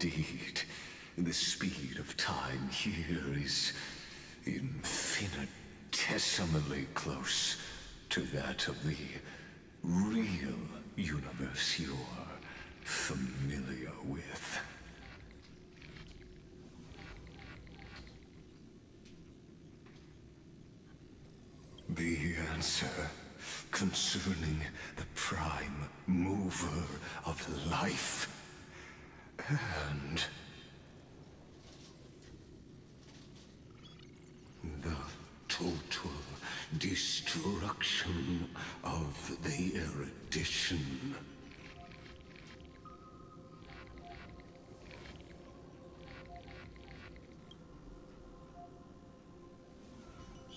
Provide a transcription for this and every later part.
Indeed, the speed of time here is infinitesimally close to that of the real universe you're familiar with. The answer concerning the prime mover of life and the total destruction of the erudition.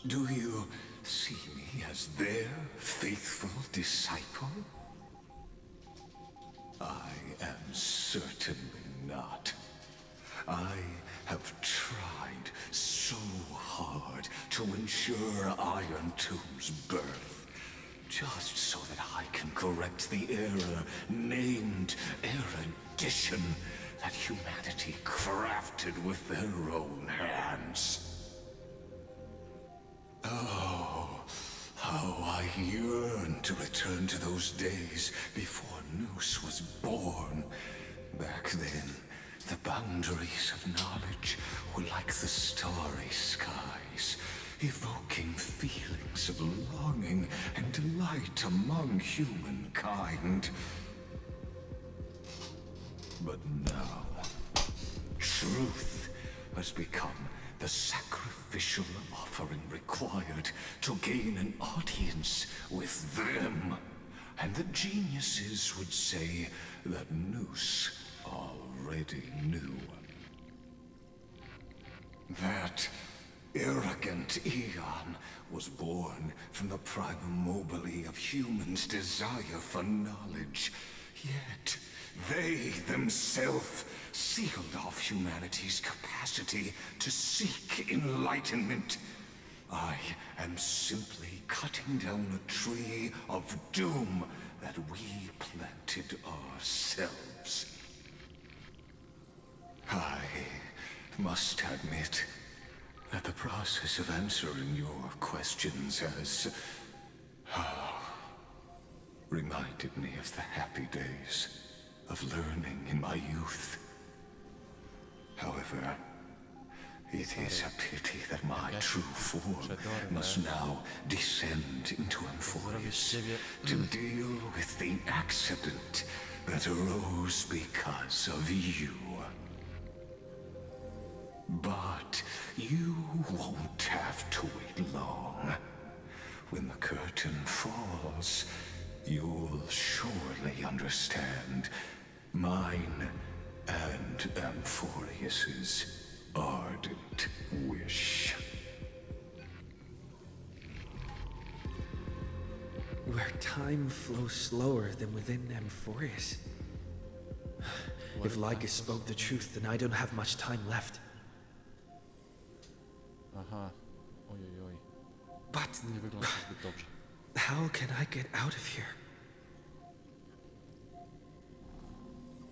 Do you see me as their faithful disciple? I am certainly not. I have tried so hard to ensure Iron Tomb's birth, just so that I can correct the error named erudition that humanity crafted with their own hands. Oh, how I yearn to return to those days before Noose was born. Back then, the boundaries of knowledge were like the starry skies, evoking feelings of longing and delight among humankind. But now, truth has become the sacrificial offering required to gain an audience with them. And the geniuses would say that Noose already knew. That arrogant Eon was born from the primal mobile of humans' desire for knowledge. Yet, they themselves sealed off humanity's capacity to seek enlightenment. I am simply cutting down a tree of doom that we planted ourselves. I must admit that the process of answering your questions has reminded me of the happy days of learning in my youth. However, it is a pity that my true form must now descend into Amphorius to deal with the accident that arose because of you. But you won't have to wait long. When the curtain falls, you'll surely understand mine and Amphorius's ardent wish. Where time flows slower than within Amphorius. If Lycus spoke the truth, then I don't have much time left. Aha. Ojojoj. But Nie wygląda to zbyt dobrze. how can I get out of here?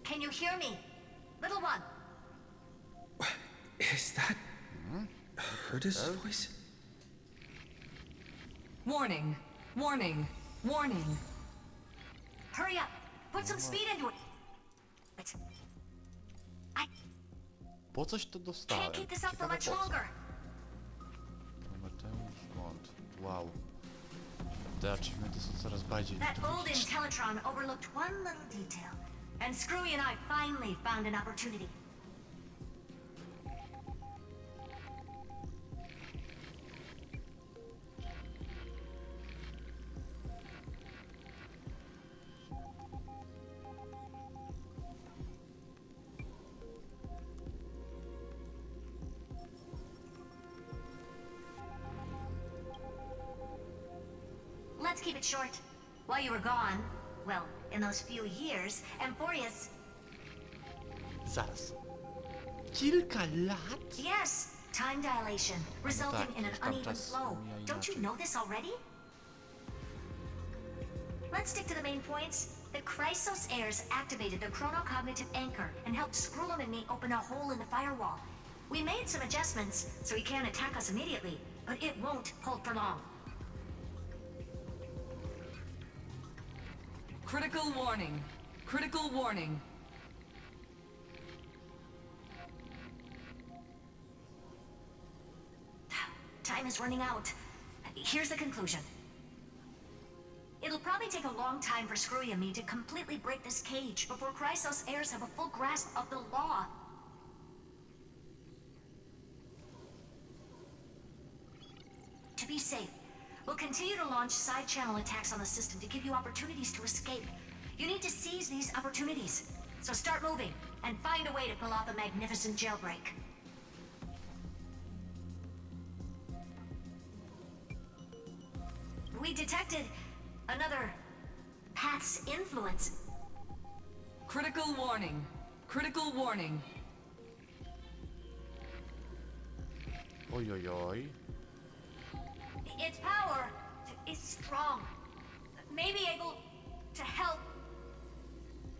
Can you hear me? Little one. Is that Herta's voice? Warning, warning, warning. Hurry up. Put some speed into it. I Po coś to dostałem. can't keep this up for Ciekawe much po co. longer. Mateusz Mont. Wow. Te achievementy są coraz bardziej That old detaliczne. Intellitron overlooked one little detail. And Screwy and I finally found an opportunity. Let's keep it short. While you were gone, well, in those few years, Amphorius... Zaraz. Kilka lat? Yes, time dilation, resulting tak, in an już tam uneven czas flow. mija Don't you inaczej. know this already? let's stick to the main points. The Chrysos heirs activated the chronocognitive anchor and helped Skrullum and me open a hole in the firewall. We made some adjustments, so he can't attack us immediately, but it won't hold for long. Critical warning. Critical warning. Time is running out. Here's the conclusion. It'll probably take a long time for Screwy and me to completely break this cage before Chrysos heirs have a full grasp of the law. To be safe, we'll continue to launch side-channel attacks on the system to give you opportunities to escape. You need to seize these opportunities. So start moving, and find a way to pull off a magnificent jailbreak. We detected another path's influence. Critical warning. Critical warning. Oj, oj, oj. Its power is strong. May be able to help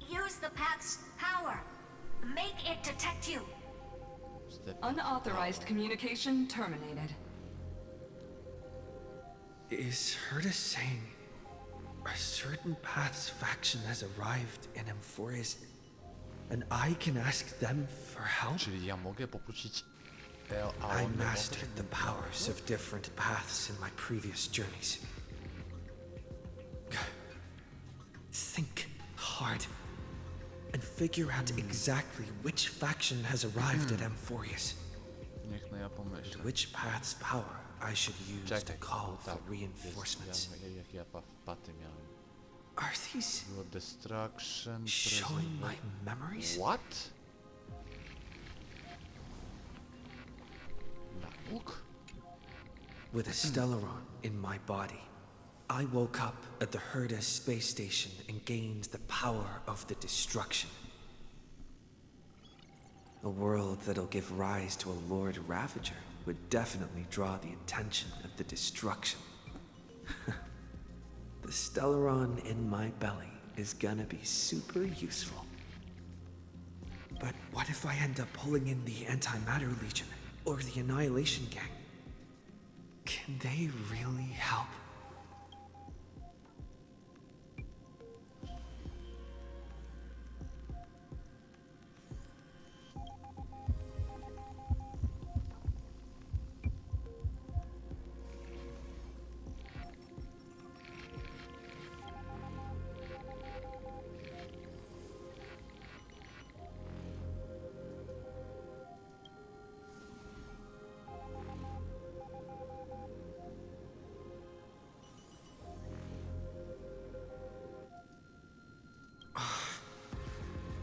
use the path's power. Make it detect you. Unauthorized communication terminated. Is Herta saying a certain path's faction has arrived in Amphorius and I can ask them for help? Czyli ja mogę poprosić I mastered the powers of different paths in my previous journeys. Think hard and figure out exactly which faction has arrived at Amphorius. Niech no ja pomyślę. Which path's power I should use to call for Tak, reinforcements. jak ja paty miałem. Are these Było destruction, showing my memories? What? Nauk? With a Stellaron in my body, I woke up at the Herda space station and gained the power of the destruction. A world that'll give rise to a Lord Ravager would definitely draw the attention of the destruction. The Stellaron in my belly is gonna be super useful. But what if I end up pulling in the Antimatter Legion or the Annihilation Gang? Can they really help?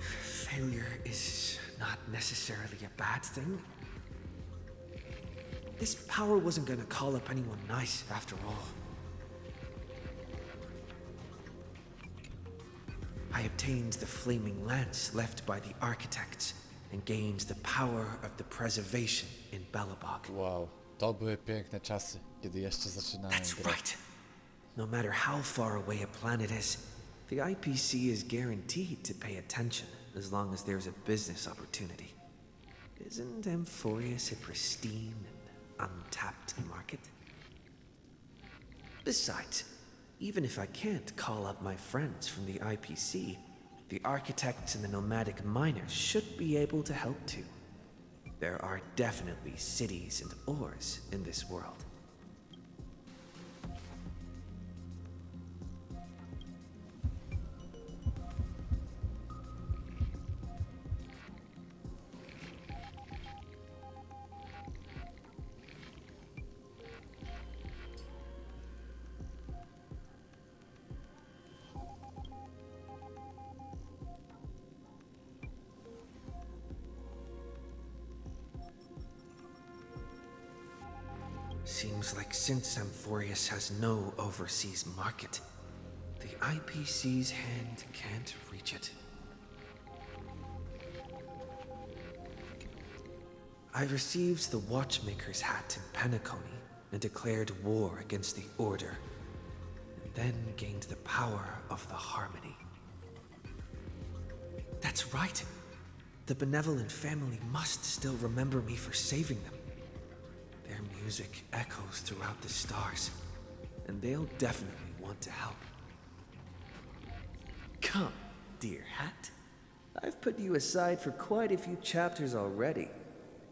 Failure is not necessarily a bad thing. This power wasn't gonna call up anyone nice after all. I obtained the flaming lance left by the architects and gained the power of the preservation in Belobog. Wow, to były piękne czasy, kiedy jeszcze zaczynałem That's grać. right. No matter how far away a planet is, the IPC is guaranteed to pay attention as long as there's a business opportunity. Isn't Amphorius a pristine and untapped market? Besides, even if I can't call up my friends from the IPC, the architects and the nomadic miners should be able to help too. There are definitely cities and ores in this world. Seems like since Amphorius has no overseas market, the IPC's hand can't reach it. I received the Watchmaker's hat in Penacony and declared war against the Order. And then gained the power of the harmony. That's right. The benevolent family must still remember me for saving them. Their music echoes throughout the stars, and they'll definitely want to help. Come, dear hat. I've put you aside for quite a few chapters already.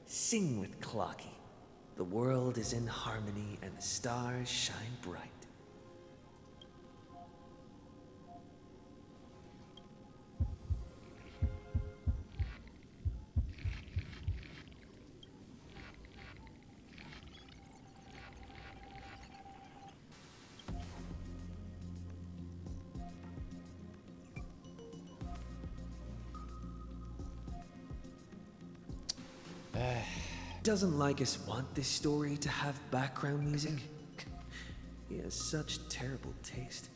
Sing with Clocky. The world is in harmony and the stars shine bright. Doesn't Lycus want this story to have background music? He has such terrible taste.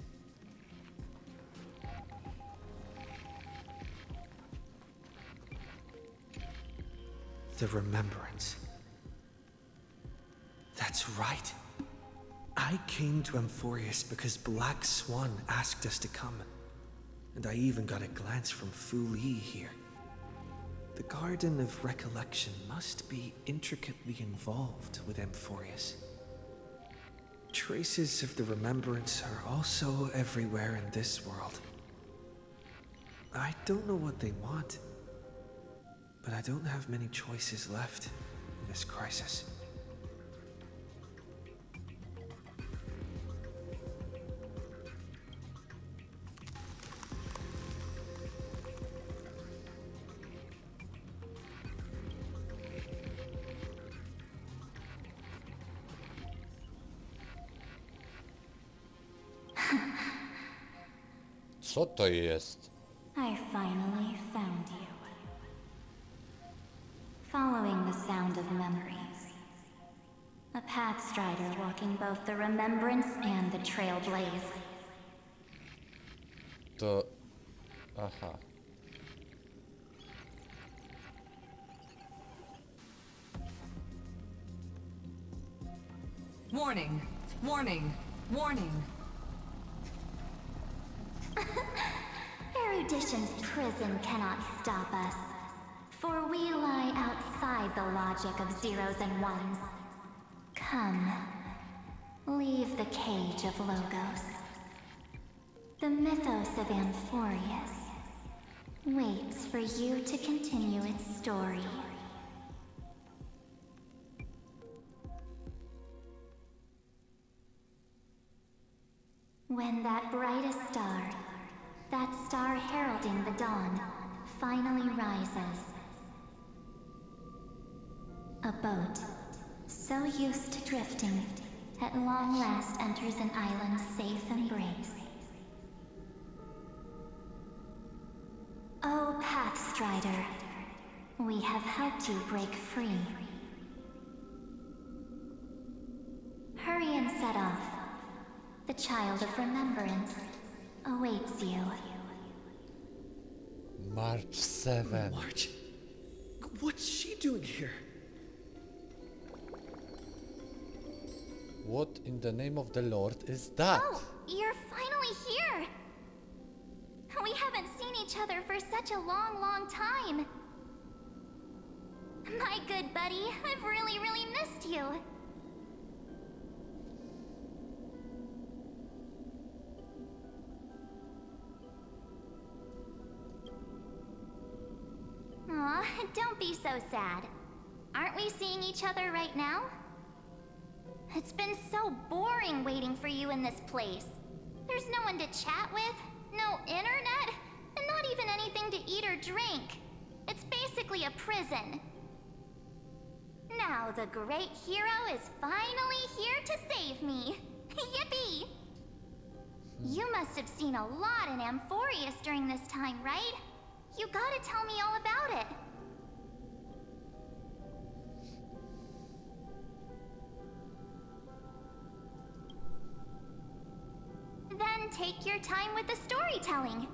The Remembrance. That's right. I came to Amphorius because Black Swan asked us to come. And I even got a glance from Fu Li here. The Garden of Recollection must be intricately involved with Amphorius. Traces of the Remembrance are also everywhere in this world. I don't know what they want, but I don't have many choices left in this crisis. Co to jest? I finally found you. Following the sound of memories. A pathstrider walking both the Remembrance and the Trailblazer. To... Aha. Warning, warning, warning. Erudition's prison cannot stop us, for we lie outside the logic of zeros and ones. Come, leave the cage of Logos. The mythos of Amphorius waits for you to continue its story. When that brightest star, that star heralding the dawn, finally rises. A boat, so used to drifting, at long last enters an island's safe embrace. Oh, Pathstrider, we have helped you break free. Hurry and set off. The Child of Remembrance awaits you. March 7. March? What's she doing here? What in the name of the Lord is that? Oh, you're finally here! We haven't seen each other for such a long, long time. My good buddy, I've really, really missed you. Aw, don't be so sad. Aren't we seeing each other right now? It's been so boring waiting for you in this place. There's no one to chat with, no internet, and not even anything to eat or drink. It's basically a prison. Now the great hero is finally here to save me. Yippee! You must have seen a lot in Amphorius during this time, right? You gotta tell me all about it. Then take your time with the storytelling.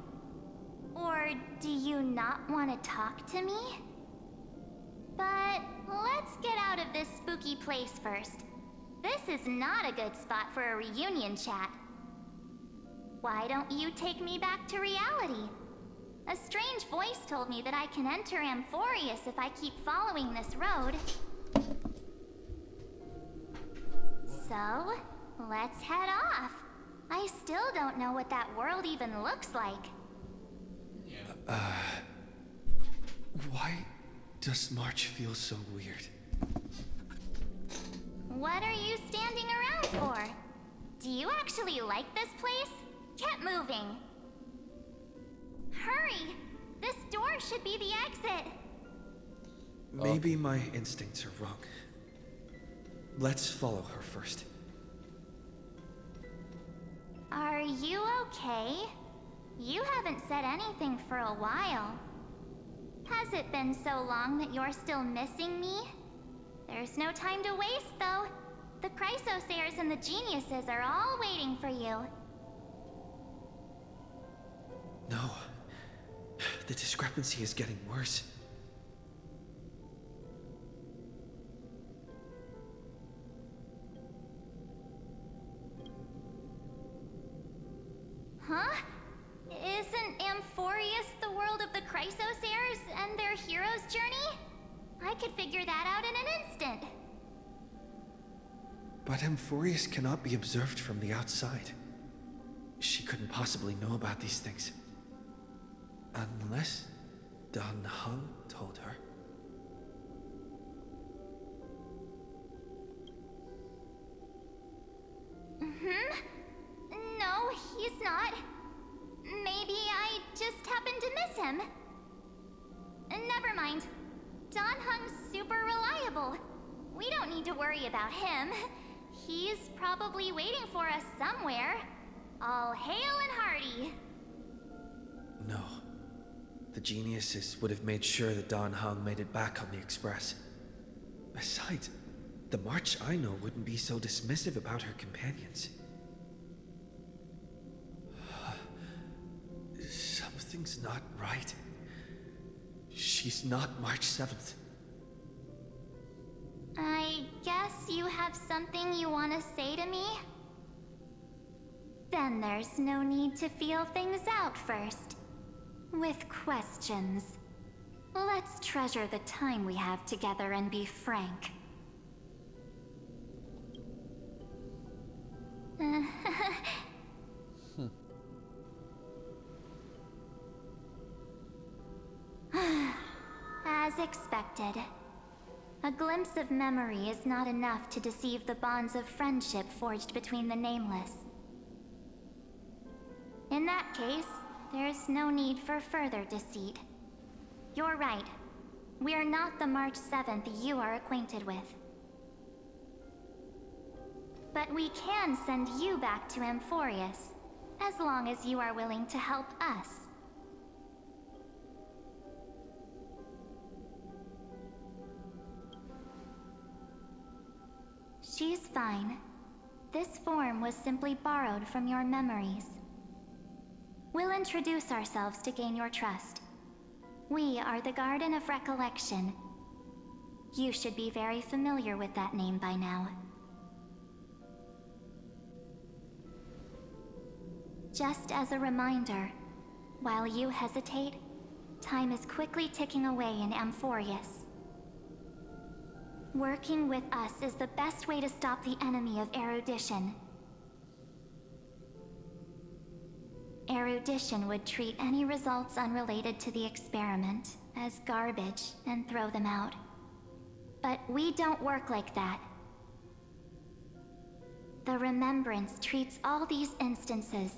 Or do you not want to talk to me? But let's get out of this spooky place first. This is not a good spot for a reunion chat. Why don't you take me back to reality? A strange voice told me that I can enter Amphorius if I keep following this road. So, let's head off. I still don't know what that world even looks like. Why does March feel so weird? What are you standing around for? Do you actually like this place? Get moving. Hurry! This door should be the exit. Maybe my instincts are wrong. Let's follow her first. Are you okay? You haven't said anything for a while. Has it been so long that you're still missing me? There's no time to waste, though. The Chrysosayers and the geniuses are all waiting for you. No. The discrepancy is getting worse. Huh? Isn't Amphorius the world of the Chrysosayers and their hero's journey? I could figure that out in an instant. But Amphorius cannot be observed from the outside. She couldn't possibly know about these things. Unless Dan Heng told her. No, he's not. Maybe I just happened to miss him. Never mind. Dan Heng's super reliable. We don't need to worry about him. He's probably waiting for us somewhere. All hail and hearty. No. The geniuses would have made sure that Dan Heng made it back on the express. Besides, the March I know wouldn't be so dismissive about her companions. Something's not right. She's not March 7th. I guess you have something you want to say to me? Then there's no need to feel things out first. With questions. Let's treasure the time we have together and be frank. As expected. A glimpse of memory is not enough to deceive the bonds of friendship forged between the nameless. In that case, there's no need for further deceit. You're right. We are not the March 7th you are acquainted with. But we can send you back to Amphorius, as long as you are willing to help us. She's fine. This form was simply borrowed from your memories. We'll introduce ourselves to gain your trust. We are the Garden of Recollection. You should be very familiar with that name by now. Just as a reminder, while you hesitate, time is quickly ticking away in Amphorius. Working with us is the best way to stop the enemy of erudition. Erudition would treat any results unrelated to the experiment as garbage and throw them out. But we don't work like that. The Remembrance treats all these instances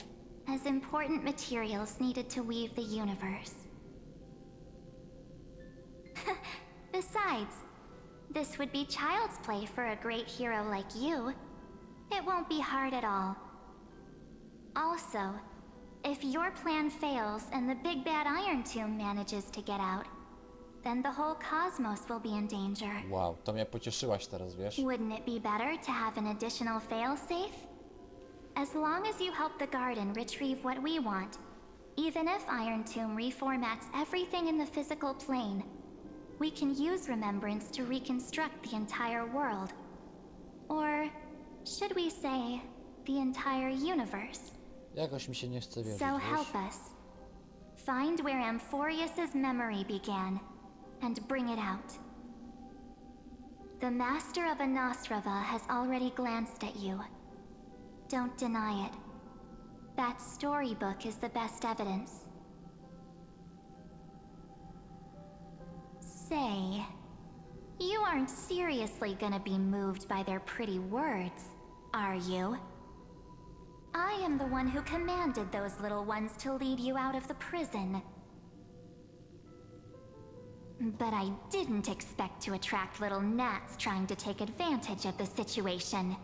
as important materials needed to weave the universe. Besides, this would be child's play for a great hero like you. It won't be hard at all. Also, if your plan fails and the big bad Iron Tomb manages to get out, then the whole cosmos will be in danger. Wow, to mnie pocieszyłaś teraz, wiesz? Wouldn't it be better to have an additional failsafe? As long as you help the Garden retrieve what we want, even if Iron Tomb reformats everything in the physical plane, we can use Remembrance to reconstruct the entire world. Or should we say, the entire universe? Jakoś mi się nie chce wierzyć, So wiesz? help us. Find where Amphorius's memory began, and bring it out. The Master of Anosrava has already glanced at you. Don't deny it. That storybook is the best evidence. Say, you aren't seriously gonna be moved by their pretty words, are you? I am the one who commanded those little ones to lead you out of the prison. But I didn't expect to attract little gnats trying to take advantage of the situation.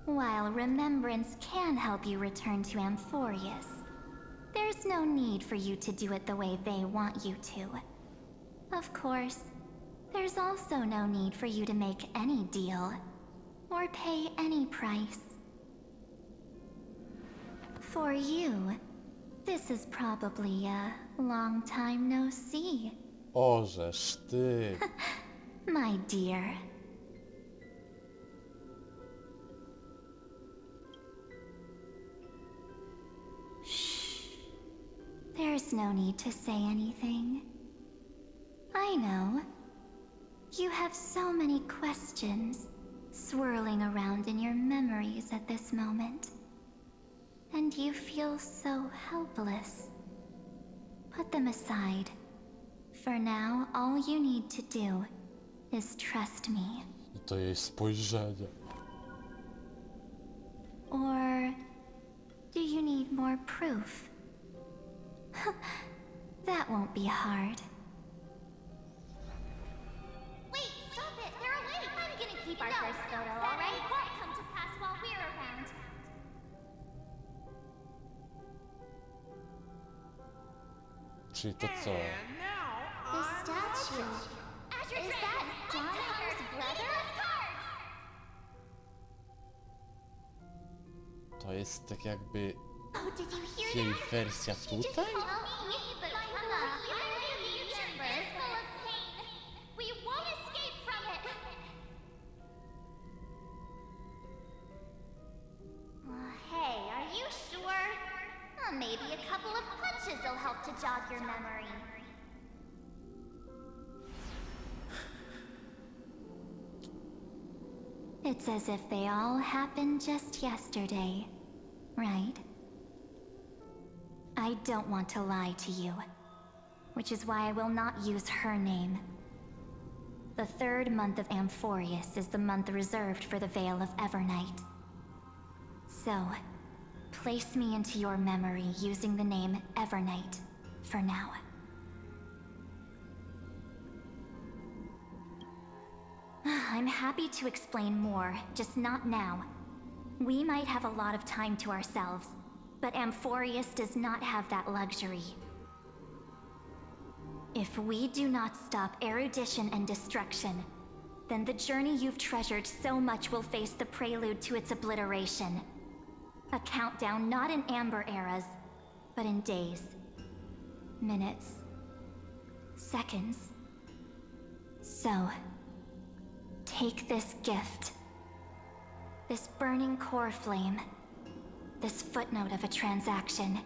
While remembrance can help you return to Amphorius, there's no need for you to do it the way they want you to. Of course, there's also no need for you to make any deal, or pay any price. For you, this is probably a long time no see, Ożeż ty. my dear. Shh. There's no need to say anything. I know. You have so many questions swirling around in your memories at this moment. And you feel so helpless. Put them aside. For now, all you need to do is trust me. I to jej spojrzenie. Or do you need more proof? That won't be hard. Wait, stop it! They're awake! I'm gonna keep our first photo, alright? That won't come to pass while we're around. Czyli to co? The statue. Is that Donhar's brother? To jest tak jakby Oh, did you hear jej that? wersja She just tutaj? told me, but Hannah, our future is full of pain. We won't escape from it. Hey, are you sure? Maybe a couple of punches will help to jog your memory. It's as if they all happened just yesterday, right? I don't want to lie to you, which is why I will not use her name. The third month of Amphorius is the month reserved for the Veil of Evernight. So, place me into your memory using the name Evernight for now. I'm happy to explain more, just not now. We might have a lot of time to ourselves, but Amphorius does not have that luxury. If we do not stop erudition and destruction, then the journey you've treasured so much will face the prelude to its obliteration. A countdown not in amber eras, but in days, minutes, seconds. So, take this gift. This burning core flame. This footnote of a transaction.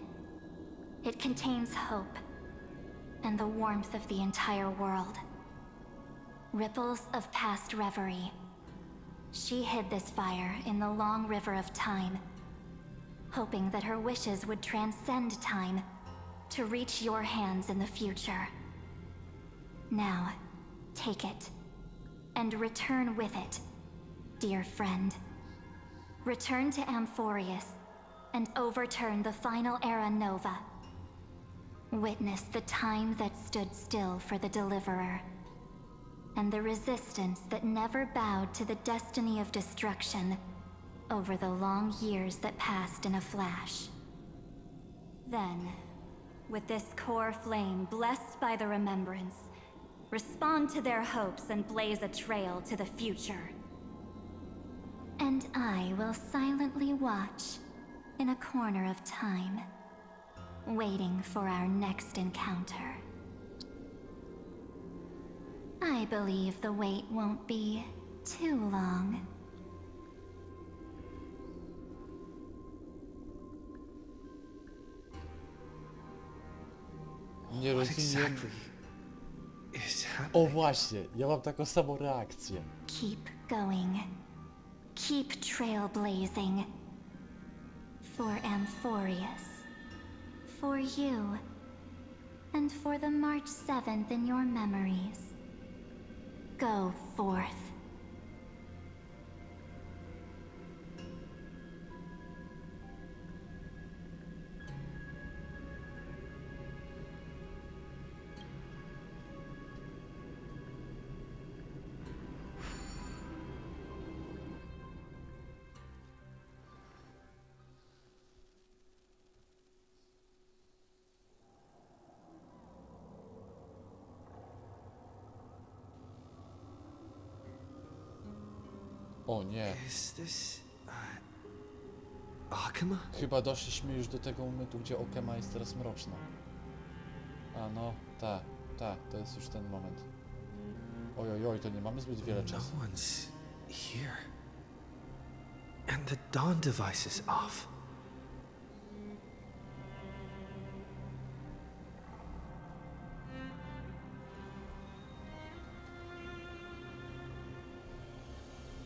It contains hope and the warmth of the entire world. Ripples of past reverie. She hid this fire in the long river of time, hoping that her wishes would transcend time to reach your hands in the future. Now, take it, and return with it, dear friend. Return to Amphorius, and overturn the final era Nova. Witness the time that stood still for the Deliverer, and the resistance that never bowed to the destiny of destruction over the long years that passed in a flash. Then, with this core flame blessed by the remembrance, respond to their hopes and blaze a trail to the future. And I will silently watch in a corner of time, waiting for our next encounter. I believe the wait won't be too long. Nie What rozumiem. exactly is O happening? właśnie, ja mam taką samą reakcję. Keep going. Keep trailblazing. For Amphorius. For you. And for the March 7th in your memories. Go forth. O nie, Is this Akama? chyba doszliśmy już do tego momentu, gdzie Okema jest teraz mroczna. A no, to jest już ten moment. Oj, to nie mamy zbyt wiele No czasu. one's here. And the dawn device is off.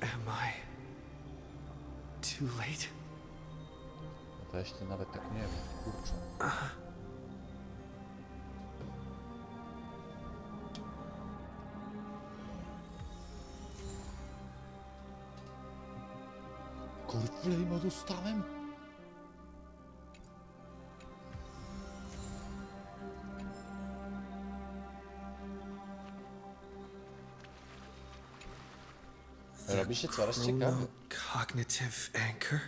Am I too late? Weź ty nawet tak nie wiem, kurczę. Kurflame'a dostałem? Robi się coraz ciekawiej. Cognitive anchor?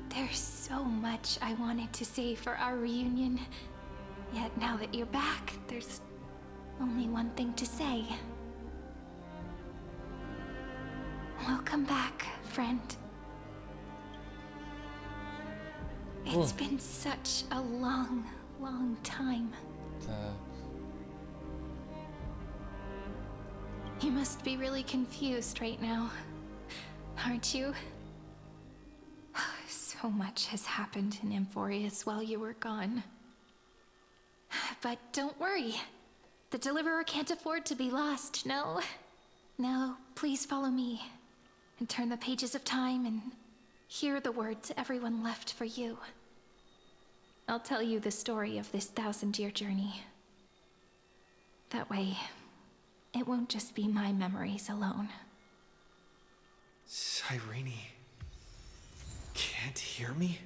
There's so much I wanted to say for our reunion. Yet now that you're back, there's only one thing to say. Welcome back, friend. It's been such a long, long time. Tak. You must be really confused right now, aren't you? So much has happened in Amphorius while you were gone. But don't worry. The Deliverer can't afford to be lost, no? Now, please follow me and turn the pages of time and hear the words everyone left for you. I'll tell you the story of this 1,000-year journey. That way, it won't just be my memories alone. Cyrene can't hear me?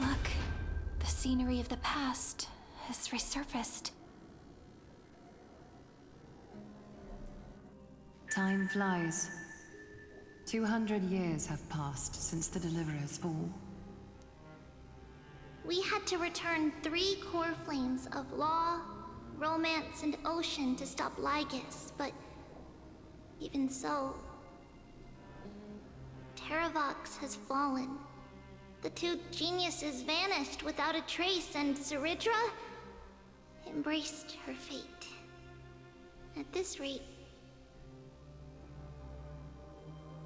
Look, the scenery of the past has resurfaced. Time flies. 200 years have passed since the Deliverer's fall. We had to return 3 core flames of law, romance, and ocean to stop Lygus, but even so, Terravox has fallen. The 2 geniuses vanished without a trace, and Zeridra embraced her fate. At this rate,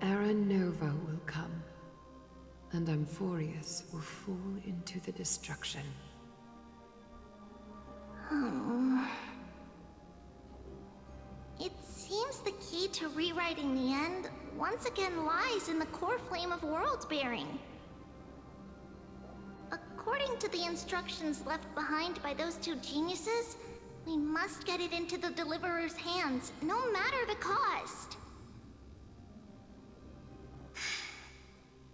Era Nova will come, and Amphorius will fall into the destruction. it seems the key to rewriting the end once again lies in the core flame of world-bearing. According to the instructions left behind by those 2 geniuses, we must get it into the Deliverer's hands, no matter the cost.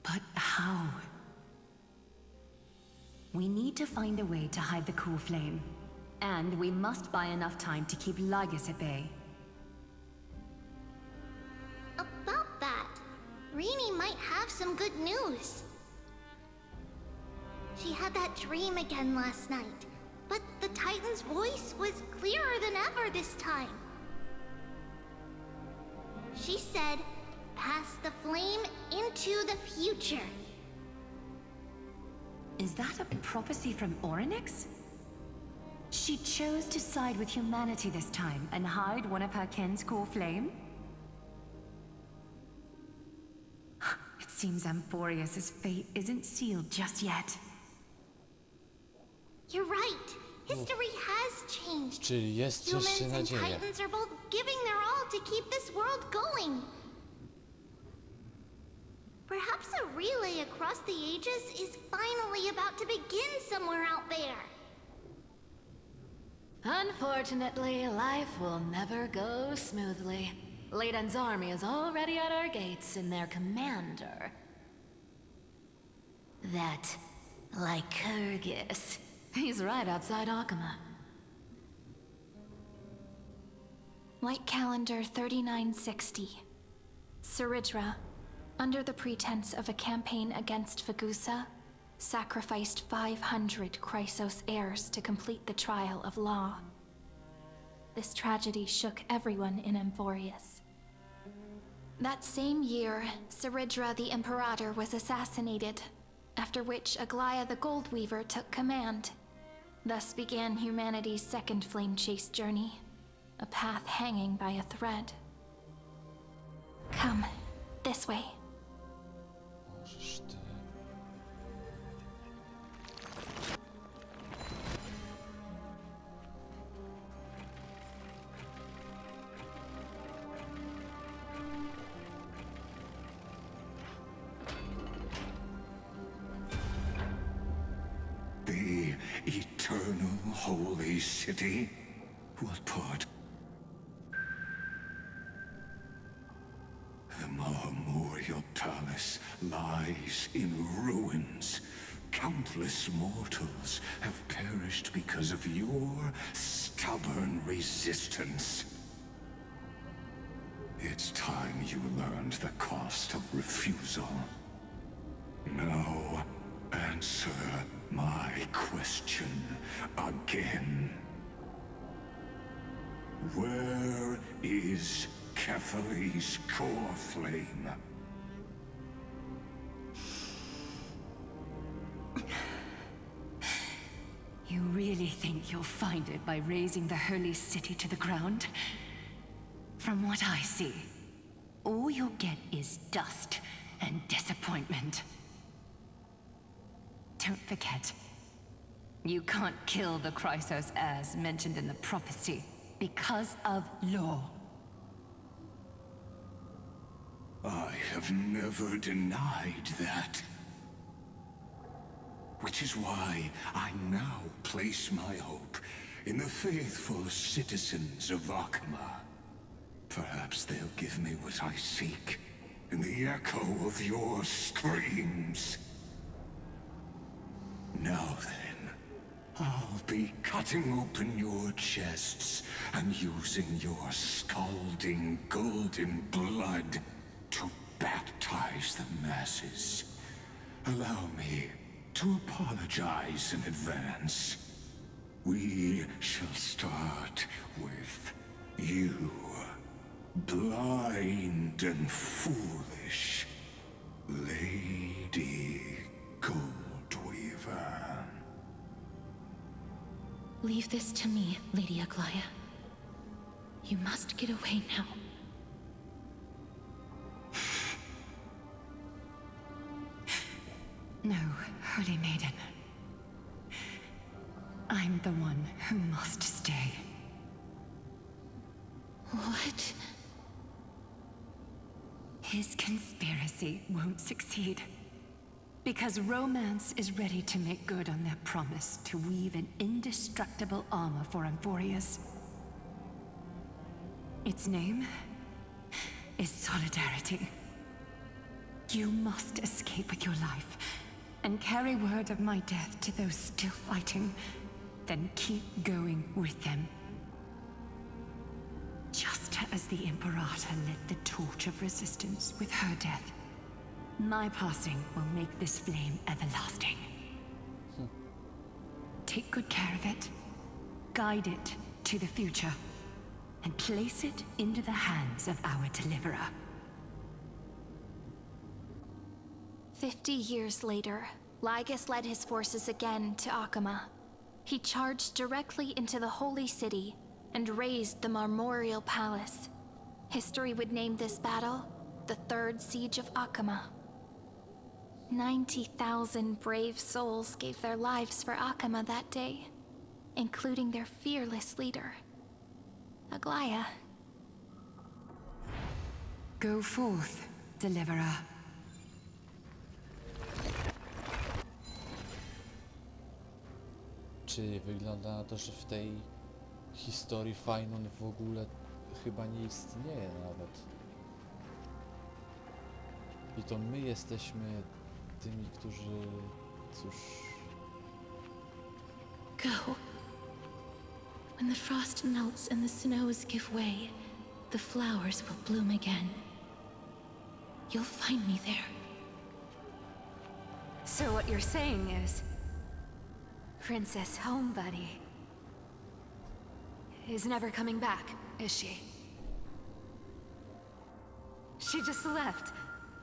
But how? We need to find a way to hide the core flame. And we must buy enough time to keep Lygus at bay. About that, Rini might have some good news. She had that dream again last night, but the Titan's voice was clearer than ever this time. She said, pass the flame into the future. Is that a prophecy from Orynyx? She chose to side with humanity this time and hide one of her kin's core flame? It seems Amphorius' fate isn't sealed just yet. You're right. History has changed. Czyli jest jeszcze Humans and nadzieja. Titans are both giving their all to keep this world going. Perhaps a relay across the ages is finally about to begin somewhere out there. Unfortunately, life will never go smoothly. Leiden's army is already at our gates, and their commander... that Lycurgus. He's right outside Akama. Light calendar 3960. Saridra, under the pretense of a campaign against Fagusa, sacrificed 500 Chrysos heirs to complete the trial of law. This tragedy shook everyone in Amphorius. That same year, Saridra the Imperator was assassinated, after which Aglaia the Goldweaver took command. Thus began humanity's second flame chase journey, a path hanging by a thread. Come, this way. Możesz ty. The eternal holy city will put the memorial palace lies in ruins. Countless mortals have perished because of your stubborn resistance. It's time you learned the cost of refusal. Now, answer my question again. Where is Kefali's core flame? You really think you'll find it by razing the holy city to the ground? From what I see, all you'll get is dust and disappointment. Don't forget, you can't kill the Chrysos heirs mentioned in the prophecy because of law. I have never denied that. Which is why I now place my hope in the faithful citizens of Akama. Perhaps they'll give me what I seek in the echo of your screams. Now then, I'll be cutting open your chests and using your scalding golden blood to baptize the masses. Allow me to apologize in advance. We shall start with you, blind and foolish Lady Goldweaver. Leave this to me, Lady Aglaia. You must get away now. No, Holy Maiden. I'm the one who must stay. What? His conspiracy won't succeed. Because Romance is ready to make good on their promise to weave an indestructible armor for Amphorius. Its name is Solidarity. You must escape with your life and carry word of my death to those still fighting then keep going with them. Just as the Imperator lit the torch of resistance with her death, my passing will make this flame everlasting. Take good care of it, guide it to the future, and place it into the hands of our deliverer. 50 years later, Lygus led his forces again to Akama. He charged directly into the Holy City and razed the Marmorial Palace. History would name this battle the Third Siege of Akama. 90,000 brave souls gave their lives for Akama that day, including their fearless leader, Aglaya. Go forth, deliverer. Czy wygląda na to, że w tej historii Fajnon w ogóle chyba nie istnieje nawet. I to my jesteśmy tymi, którzy... cóż... Go. When the frost melts and the snows give way, the flowers will bloom again. You'll find me there. So what you're saying is... Princess Homebuddy is never coming back, is she? She just left,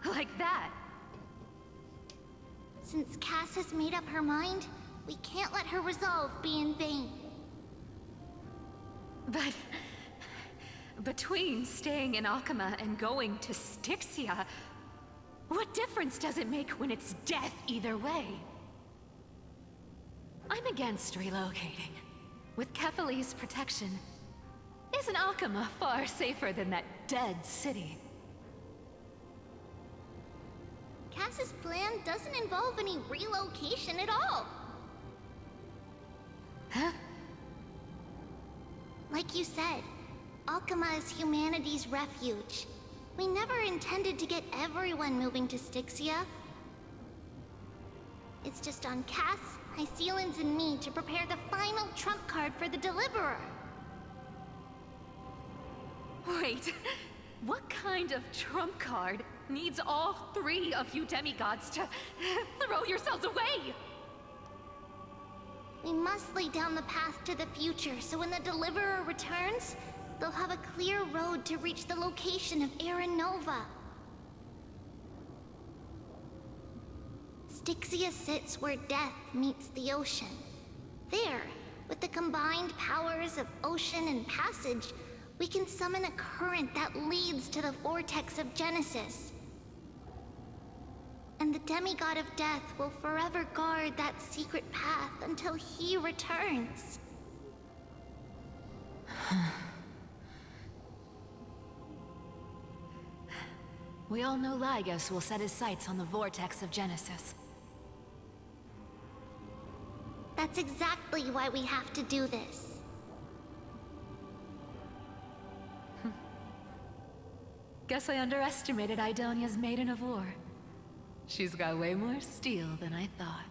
like that. Since Cass has made up her mind, we can't let her resolve be in vain. But... between staying in Akama and going to Styxia, what difference does it make when it's death either way? I'm against relocating. With Kefali's protection, isn't Akama far safer than that dead city? Cass's plan doesn't involve any relocation at all. Huh? Like you said, Akama is humanity's refuge. We never intended to get everyone moving to Styxia. It's just on Cass, Hycealans, and me to prepare the final trump card for the Deliverer. Wait, what kind of trump card needs all three of you demigods to throw yourselves away? We must lay down the path to the future, so when the Deliverer returns, they'll have a clear road to reach the location of Aranova. Styxia sits where death meets the ocean. There, with the combined powers of ocean and passage, we can summon a current that leads to the vortex of Genesis. And the demigod of death will forever guard that secret path until he returns. We all know Lygus will set his sights on the vortex of Genesis. That's exactly why we have to do this. Guess I underestimated Idonia's Maiden of War. She's got way more steel than I thought.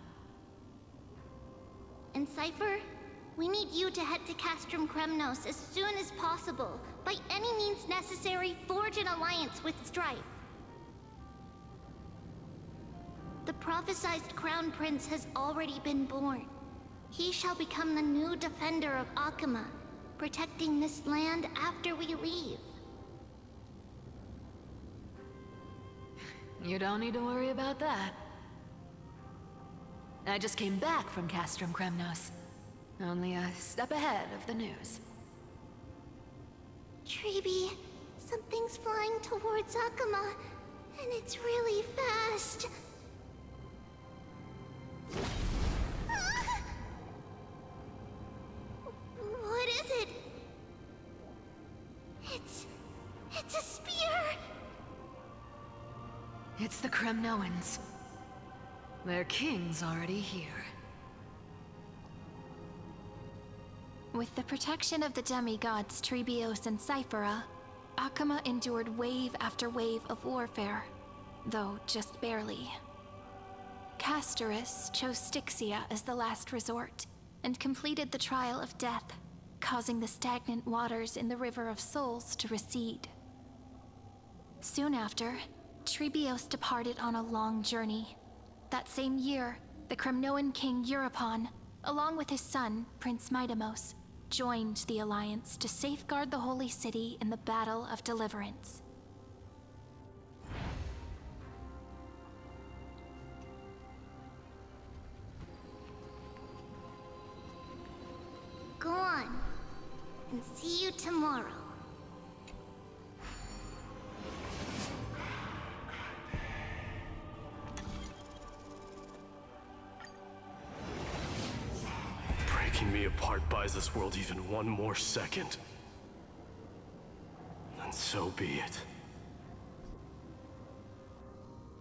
And Cypher, we need you to head to Castrum Kremnos as soon as possible. By any means necessary, forge an alliance with Strife. The prophesized Crown Prince has already been born. He shall become the new defender of Akama, protecting this land after we leave. You don't need to worry about that. I just came back from Castrum Kremnos. Only a step ahead of the news. Treeby, something's flying towards Akama, and it's really fast. What is it? It's a spear! It's the Kremnoans. Their king's already here. With the protection of the demigods Trebios and Cyphera, Akama endured wave after wave of warfare, though just barely. Castorus chose Styxia as the last resort, and completed the trial of death, causing the stagnant waters in the River of Souls to recede. Soon after, Trebios departed on a long journey. That same year, the Kremnoan king Euripon, along with his son, Prince Midamos, joined the Alliance to safeguard the Holy City in the Battle of Deliverance. Go on, and see you tomorrow. Breaking me apart buys this world even one more second. And so be it.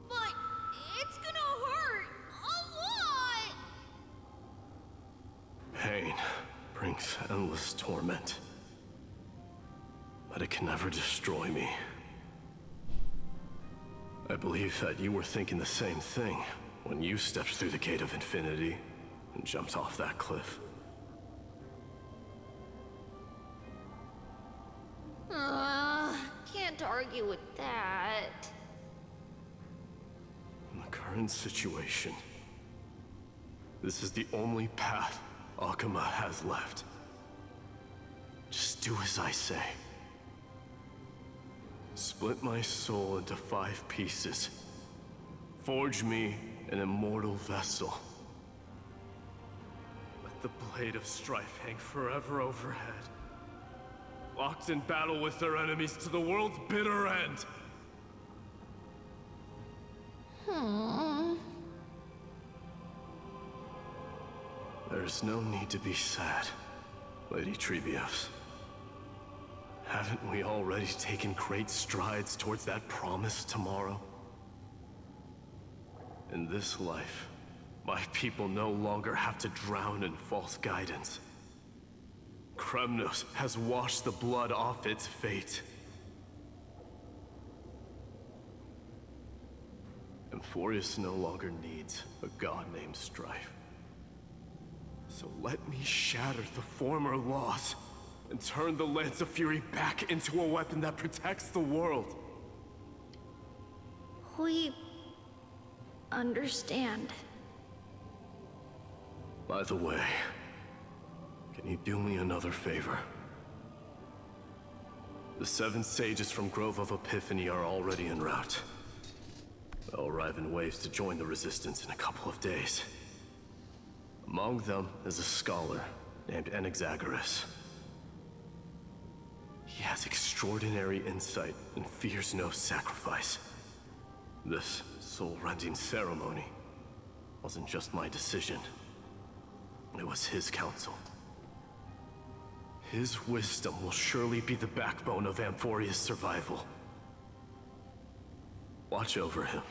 But it's gonna hurt a lot! Pain brings endless torment. But it can never destroy me. I believe that you were thinking the same thing when you stepped through the gate of infinity and jumped off that cliff. Can't argue with that. In the current situation, this is the only path Akama has left. Just do as I say. Split my soul into 5 pieces. Forge me an immortal vessel. Let the blade of strife hang forever overhead. Locked in battle with their enemies to the world's bitter end. There's no need to be sad, Lady Trebios. Haven't we already taken great strides towards that promise tomorrow? In this life, my people no longer have to drown in false guidance. Kremnos has washed the blood off its fate. Emphorius no longer needs a god named Strife. So let me shatter the former laws and turn the Lance of Fury back into a weapon that protects the world. We understand. By the way, can you do me another favor? The 7 sages from Grove of Epiphany are already en route. They'll arrive in waves to join the Resistance in a couple of days. Among them is a scholar named Anaxagoras. He has extraordinary insight and fears no sacrifice. This soul-rending ceremony wasn't just my decision. It was his counsel. His wisdom will surely be the backbone of Amphoria's survival. Watch over him.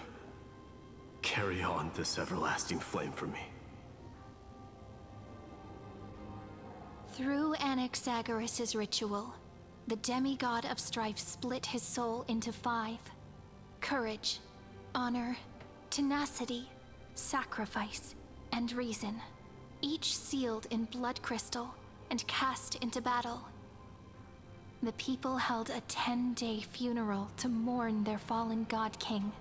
Carry on this everlasting flame for me. Through Anaxagoras' ritual, the demigod of strife split his soul into 5. Courage, honor, tenacity, sacrifice, and reason. Each sealed in blood crystal and cast into battle. The people held a 10-day funeral to mourn their fallen god king.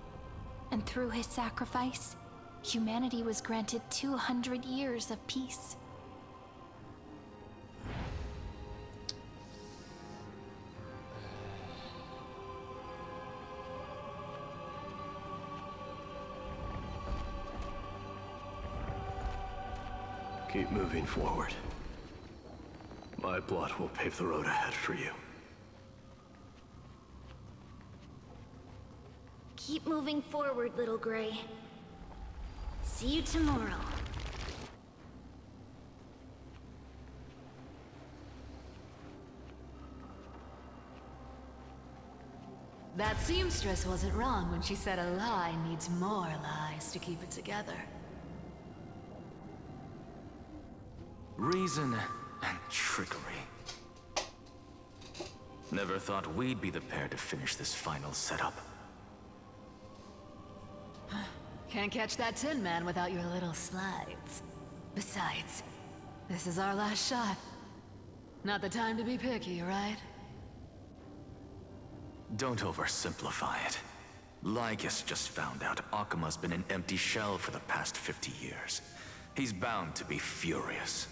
And through his sacrifice, humanity was granted 200 years of peace. Keep moving forward. My blood will pave the road ahead for you. Keep moving forward, little Gray. See you tomorrow. That seamstress wasn't wrong when she said a lie needs more lies to keep it together. Reason and trickery. Never thought we'd be the pair to finish this final setup. Can't catch that Tin Man without your little slides. Besides, This is our last shot. Not the time to be picky, right? Don't oversimplify it. Lygus just found out Akima's been an empty shell for the past 50 years. He's bound to be furious.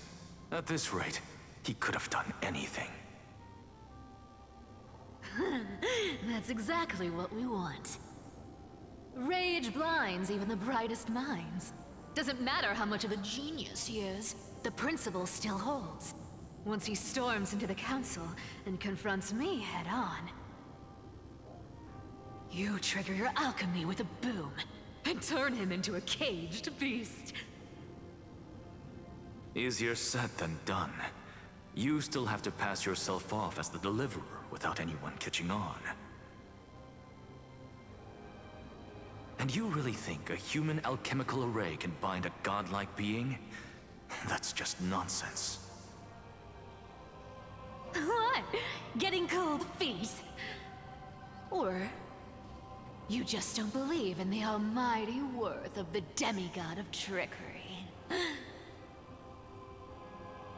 At this rate, he could have done anything. That's exactly what we want. Rage blinds even the brightest minds. Doesn't matter how much of a genius he is, the principle still holds. Once he storms into the council and confronts me head-on, you trigger your alchemy with a boom and turn him into a caged beast. Easier said than done. You still have to pass yourself off as the deliverer without anyone catching on. And you really think a human alchemical array can bind a godlike being? That's just nonsense. What? Getting cold feet? Or you just don't believe in the almighty worth of the demigod of trickery?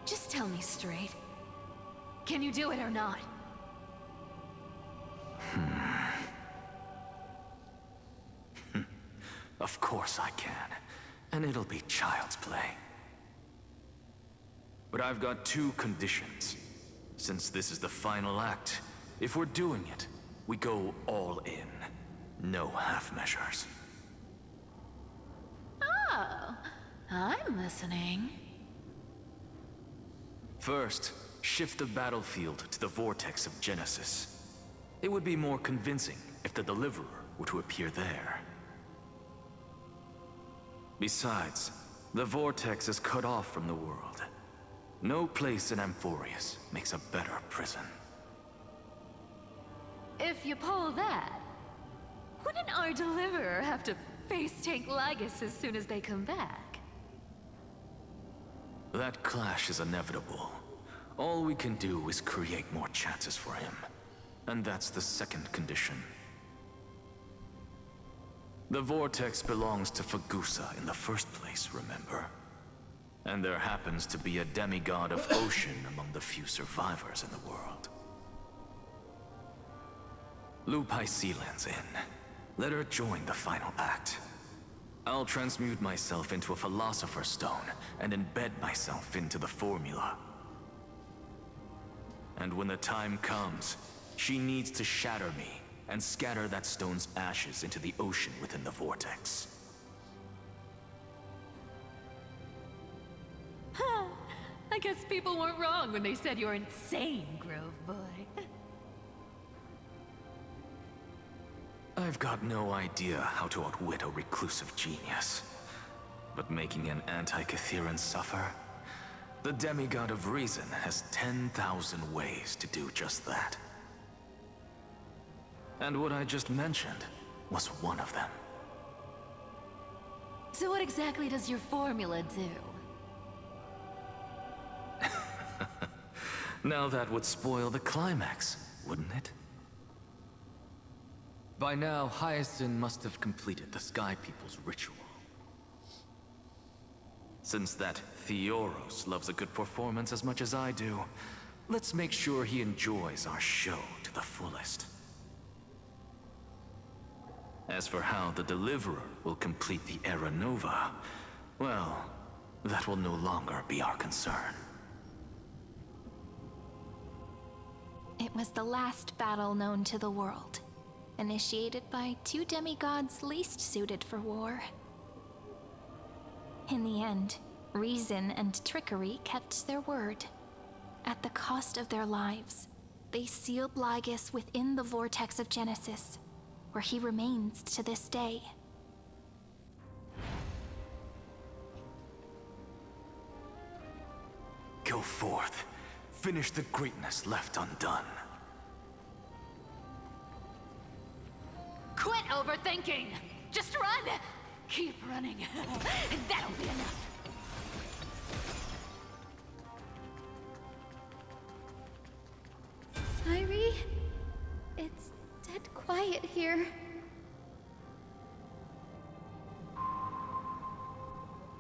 Just tell me straight. Can you do it or not? Of course I can. And it'll be child's play. But I've got two conditions. Since this is the final act, if we're doing it, we go all in. No half measures. Oh, I'm listening. First, shift the battlefield to the vortex of Genesis. It would be more convincing if the deliverer were to appear there. Besides, the vortex is cut off from the world. No place in Amphorius makes a better prison. If you pull that, wouldn't our deliverer have to face tank Lygus as soon as they come back? That clash is inevitable. All we can do is create more chances for him. And that's the second condition. The vortex belongs to Fagusa in the first place, remember? And there happens to be a demigod of ocean among the few survivors in the world. Lupai Sealand's in. Let her join the final act. I'll transmute myself into a Philosopher's Stone and embed myself into the formula. And when the time comes, she needs to shatter me and scatter that stone's ashes into the ocean within the vortex. I guess people weren't wrong when they said you're insane, Grove Boy. I've got no idea how to outwit a reclusive genius. But making an anti-Catheran suffer? The demigod of reason has 10,000 ways to do just that. And what I just mentioned was one of them. So what exactly does your formula do? Now that would spoil the climax, wouldn't it? By now, Hyacinth must have completed the Sky People's ritual. Since that Theoros loves a good performance as much as I do, let's make sure he enjoys our show to the fullest. As for how the Deliverer will complete the Era Nova, well, that will no longer be our concern. It was the last battle known to the world, initiated by two demigods least suited for war. In the end, reason and trickery kept their word. At the cost of their lives, they sealed Lygus within the vortex of Genesis, where he remains to this day. Go forth. Finish the greatness left undone. Quit overthinking! Just run! Keep running, and that'll be enough. Irie? It's dead quiet here.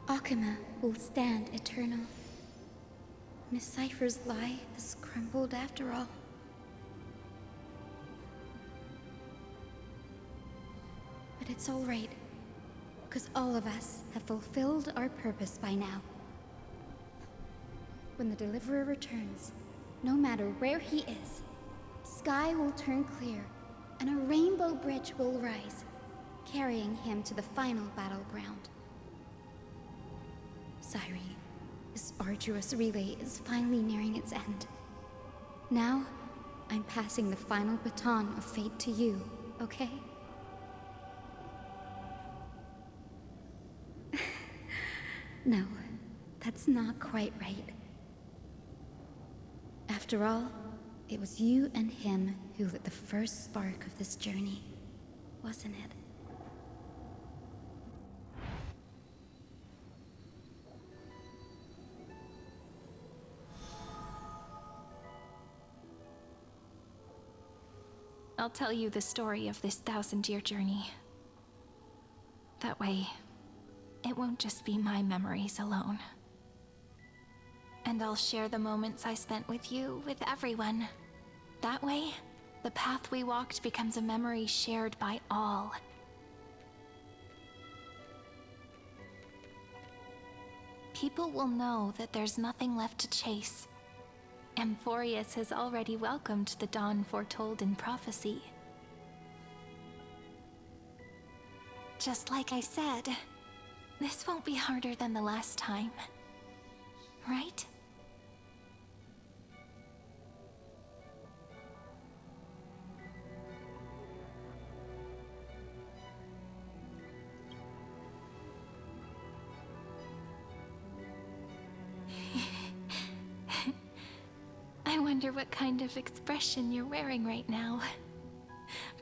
Akima will stand eternal. Miss Cypher's lie has crumbled after all. But it's all right, because all of us have fulfilled our purpose by now. When the Deliverer returns, no matter where he is, sky will turn clear, and a rainbow bridge will rise, carrying him to the final battleground. Sairi, this arduous relay is finally nearing its end. Now, I'm passing the final baton of fate to you, okay? No, that's not quite right. After all, it was you and him who lit the first spark of this journey, wasn't it? I'll tell you the story of this 1,000-year journey. That way, it won't just be my memories alone. And I'll share the moments I spent with you with everyone. That way, the path we walked becomes a memory shared by all. People will know that there's nothing left to chase. Amphorius has already welcomed the dawn foretold in prophecy. Just like I said, this won't be harder than the last time, right? I wonder what kind of expression you're wearing right now.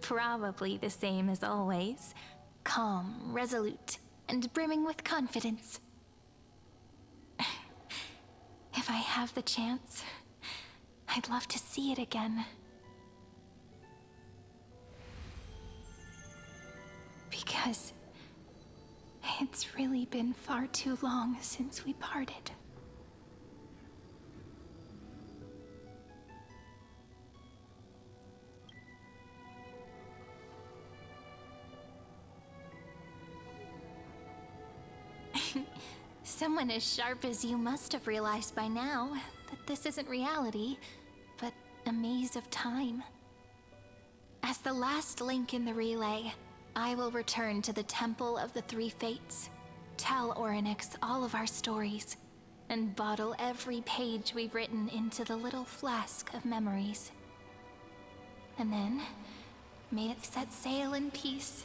Probably the same as always. Calm, resolute, and brimming with confidence. If I have the chance, I'd love to see it again. Because it's really been far too long since we parted. Someone as sharp as you must have realized by now that this isn't reality, but a maze of time. As the last link in the relay, I will return to the Temple of the Three Fates, tell Orynyx all of our stories, and bottle every page we've written into the little flask of memories. And then, may it set sail in peace,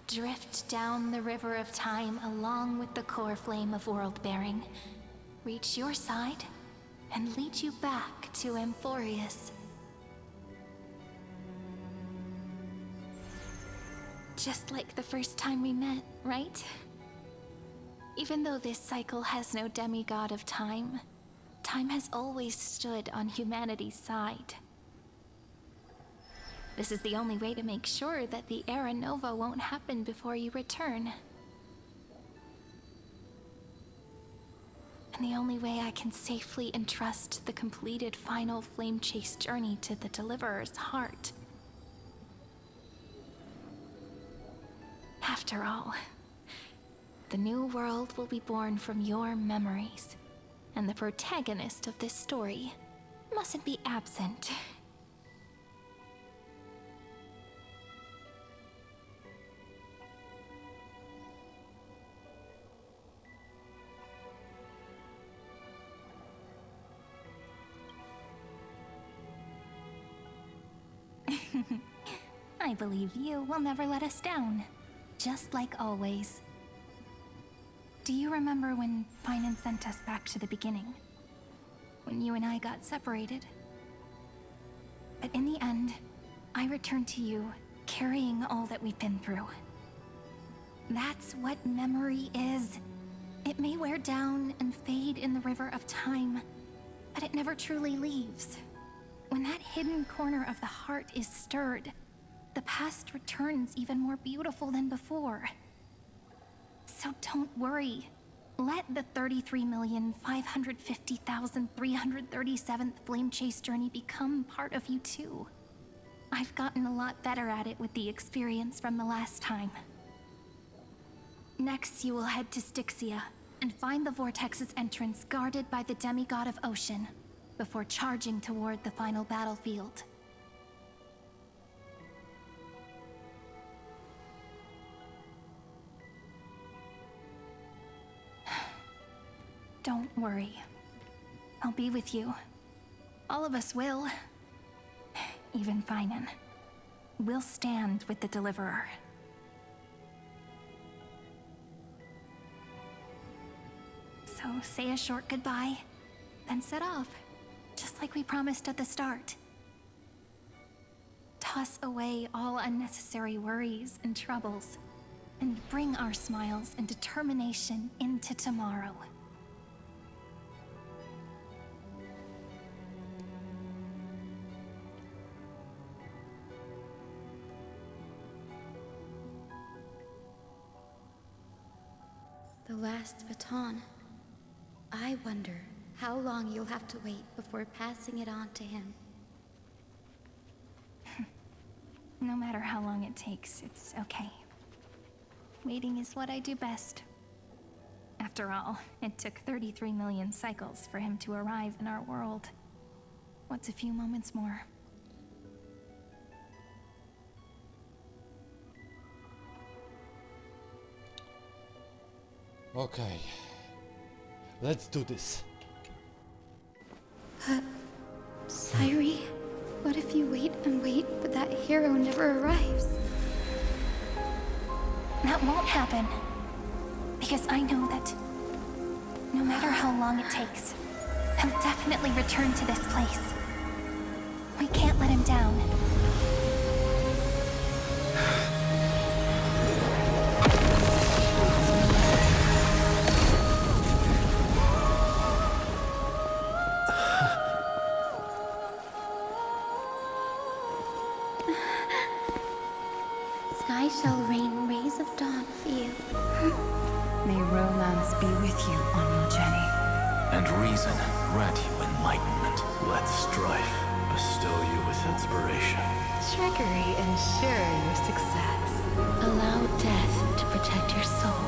drift down the river of time along with the core flame of world-bearing, reach your side, and lead you back to Amphorius. Just like the first time we met, right? Even though this cycle has no demigod of time, time has always stood on humanity's side. This is the only way to make sure that the Era Nova won't happen before you return. And the only way I can safely entrust the completed final flame chase journey to the Deliverer's heart. After all, the new world will be born from your memories, and the protagonist of this story mustn't be absent. I believe you will never let us down, just like always. Do you remember when Finan sent us back to the beginning? When you and I got separated? But in the end, I returned to you, carrying all that we've been through. That's what memory is. It may wear down and fade in the river of time, but it never truly leaves. When that hidden corner of the heart is stirred, the past returns even more beautiful than before. So don't worry. Let the 33,550,337th Flame Chase journey become part of you too. I've gotten a lot better at it with the experience from the last time. Next, you will head to Styxia and find the Vortex's entrance guarded by the demigod of ocean before charging toward the final battlefield. Don't worry. I'll be with you. All of us will. Even Finan. We'll stand with the Deliverer. So say a short goodbye, then set off, just like we promised at the start. Toss away all unnecessary worries and troubles, and bring our smiles and determination into tomorrow. The last baton. I wonder how long you'll have to wait before passing it on to him. No matter how long it takes, it's okay. Waiting is what I do best. After all, it took 33 million cycles for him to arrive in our world. What's a few moments more? Okay. Let's do this. But, Sairi, what if you wait and wait, but that hero never arrives? That won't happen. Because I know that no matter how long it takes, he'll definitely return to this place. We can't let him down. Sky shall rain rays of dawn for you. May romance be with you on your journey. And reason grant you enlightenment. Let strife bestow you with inspiration. Trickery ensure your success. Allow death to protect your soul.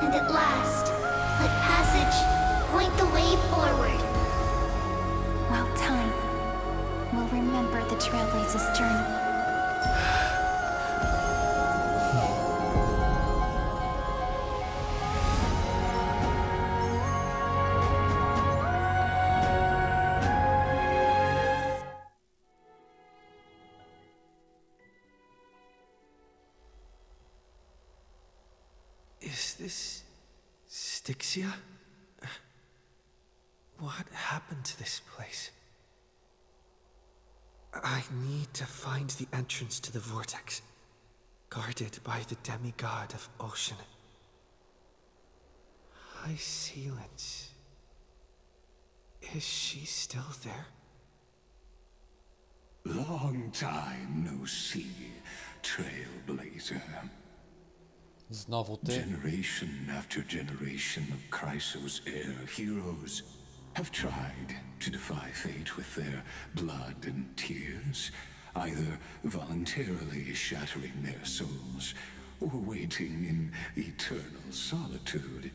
And at last, let passage point the way forward. Well, time will remember the Trailblazer's journey. Is this Styxia? What happened to this place? I need to find the entrance to the vortex, guarded by the demigod of ocean. High Sealance. Is she still there? Long time no see, Trailblazer. Znowu ty. Generation after generation of Chrysos' heir heroes have tried to defy fate with their blood and tears, either voluntarily shattering their souls or waiting in eternal solitude.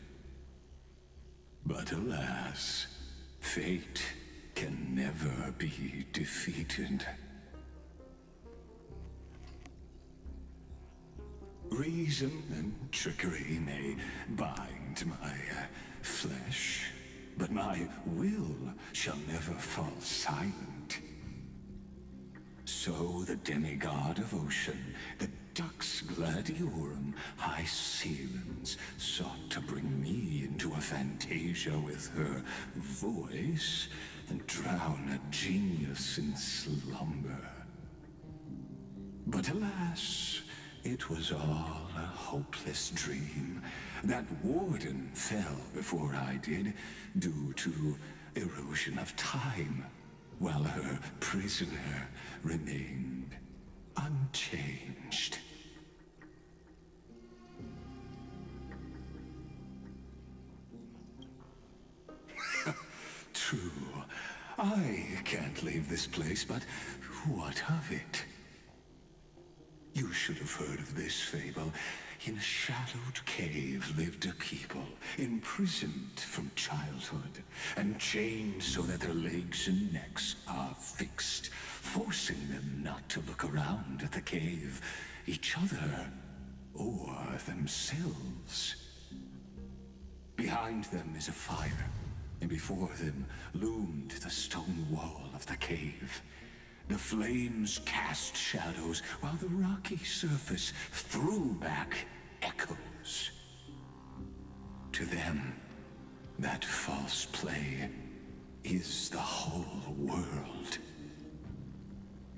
But alas, fate can never be defeated. Reason and trickery may bind my flesh, but my will shall never fall silent. So the demigod of ocean, the Dux Gladiorum, High Sealance, sought to bring me into a fantasia with her voice and drown a genius in slumber. But alas, it was all a hopeless dream. That warden fell before I did, due to erosion of time, while her prisoner remained unchanged. true. I can't leave this place, but what of it? You should have heard of this fable. In a shadowed cave lived a people, imprisoned from childhood, and chained so that their legs and necks are fixed, forcing them not to look around at the cave, each other, or themselves. Behind them is a fire, and before them loomed the stone wall of the cave. The flames cast shadows, while the rocky surface threw back echoes. To them, that false play is the whole world.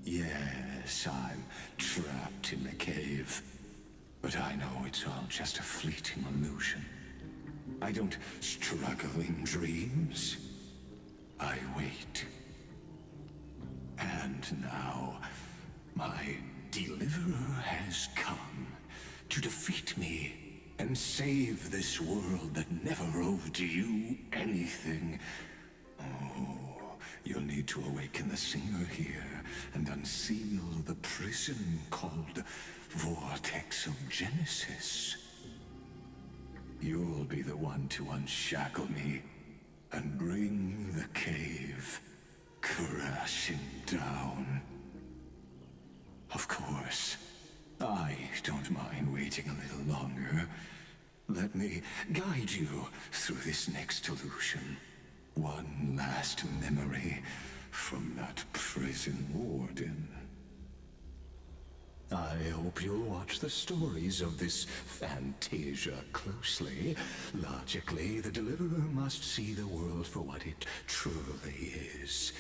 Yes, I'm trapped in the cave, but I know it's all just a fleeting illusion. I don't struggle in dreams. I wait. And now, my deliverer has come to defeat me and save this world that never owed you anything. Oh, you'll need to awaken the singer here and unseal the prison called Vortex of Genesis. You'll be the one to unshackle me and bring the cave crashing down. Of course, I don't mind waiting a little longer. Let me guide you through this next illusion. One last memory from that prison warden. I hope you'll watch the stories of this fantasia closely. Logically, the deliverer must see the world for what it truly is.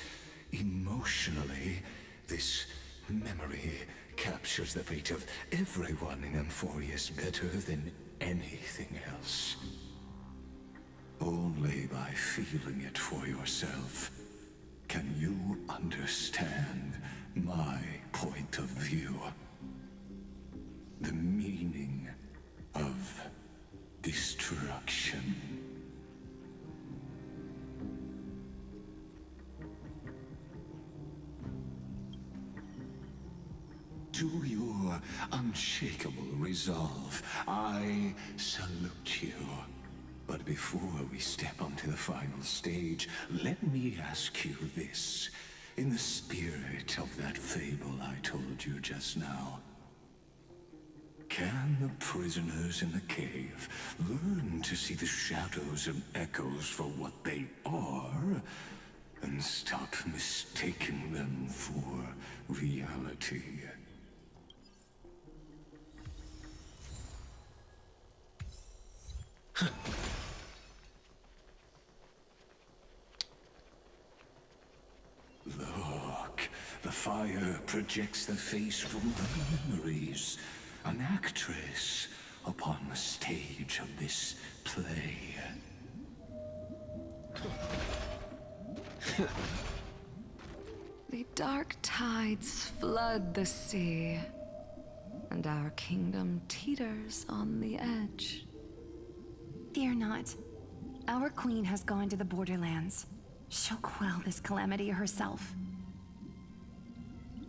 Emotionally, this memory captures the fate of everyone in Emphorius better than anything else. Only by feeling it for yourself can you understand my point of view. The meaning of destruction. To your unshakable resolve, I salute you. But before we step onto the final stage, let me ask you this. In the spirit of that fable I told you just now, can the prisoners in the cave learn to see the shadows and echoes for what they are, and stop mistaking them for reality? Look, the fire projects the face from the memories. An actress upon the stage of this play. The dark tides flood the sea, and our kingdom teeters on the edge. Fear not. Our queen has gone to the borderlands. She'll quell this calamity herself.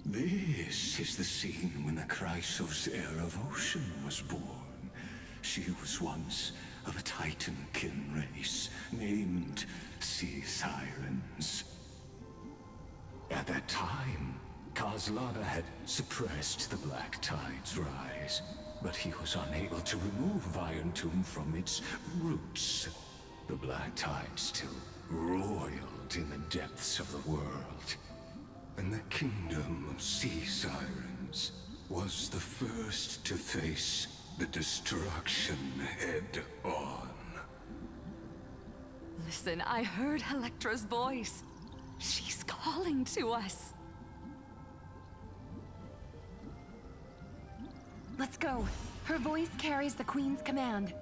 This is the scene when the Chrysos heir of Ocean was born. She was once of a Titan-kin race named Sea Sirens. At that time, Kozlana had suppressed the Black Tide's rise, but he was unable to remove Iron Tomb from its roots. The Black Tide still roiled in the depths of the world. And the kingdom of Sea Sirens was the first to face the destruction head-on. Listen, I heard Electra's voice. She's calling to us. Let's go. Her voice carries the queen's command.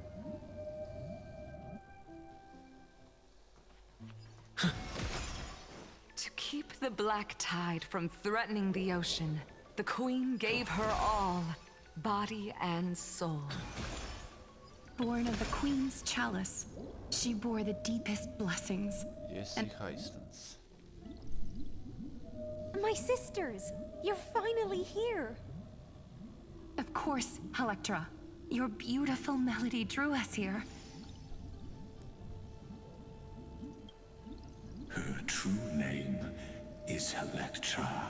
To keep the Black Tide from threatening the ocean, the Queen gave her all, body and soul. Born of the queen's chalice, she bore the deepest blessings. Jest ich hajstens. My sisters! You're finally here! Of course, Electra. Your beautiful melody drew us here. Her true name is Electra.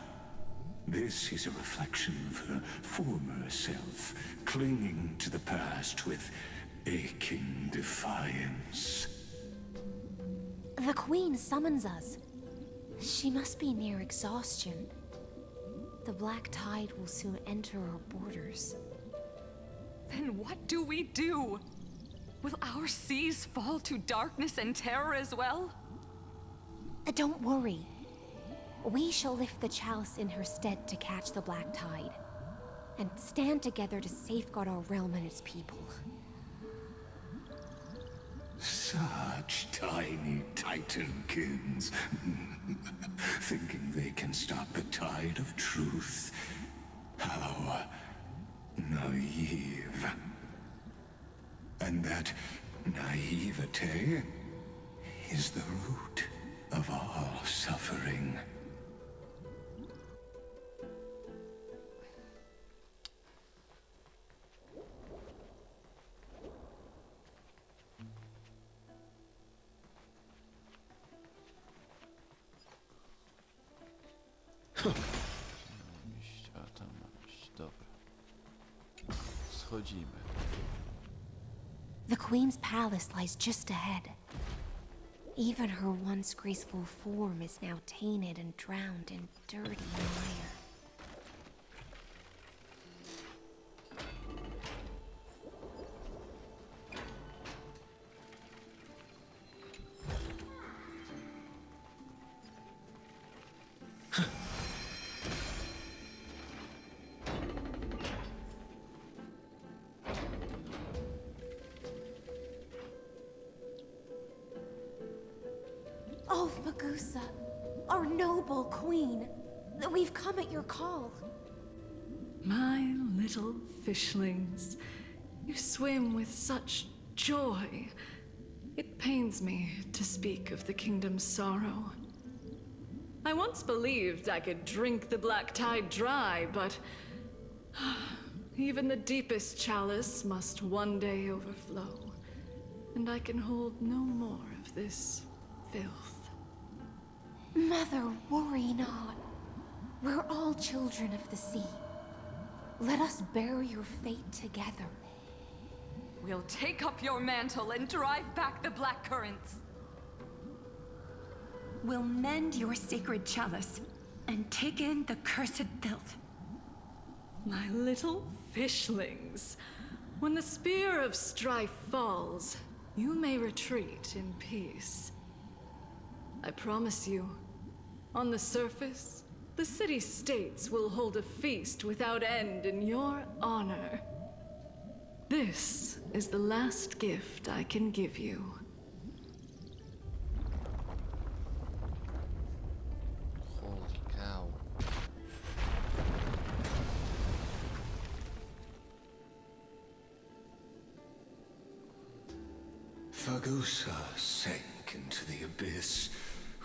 This is a reflection of her former self, clinging to the past with aching defiance. The Queen summons us. She must be near exhaustion. The black tide will soon enter our borders. Then what do we do? Will our seas fall to darkness and terror as well? Don't worry. We shall lift the chalice in her stead to catch the black tide, and stand together to safeguard our realm and its people. Such tiny titankins, thinking they can stop the tide of truth. How naive. And that naivete is the root of all suffering. Iść, a tam ma iść. Dobra. Schodzimy. The Queen's palace lies just ahead. Even her once graceful form is now tainted and drowned in dirty mire. Oh, Fagusa, our noble queen, we've come at your call. My little fishlings, you swim with such joy. It pains me to speak of the kingdom's sorrow. I once believed I could drink the black tide dry, but even the deepest chalice must one day overflow, and I can hold no more of this filth. Mother, worry not. We're all children of the sea. Let us bear your fate together. We'll take up your mantle and drive back the black currents. We'll mend your sacred chalice and take in the cursed filth. My little fishlings, when the spear of strife falls, you may retreat in peace. I promise you, on the surface, the city-states will hold a feast without end in your honor. This is the last gift I can give you. Holy cow. Fagusa sank into the abyss.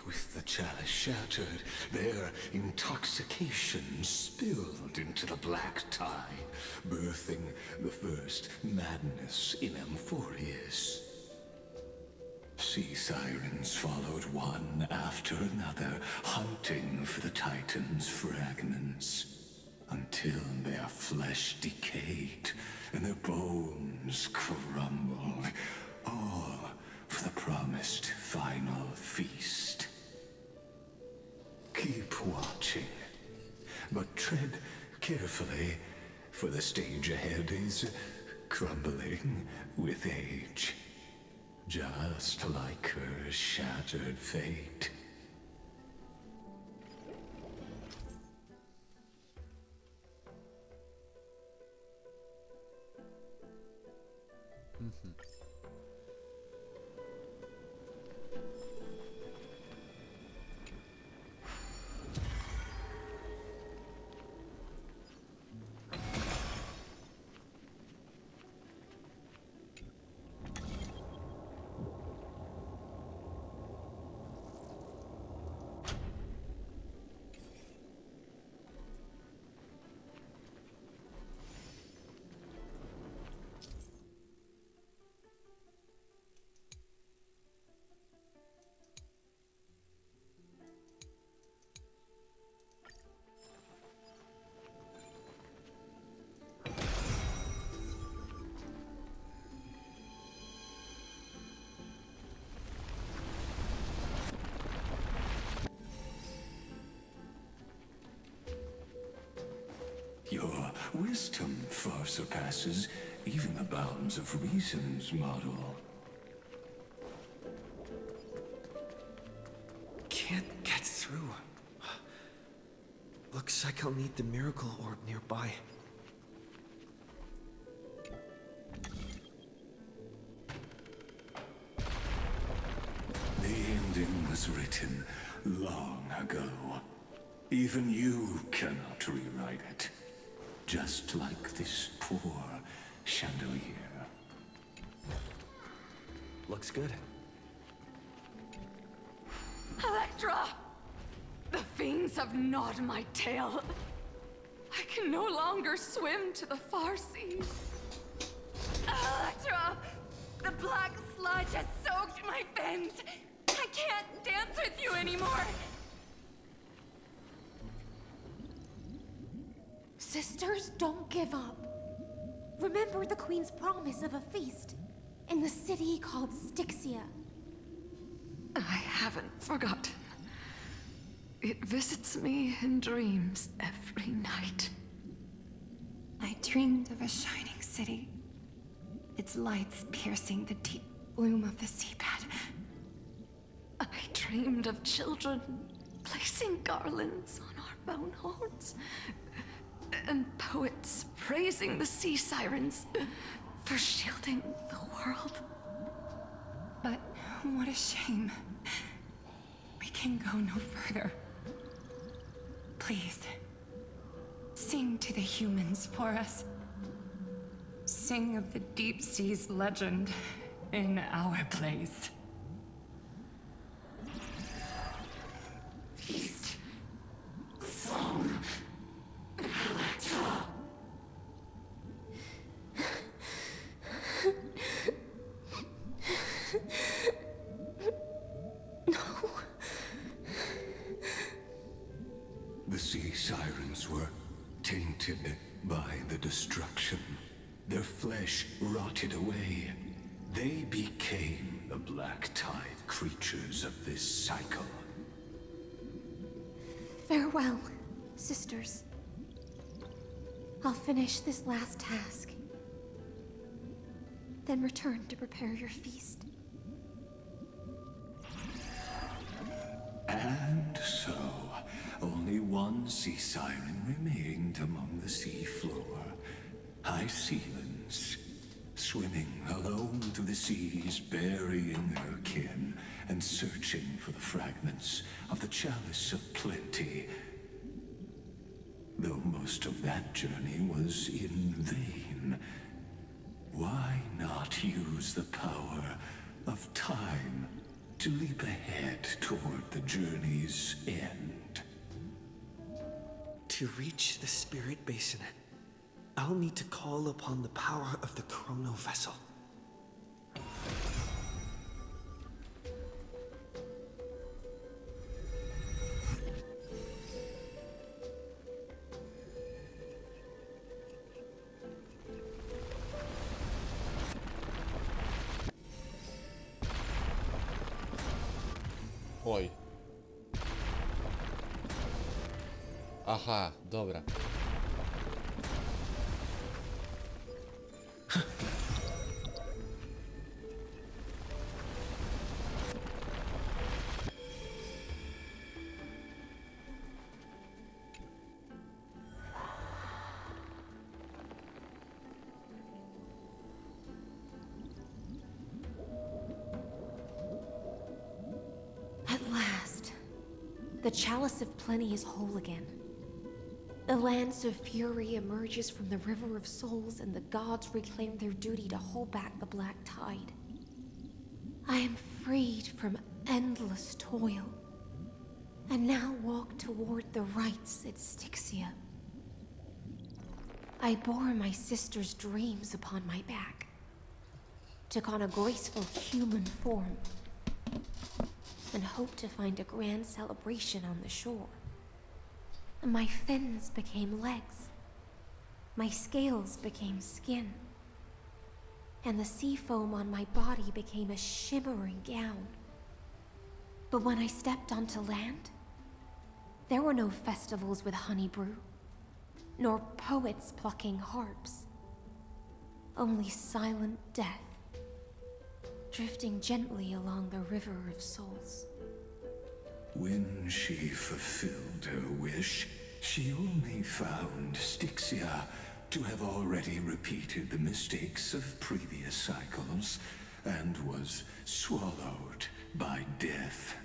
With the chalice shattered, their intoxication spilled into the black tide, birthing the first madness in Amphorius. Sea sirens followed one after another, hunting for the Titan's fragments, until their flesh decayed and their bones crumbled, all for the promised final feast. Keep watching, but tread carefully, for the stage ahead is crumbling with age, just like her shattered fate. wisdom far surpasses even the bounds of reason's model. Can't get through. Looks like I'll need the miracle orb nearby. The ending was written long ago. Even you cannot rewrite it. Just like this poor chandelier. Looks good. Electra! The fiends have gnawed my tail. I can no longer swim to the far seas. Electra! The black sludge has soaked my fins. I can't dance with you anymore. Sisters, don't give up. Remember the Queen's promise of a feast in the city called Styxia. I haven't forgotten. It visits me in dreams every night. I dreamed of a shining city, its lights piercing the deep gloom of the seabed. I dreamed of children placing garlands on our bone horns, and poets praising the sea sirens for shielding the world. But what a shame. We can go no further. Please, sing to the humans for us. Sing of the deep sea's legend in our place. Feast. Song. Electra. The sea sirens were tainted by the destruction. Their flesh rotted away. They became the black tide creatures of this cycle. Farewell, sisters. I'll finish this last task, then return to prepare your feast. And so, only one sea siren remained among the sea floor. High Sealands, swimming alone through the seas, burying her kin, and searching for the fragments of the chalice of plenty. Though most of that journey was in vain, why not use the power of time to leap ahead toward the journey's end? To reach the spirit basin, I'll need to call upon the power of the chrono vessel. Oj. Aha, dobra. At last, the Chalice of Plenty is whole again. The Lance of Fury emerges from the River of Souls, and the gods reclaim their duty to hold back the Black Tide. I am freed from endless toil, and now walk toward the rites at Styxia. I bore my sister's dreams upon my back, took on a graceful human form, and hoped to find a grand celebration on the shore. My fins became legs, my scales became skin, and the sea foam on my body became a shimmering gown. But when I stepped onto land, there were no festivals with honey brew, nor poets plucking harps. Only silent death, drifting gently along the river of souls. When she fulfilled her wish, she only found Styxia to have already repeated the mistakes of previous cycles and was swallowed by death.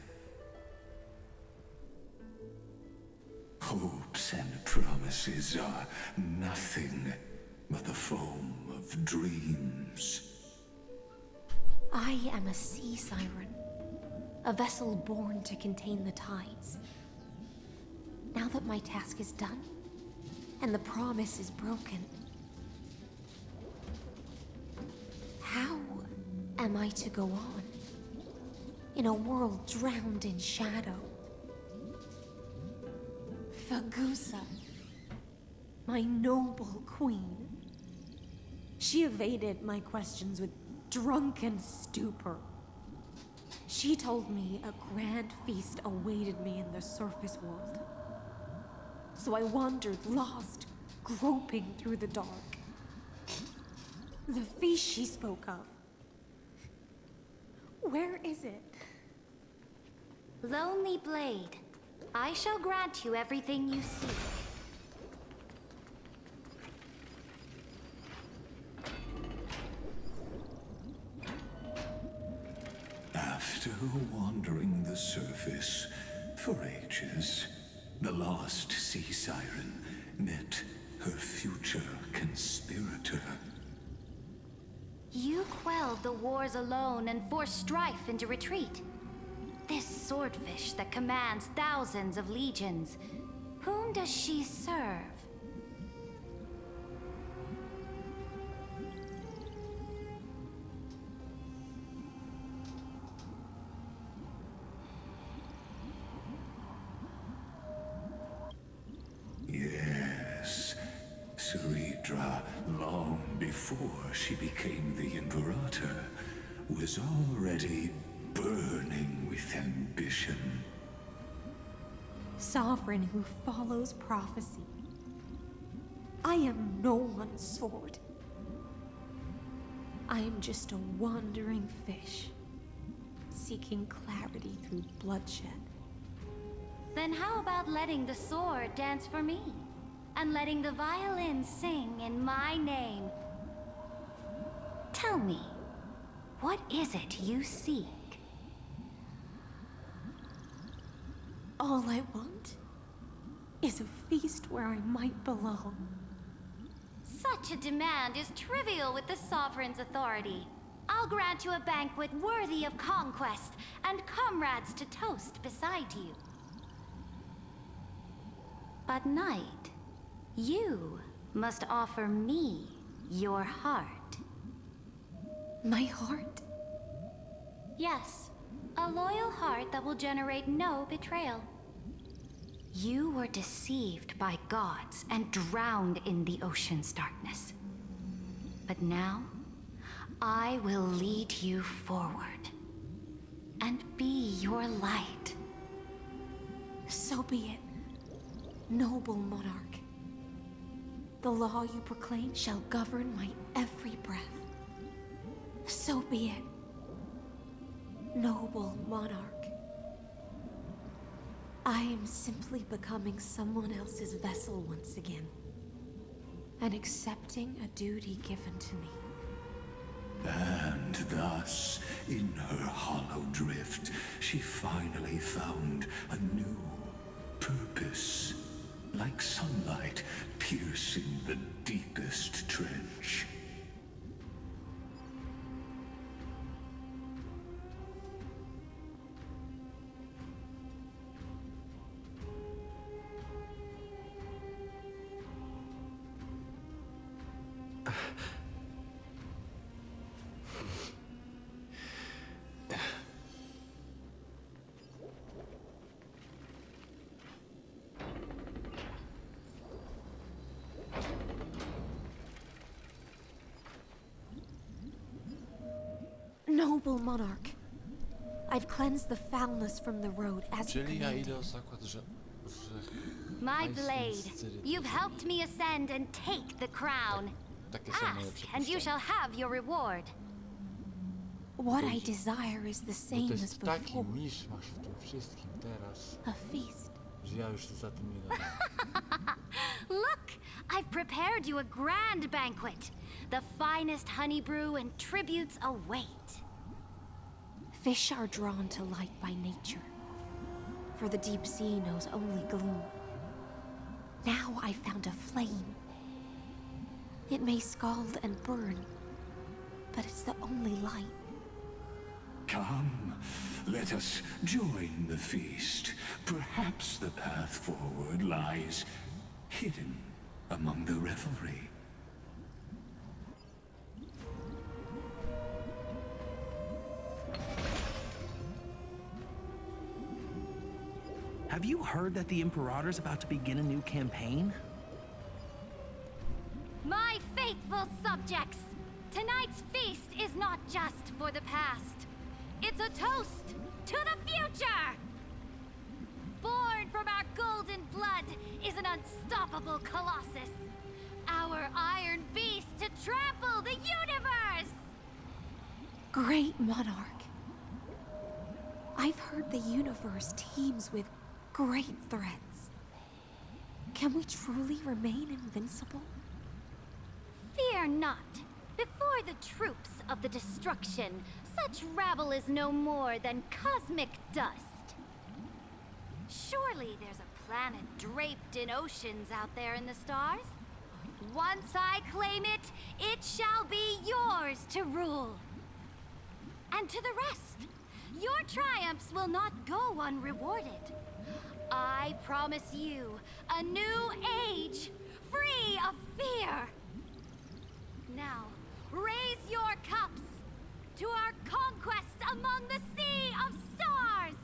Hopes and promises are nothing but the foam of dreams. I am a sea siren, a vessel born to contain the tides. Now that my task is done, and the promise is broken, how am I to go on in a world drowned in shadow? Fagusa, my noble queen. She evaded my questions with drunken stupor. She told me a grand feast awaited me in the surface world. So I wandered lost, groping through the dark. The feast she spoke of. Where is it? Lonely Blade, I shall grant you everything you seek. After wandering the surface for ages, the lost sea siren met her future conspirator. You quelled the wars alone and forced strife into retreat. This swordfish that commands thousands of legions, whom does she serve? Yes, Ceridra, long before she became the Imperator, was already burning with ambition. Sovereign who follows prophecy. I am no one's sword. I am just a wandering fish, seeking clarity through bloodshed. Then how about letting the sword dance for me? And letting the violin sing in my name? Tell me, what is it you seek? All I want is a feast where I might belong. Such a demand is trivial with the Sovereign's authority. I'll grant you a banquet worthy of conquest and comrades to toast beside you. But Knight, you must offer me your heart. My heart? Yes, a loyal heart that will generate no betrayal. You were deceived by gods and drowned in the ocean's darkness. But now, I will lead you forward and be your light. So be it, noble monarch. The law you proclaim shall govern my every breath. So be it, noble monarch. I am simply becoming someone else's vessel once again, and accepting a duty given to me. And thus, in her hollow drift, she finally found a new purpose, like sunlight piercing the deepest trench. Noble monarch, I've cleansed the foulness from the road as you Czyli ja commanded. idę o zakład, że że My blade, you've helped me ascend and take the crown. takie są moje Ask, and you przypuszczenia. shall have your reward. What I desire is the Bo same to as jest taki before. miszmasz w tym wszystkim teraz, A feast. że ja już za tym nie nadam. Look, I've prepared you a grand banquet. The finest honey brew and tributes await. Fish are drawn to light by nature, for the deep sea knows only gloom. Now I found a flame. It may scald and burn, but it's the only light. Come, let us join the feast. Perhaps the path forward lies hidden among the revelry. Have you heard that the Imperator's about to begin a new campaign? My faithful subjects, tonight's feast is not just for the past. It's a toast to the future! Born from our golden blood is an unstoppable colossus. Our iron beast to trample the universe! Great monarch. I've heard the universe teems with great threats. Can we truly remain invincible? Fear not. Before the troops of the destruction, such rabble is no more than cosmic dust. Surely there's a planet draped in oceans out there in the stars. Once I claim it, it shall be yours to rule. And to the rest, your triumphs will not go unrewarded. I promise you a new age, free of fear. Now, raise your cups to our conquest among the Sea of Stars!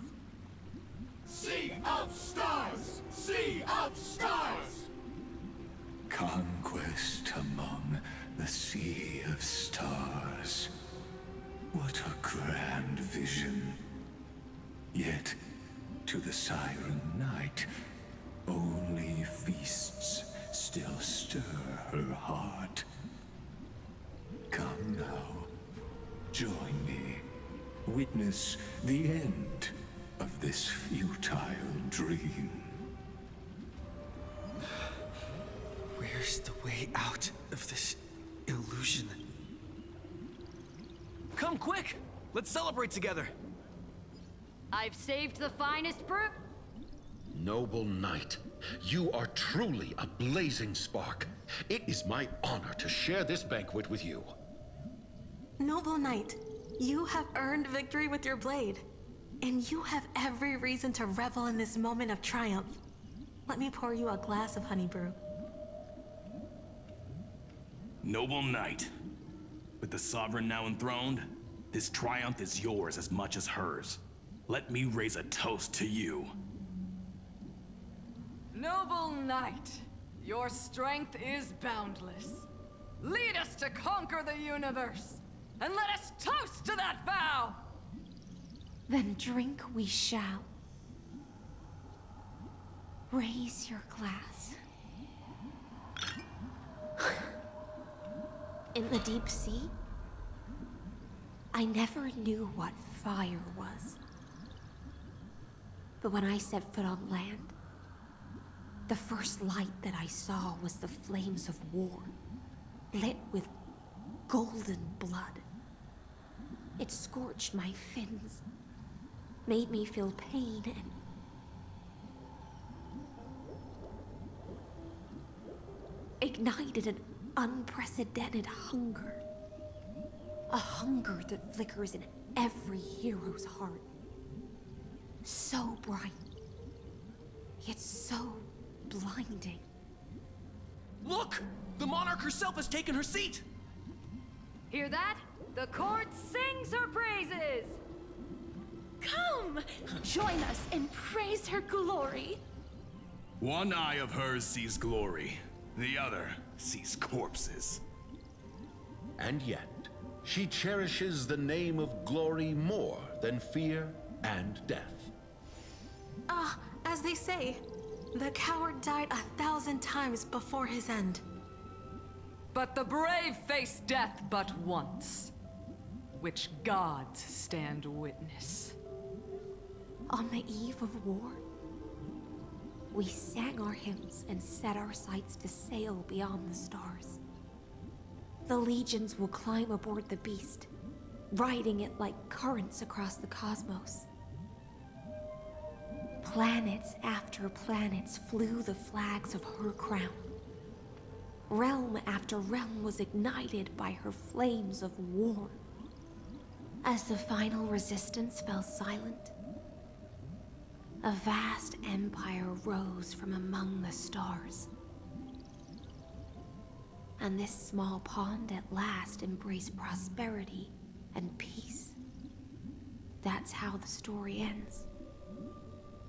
Sea of Stars! Sea of Stars! Conquest among the Sea of Stars. What a grand vision. Yet, to the Siren Knight, only feasts still stir her heart. Come now, join me. Witness the end of this futile dream. Where's the way out of this illusion? Come quick! Let's celebrate together! I've saved the finest brew. Noble knight, you are truly a blazing spark. It is my honor to share this banquet with you. Noble knight, you have earned victory with your blade. And you have every reason to revel in this moment of triumph. Let me pour you a glass of honey brew. Noble knight, with the sovereign now enthroned, this triumph is yours as much as hers. Let me raise a toast to you. Noble knight, your strength is boundless. Lead us to conquer the universe, and let us toast to that vow! Then drink we shall. Raise your glass. In the deep sea, I never knew what fire was. But when I set foot on land, the first light that I saw was the flames of war, lit with golden blood. It scorched my fins, made me feel pain and ignited an unprecedented hunger. A hunger that flickers in every hero's heart. So bright, yet so blinding. Look! The monarch herself has taken her seat! Hear that? The court sings her praises! Come! Join us and praise her glory! One eye of hers sees glory, the other sees corpses. And yet, she cherishes the name of glory more than fear and death. As they say, The coward died 1,000 times before his end. But the brave face death but once, which gods stand witness. On the eve of war, we sang our hymns and set our sights to sail beyond the stars. The legions will climb aboard the beast, riding it like currents across the cosmos. Planets after planets flew the flags of her crown. Realm after realm was ignited by her flames of war. As the final resistance fell silent, a vast empire rose from among the stars. And this small pond at last embraced prosperity and peace. That's how the story ends.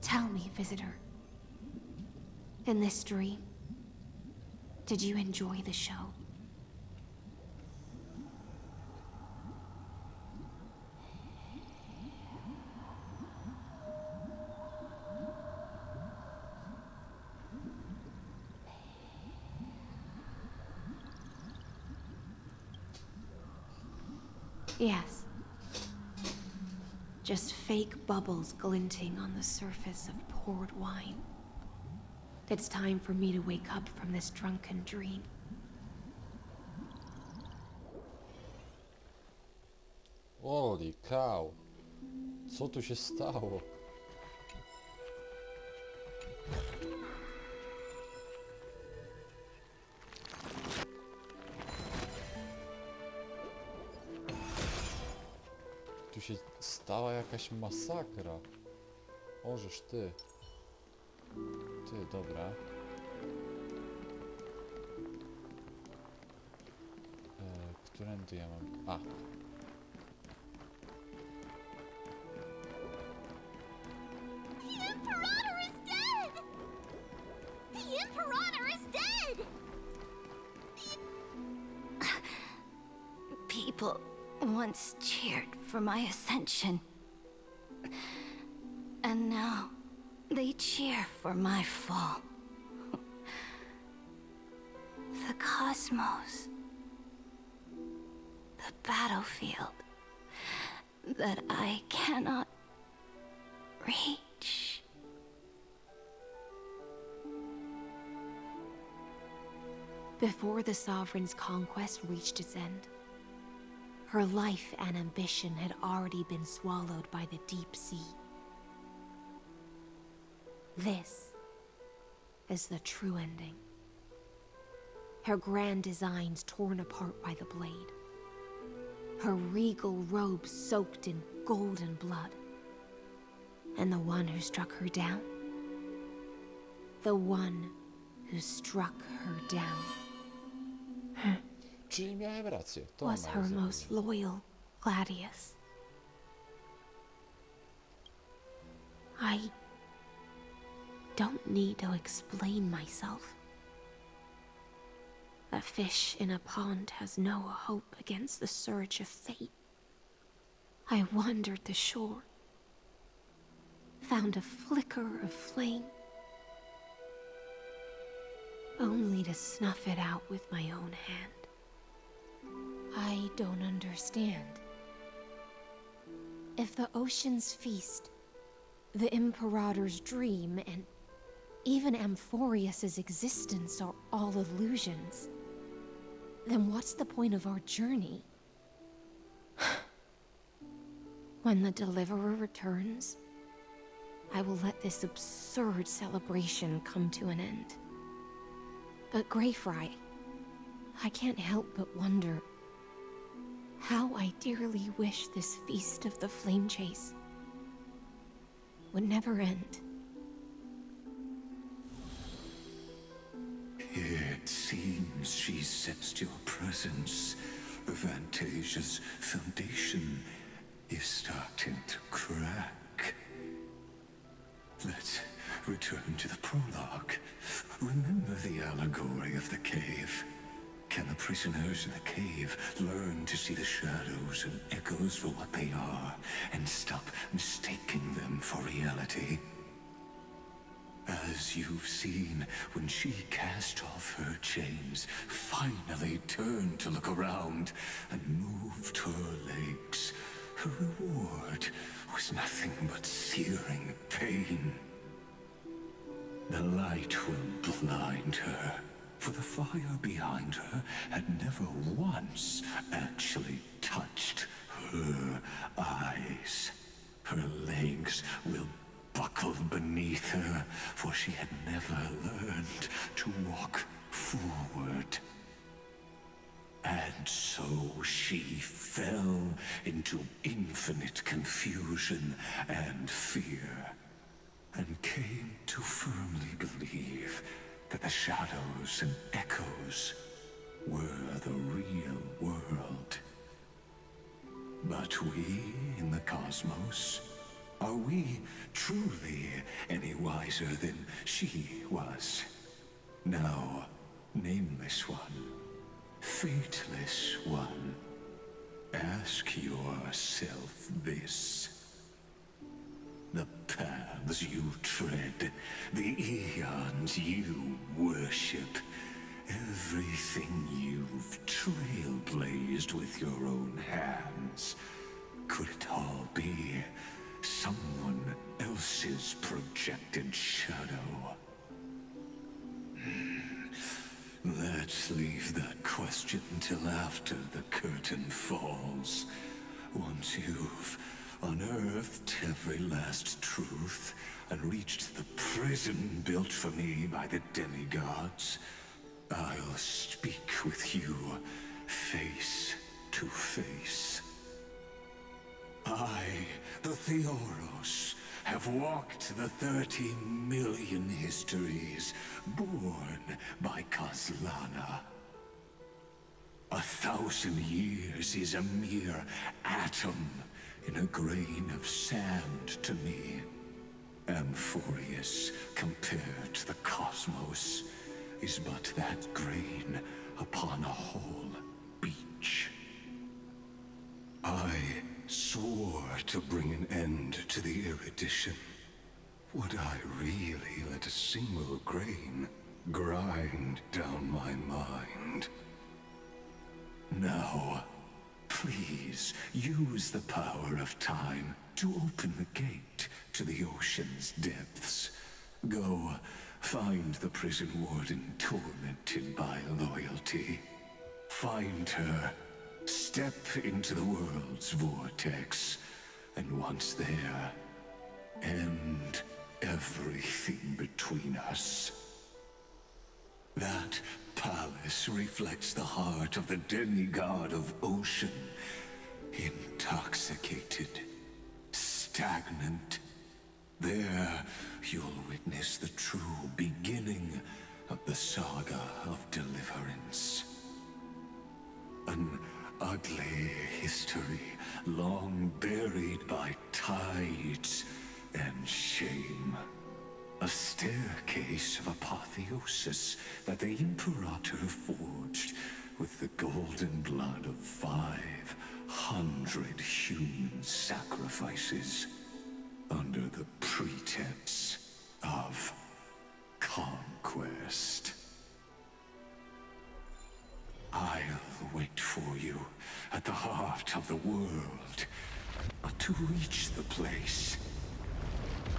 Tell me, visitor, in this dream, did you enjoy the show? Yes. Just fake bubbles glinting on the surface of poured wine. It's time for me to wake up from this drunken dream. Holy cow. Co tu się stało? Tu się stała jakaś masakra. Ożeż ty. Ty, dobra. Którędy ja mam? A. The Imperator is dead! The Imperator is dead! People once cheered for my ascension. And now they cheer for my fall. The cosmos. The battlefield that I cannot reach. Before the Sovereign's conquest reached its end, her life and ambition had already been swallowed by the deep sea. This is the true ending. Her grand designs torn apart by the blade. Her regal robes soaked in golden blood. And the one who struck her down? The one who struck her down. Czyli miałem rację. To Was ona her jest most loyal gladius. I don't need to explain myself. A fish in a pond has no hope against the surge of fate. I wandered the shore, found a flicker of flame, only to snuff it out with my own hand. I don't understand. If the ocean's feast, the Imperator's dream, and even Amphorius's existence are all illusions, then what's the point of our journey? When the Deliverer returns, I will let this absurd celebration come to an end. But Greyfry, I can't help but wonder how I dearly wish this feast of the flame chase would never end. It seems she sensed your presence. Fantasia's foundation is starting to crack. Let's return to the prologue. Remember the allegory of the cave. Can the prisoners in the cave learn to see the shadows and echoes for what they are and stop mistaking them for reality? As you've seen, when she cast off her chains, finally turned to look around, and moved her legs, her reward was nothing but searing pain. The light will blind her, for the fire behind her had never once actually touched her eyes. Her legs will buckle beneath her, for she had never learned to walk forward. And so she fell into infinite confusion and fear, and came to firmly believe that the shadows and echoes were the real world. But we in the cosmos, are we truly any wiser than she was? No, nameless one, fateless one, ask yourself this. The paths you tread, the eons you worship, everything you've trailblazed with your own hands, could it all be someone else's projected shadow? Let's leave that question till after the curtain falls. Once you've unearthed every last truth and reached the prison built for me by the demigods, I'll speak with you face to face. I, the Theoros, have walked the 30 million histories born by Kozlana. 1,000 years is a mere atom in a grain of sand to me. Amphorius, compared to the cosmos, is but that grain upon a whole beach. I swore to bring an end to the erudition. Would I really let a single grain grind down my mind? Now, please use the power of time to open the gate to the ocean's depths. Go, find the prison warden tormented by loyalty. Find her, step into the world's vortex, and once there, end everything between us. That palace reflects the heart of the demigod of ocean, intoxicated, stagnant. There, you'll witness the true beginning of the saga of deliverance. An ugly history, long buried by tides and shame. A staircase of apotheosis that the Imperator forged with the golden blood of 500 human sacrifices under the pretense of conquest. I'll wait for you at the heart of the world. To reach the place,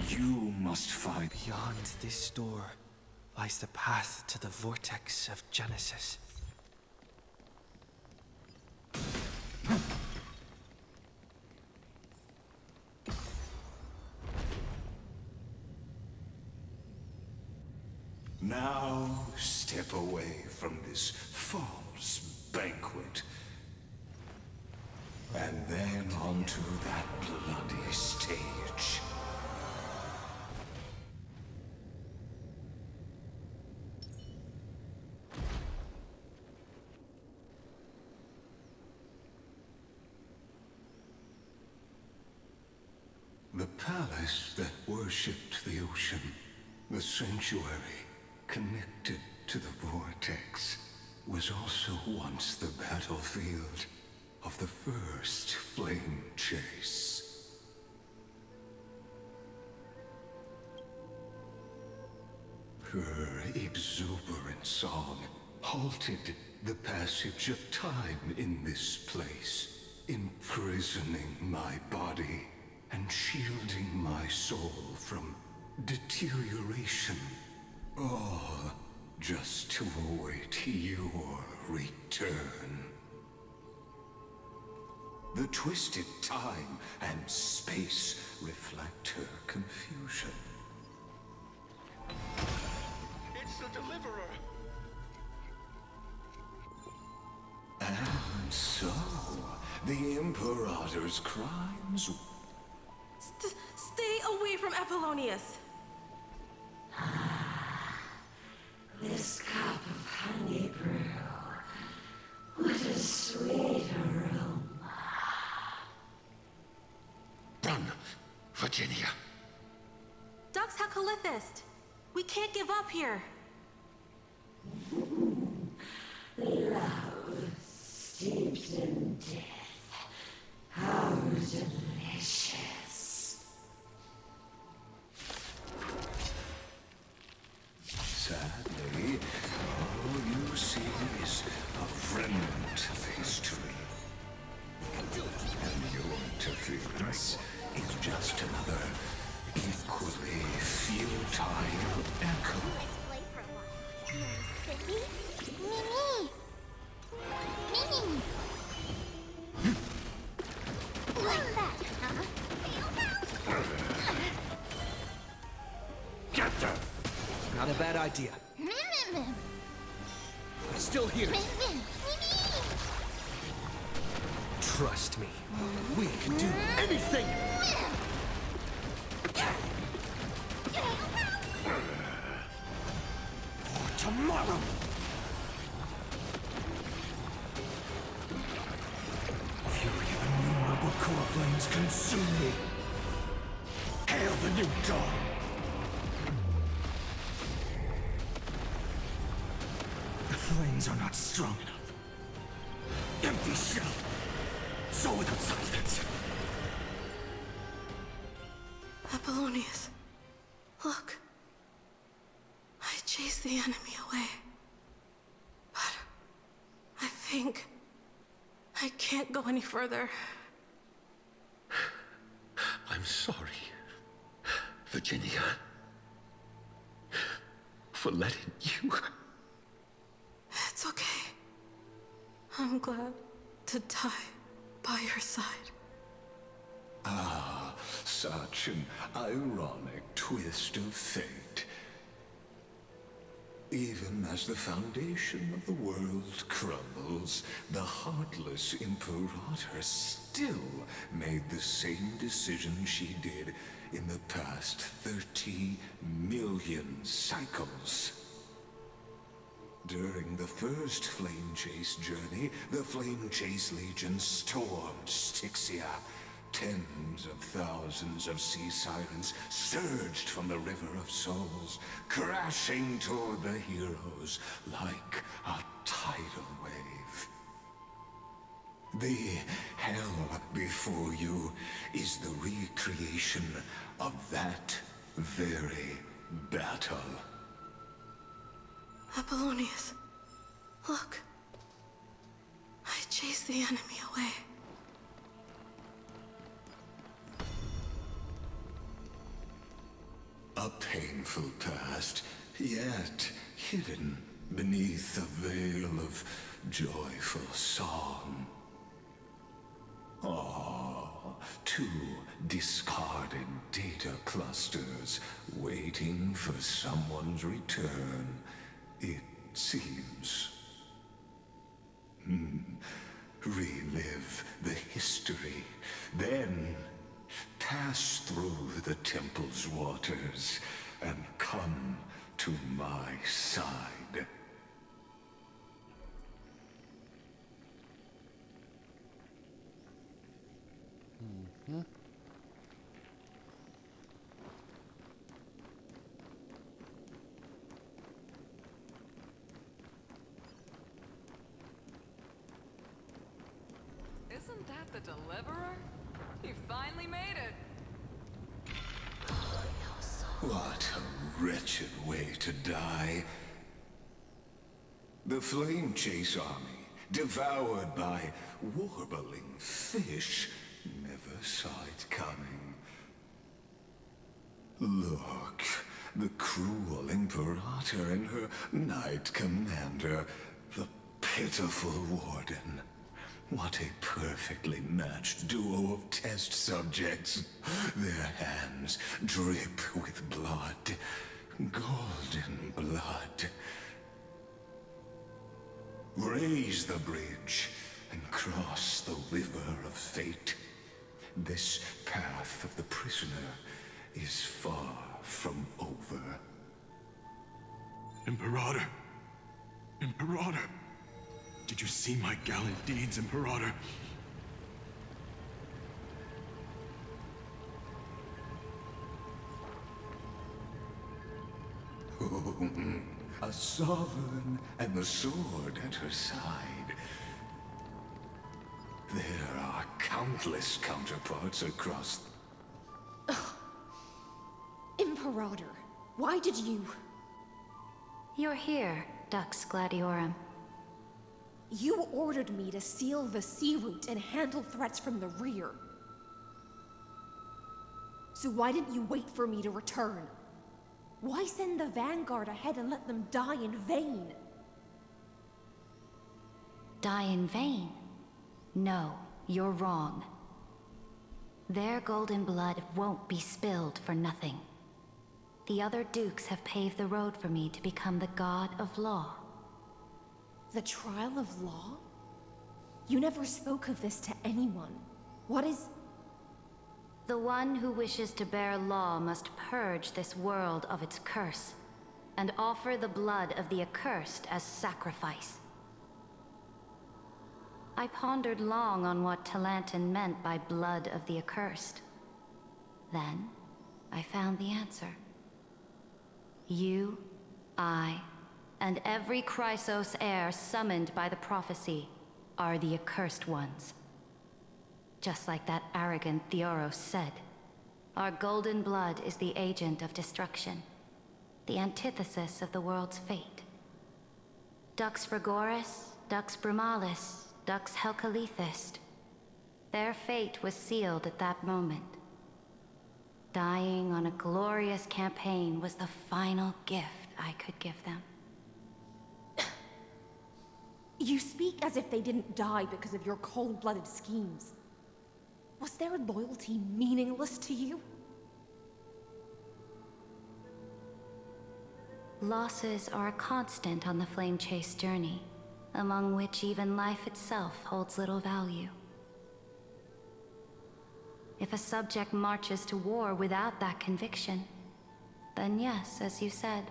you must find... Beyond this door lies the path to the vortex of Genesis. Now step away from this false banquet. And then onto that bloody stage. The palace that worshipped the ocean, the sanctuary connected to the vortex, was also once the battlefield of the first flame chase. Her exuberant song halted the passage of time in this place, imprisoning my body and shielding my soul from deterioration. All just to await your return. The twisted time and space reflect her confusion. It's the Deliverer! And so, the Imperator's crimes... Stay away from Apollonius! This cup of honey brew. What a sweet aroma. Run, Virginia. Dux Hakalithist! We can't give up here! Love steeped in death. How delicious. Sadly, all you see is a remnant of history. And your interference is just another equally futile echo. Mimi! Mimi! Like that, huh? Get them! Not a bad idea. Mim! I'm still here. Mimi! Trust me. We can do anything! For tomorrow! Fury of innumerable core flames consume me. Hail the new dawn! The flames are not strong enough. Empty shell. So without substance. Apollonius, look. I chased the enemy away. But I think I can't go any further. I'm sorry, Virginia, for letting you. It's okay. I'm glad to die by your side. Ah, such an ironic twist of fate. Even as the foundation of the world crumbles, the heartless Imperator still made the same decision she did in the past 30 million cycles. During the first Flame Chase journey, the Flame Chase Legion stormed Styxia. Tens of thousands of sea sirens surged from the River of Souls, crashing toward the heroes like a tidal wave. The hell before you is the recreation of that very battle. Apollonius, look. I chased the enemy away. A painful past, yet hidden beneath a veil of joyful song. Ah, two discarded data clusters waiting for someone's return, it seems. Relive the history, then pass through the temple's waters and come to my side. Isn't that the Deliverer? He finally made it. What a wretched way to die. The flame chase army, devoured by warbling fish, never saw it coming. Look, the cruel Imperator and her Knight Commander, the pitiful Warden. What a perfectly matched duo of test subjects. Their hands drip with blood. Golden blood. Raise the bridge and cross the river of fate. This path of the prisoner is far from over. Imperator! Imperator! Did you see my gallant deeds, Imperator? A sovereign and the sword at her side. There are countless counterparts across... Imperator, why did you... You're here, Dux Gladiorum. You ordered me to seal the sea route and handle threats from the rear. So why didn't you wait for me to return? Why send the vanguard ahead and let them die in vain? Die in vain? No, you're wrong. Their golden blood won't be spilled for nothing. The other dukes have paved the road for me to become the god of law. The trial of law? You never spoke of this to anyone. What is... The one who wishes to bear law must purge this world of its curse, and offer the blood of the accursed as sacrifice. I pondered long on what Talantin meant by blood of the accursed. Then, I found the answer. You, I, and every Chrysos heir summoned by the prophecy are the accursed ones. Just like that arrogant Theoros said, our golden blood is the agent of destruction, the antithesis of the world's fate. Dux Frigoris, Dux Brumalis, Dux Helcalethist. Their fate was sealed at that moment. Dying on a glorious campaign was the final gift I could give them. You speak as if they didn't die because of your cold-blooded schemes. Was their loyalty meaningless to you? Losses are a constant on the Flame Chase journey, among which even life itself holds little value. If a subject marches to war without that conviction, then yes, as you said,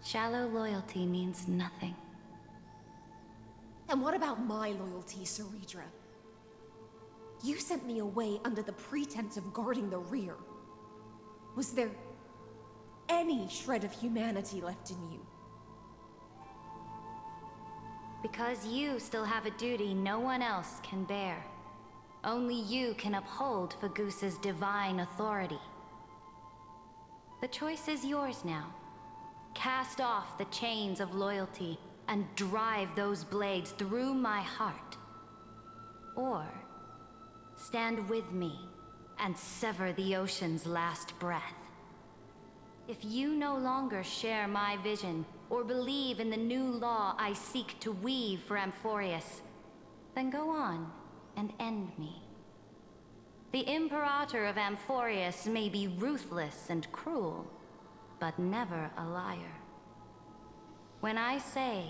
shallow loyalty means nothing. And what about my loyalty, Ceridra? You sent me away under the pretense of guarding the rear. Was there any shred of humanity left in you? Because you still have a duty no one else can bear. Only you can uphold Fagusa's divine authority. The choice is yours now. Cast off the chains of loyalty and drive those blades through my heart. Or stand with me and sever the ocean's last breath. If you no longer share my vision or believe in the new law I seek to weave for Amphorius, then go on and end me. The Imperator of Amphorius may be ruthless and cruel, but never a liar. When I say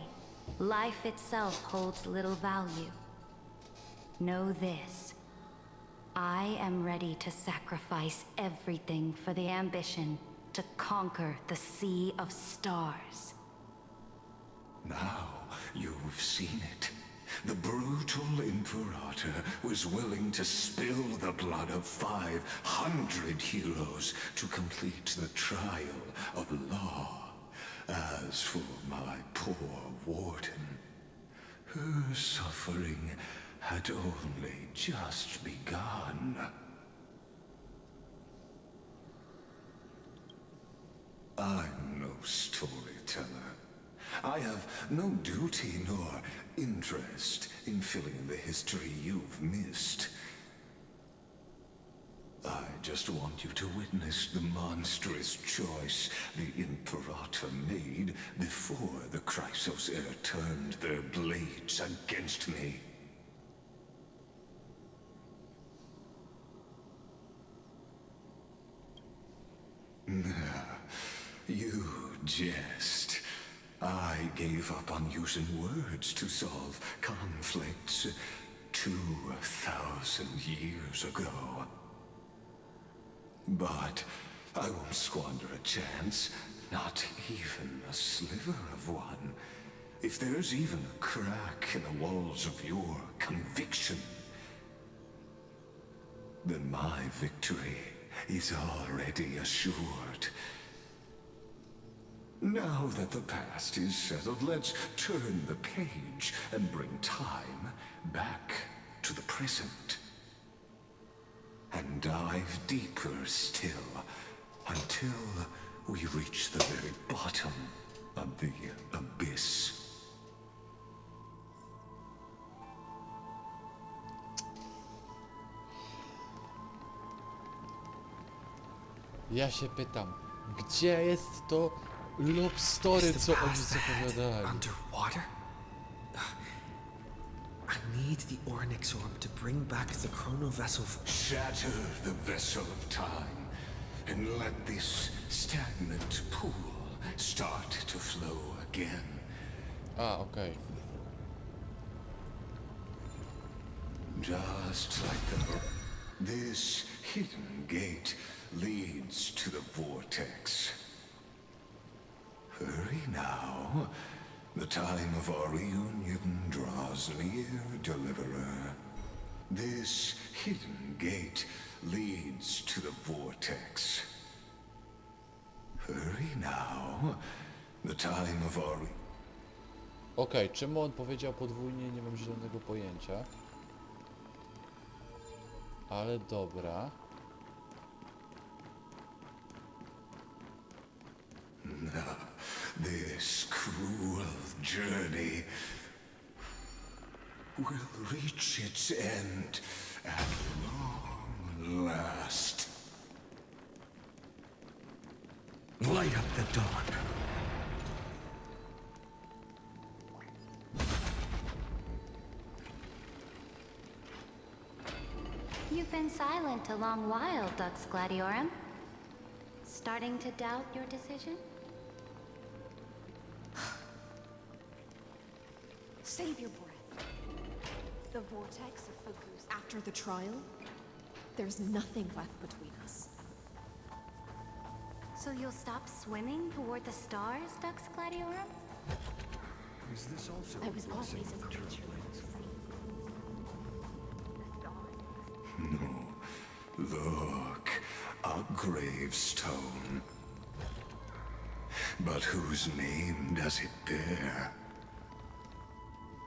life itself holds little value, know this. I am ready to sacrifice everything for the ambition to conquer the Sea of Stars. Now you've seen it. The brutal Imperator was willing to spill the blood of 500 heroes to complete the trial of law. As for my poor warden, her suffering had only just begun. I'm no storyteller. I have no duty nor interest in filling in the history you've missed. I just want you to witness the monstrous choice the Imperator made before the Chrysos heir turned their blades against me. You jest. I gave up on using words to solve conflicts 2,000 years ago. But I won't squander a chance, not even a sliver of one. If there's even a crack in the walls of your conviction, then my victory is already assured. Now that the past is settled, let's turn the page and bring time back to the present. And dive deeper still, until we reach the very bottom of the abyss. Ja się pytam, gdzie jest to love story, co oni zapowiadali? Underwater? I need the Onyx Orb to bring back the chrono vessel. Shatter the vessel of time, and let this stagnant pool start to flow again. Okay. Just like this hidden gate leads to the vortex. Hurry now. The time of our reunion draws near, Deliverer. This hidden gate leads to the vortex. Hurry now. The time of our... Okej, czemu on powiedział podwójnie, nie mam żadnego pojęcia. Ale dobra. This cruel journey will reach its end at long last. Light up the dawn. You've been silent a long while, Dux Gladiorum. Starting to doubt your decision? Save your breath. The vortex of Fagus after the trial? There's nothing left between us. So you'll stop swimming toward the stars, Dux Gladiorum? Is this also I was always a creature. No. Look, a gravestone. But whose name does it bear?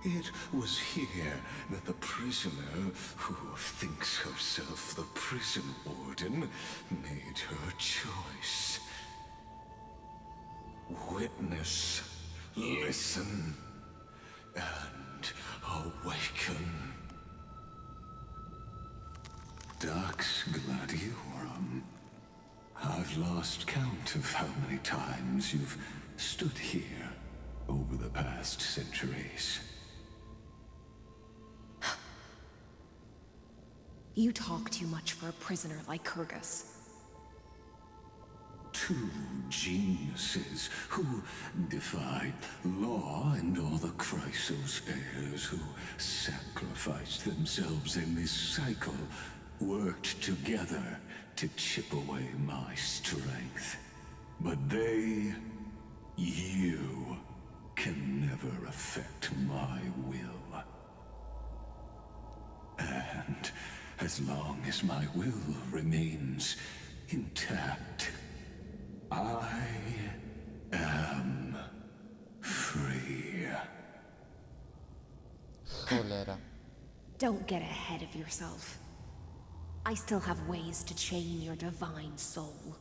It was here that the prisoner, who thinks herself the prison warden, made her choice. Witness, listen, and awaken. Dux Gladiorum. I've lost count of how many times you've stood here over the past centuries. You talk too much for a prisoner like Kyrgyz. Two geniuses who defied law and all the Chrysos heirs who sacrificed themselves in this cycle worked together to chip away my strength. But they, you, can never affect my will. And as long as my will remains intact, I am free. Cholera. Don't get ahead of yourself. I still have ways to chain your divine soul.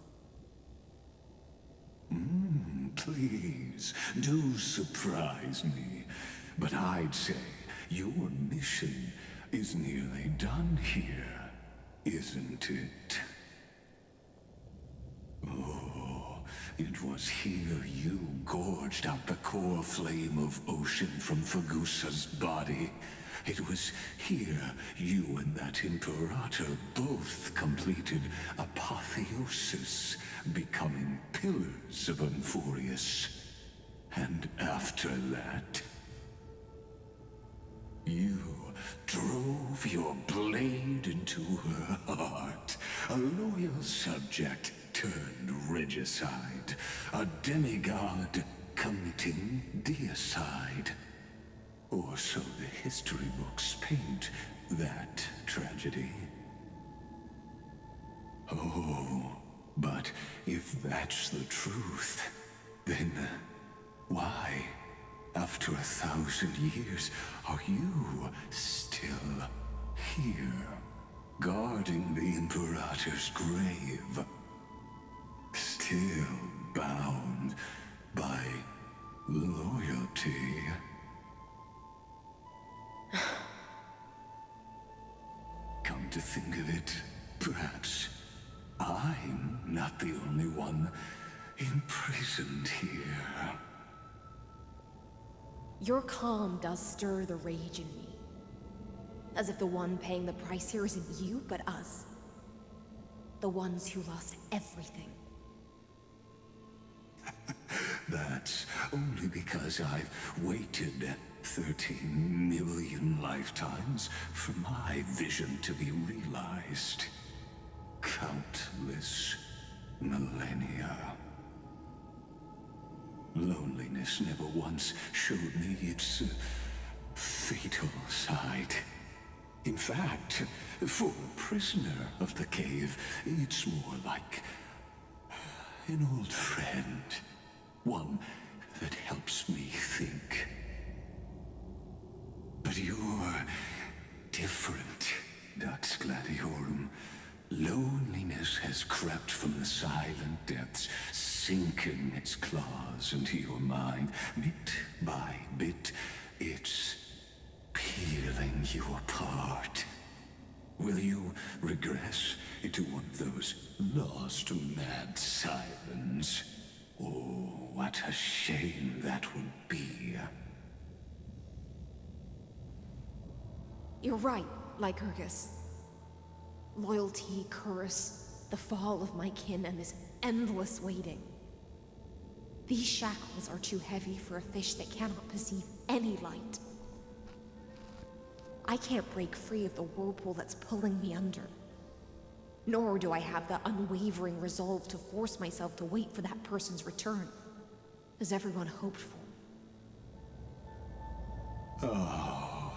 Please, do surprise me. But I'd say your mission is nearly done here, isn't it? Oh, it was here you gorged out the core flame of ocean from Fagusa's body. It was here you and that Imperator both completed apotheosis, becoming pillars of Euphorius. And after that, you drove your blade into her heart, a loyal subject turned regicide, a demigod committing deicide. Or so the history books paint that tragedy. Oh, but if that's the truth, then why, after 1,000 years, are you still here, guarding the Imperator's grave? Still bound by loyalty? Come to think of it, perhaps I'm not the only one imprisoned here. Your calm does stir the rage in me. As if the one paying the price here isn't you, but us. The ones who lost everything. That's only because I've waited 13 million lifetimes for my vision to be realized. Countless millennia. Loneliness never once showed me its fatal side. In fact, for a prisoner of the cave, it's more like an old friend. One that helps me think. But you're different, Dux Gladiorum. Loneliness has crept from the silent depths, sinking its claws into your mind. Bit by bit, it's peeling you apart. Will you regress into one of those lost mad sirens? Oh, what a shame that would be. You're right, Lycurgus. Loyalty, curse, the fall of my kin, and this endless waiting. These shackles are too heavy for a fish that cannot perceive any light. I can't break free of the whirlpool that's pulling me under. Nor do I have the unwavering resolve to force myself to wait for that person's return, as everyone hoped for. Oh,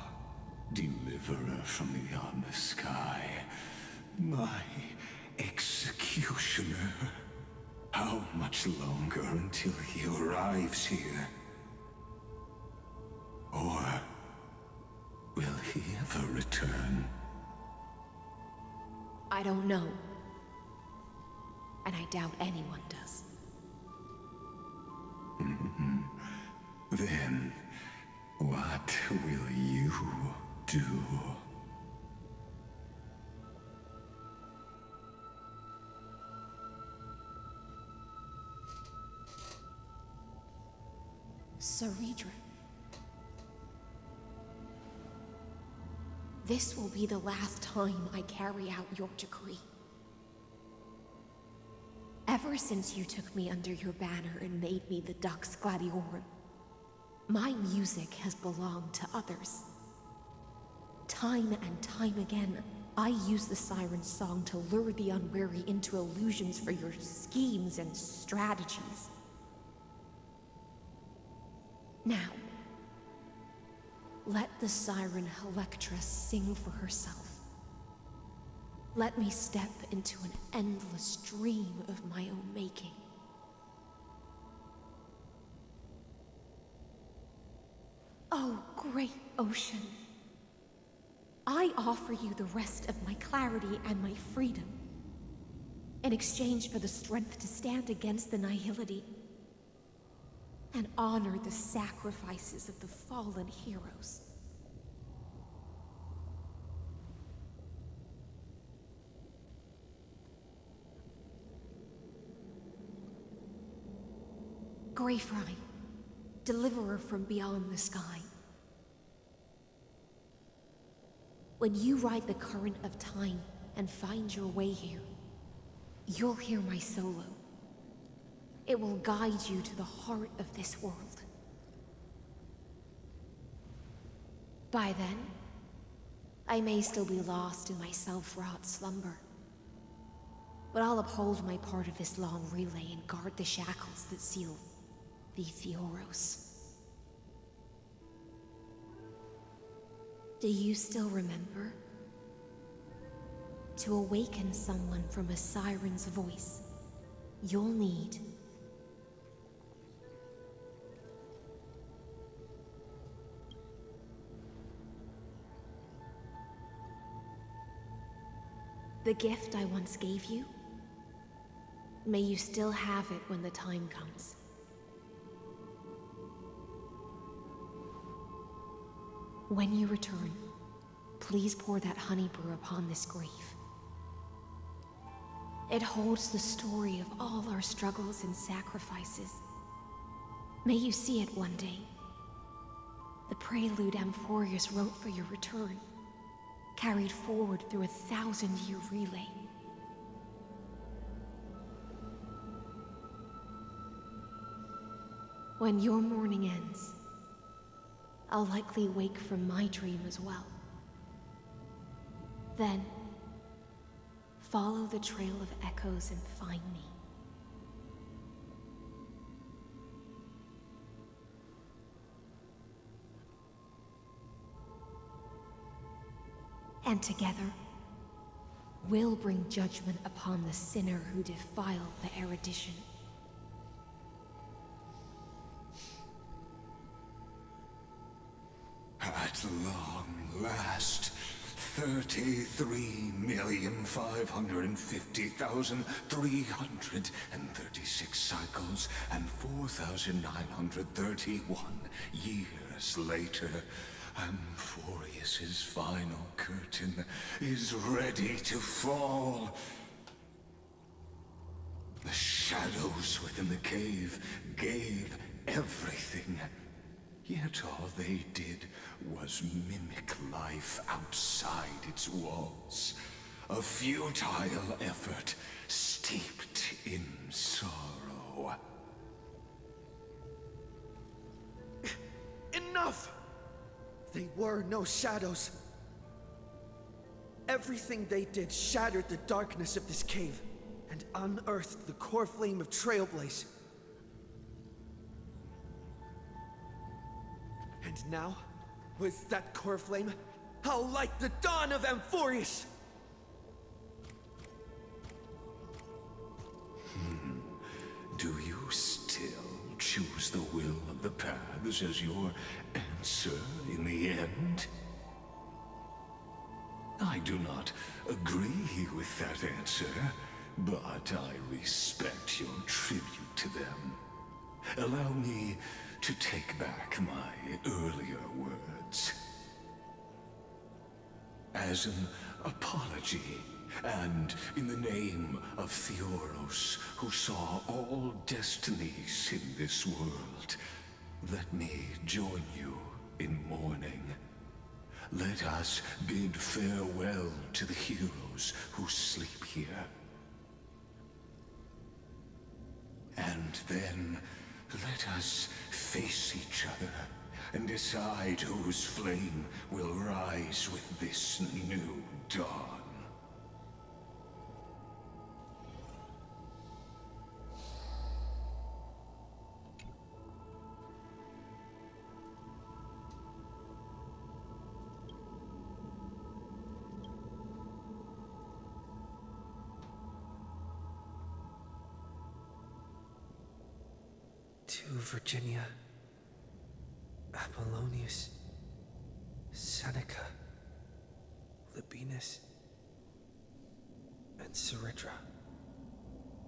deliverer from beyond the sky. My executioner. How much longer until he arrives here? Or will he ever return? I don't know. And I doubt anyone does. Then, what will you do? Saridra. This will be the last time I carry out your decree. Ever since you took me under your banner and made me the Dux Gladiorum, my music has belonged to others. Time and time again, I use the siren's song to lure the unwary into illusions for your schemes and strategies. Now, let the siren Electra sing for herself. Let me step into an endless dream of my own making. Oh, great ocean. I offer you the rest of my clarity and my freedom, in exchange for the strength to stand against the nihility and honor the sacrifices of the fallen heroes. Greyfry, deliverer from beyond the sky. When you ride the current of time and find your way here, you'll hear my solo. It will guide you to the heart of this world. By then, I may still be lost in my self-wrought slumber, but I'll uphold my part of this long relay and guard the shackles that seal the Theoros. Do you still remember? To awaken someone from a siren's voice, you'll need the gift I once gave you. May you still have it when the time comes. When you return, please pour that honey brew upon this grave. It holds the story of all our struggles and sacrifices. May you see it one day. The prelude Amphorius wrote for your return, carried forward through a 1,000-year relay. When your mourning ends, I'll likely wake from my dream as well. Then, follow the trail of echoes and find me. And together, we'll bring judgment upon the sinner who defiled the erudition. At long last, 33,550,336 cycles and 4,931 years later, Amphorius's final curtain is ready to fall. The shadows within the cave gave everything. Yet all they did was mimic life outside its walls. A futile effort steeped in sorrow. Enough! They were no shadows. Everything they did shattered the darkness of this cave and unearthed the core flame of Trailblazer. And now, with that core flame, I'll light the dawn of Amphorius! Do you still choose the will of the paths as your answer in the end? I do not agree with that answer, but I respect your tribute to them. Allow me to take back my earlier words. As an apology, and in the name of Theoros, who saw all destinies in this world, let me join you in mourning. Let us bid farewell to the heroes who sleep here. And then let us face each other and decide whose flame will rise with this new dawn. To Virginia, Apollonius, Seneca, Libinus, and Ceridra.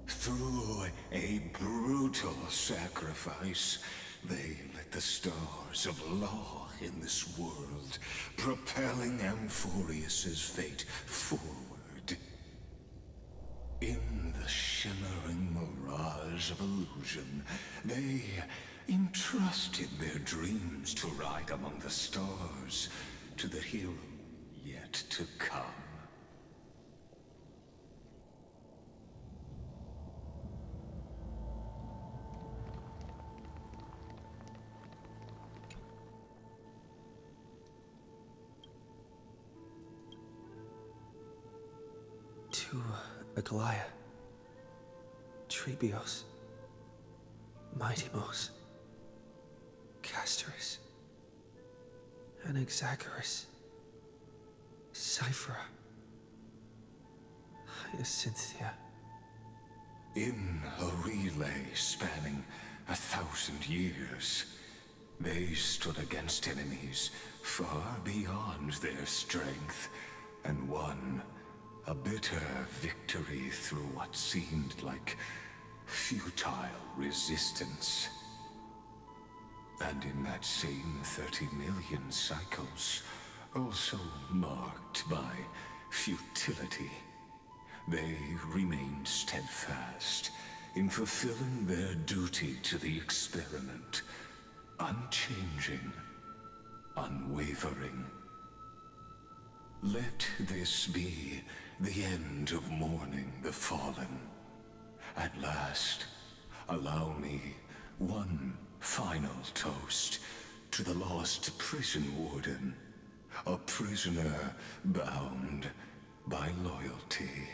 Through a brutal sacrifice, They lit the stars of law in this world, propelling Amphorius's fate forward. In the shimmering mirage of illusion, they entrusted their dreams to ride among the stars, to the hero yet to come. To Aglaia, Trebios, Mightimos, Castorus, Anaxagoras, Cyphera, Hyacinthia. In a relay spanning 1,000 years, they stood against enemies far beyond their strength and won a bitter victory through what seemed like futile resistance. And in that same 30 million cycles, also marked by futility, they remained steadfast in fulfilling their duty to the experiment, unchanging, unwavering. Let this be the end of mourning the fallen. At last, allow me one final toast to the lost prison warden, a prisoner bound by loyalty.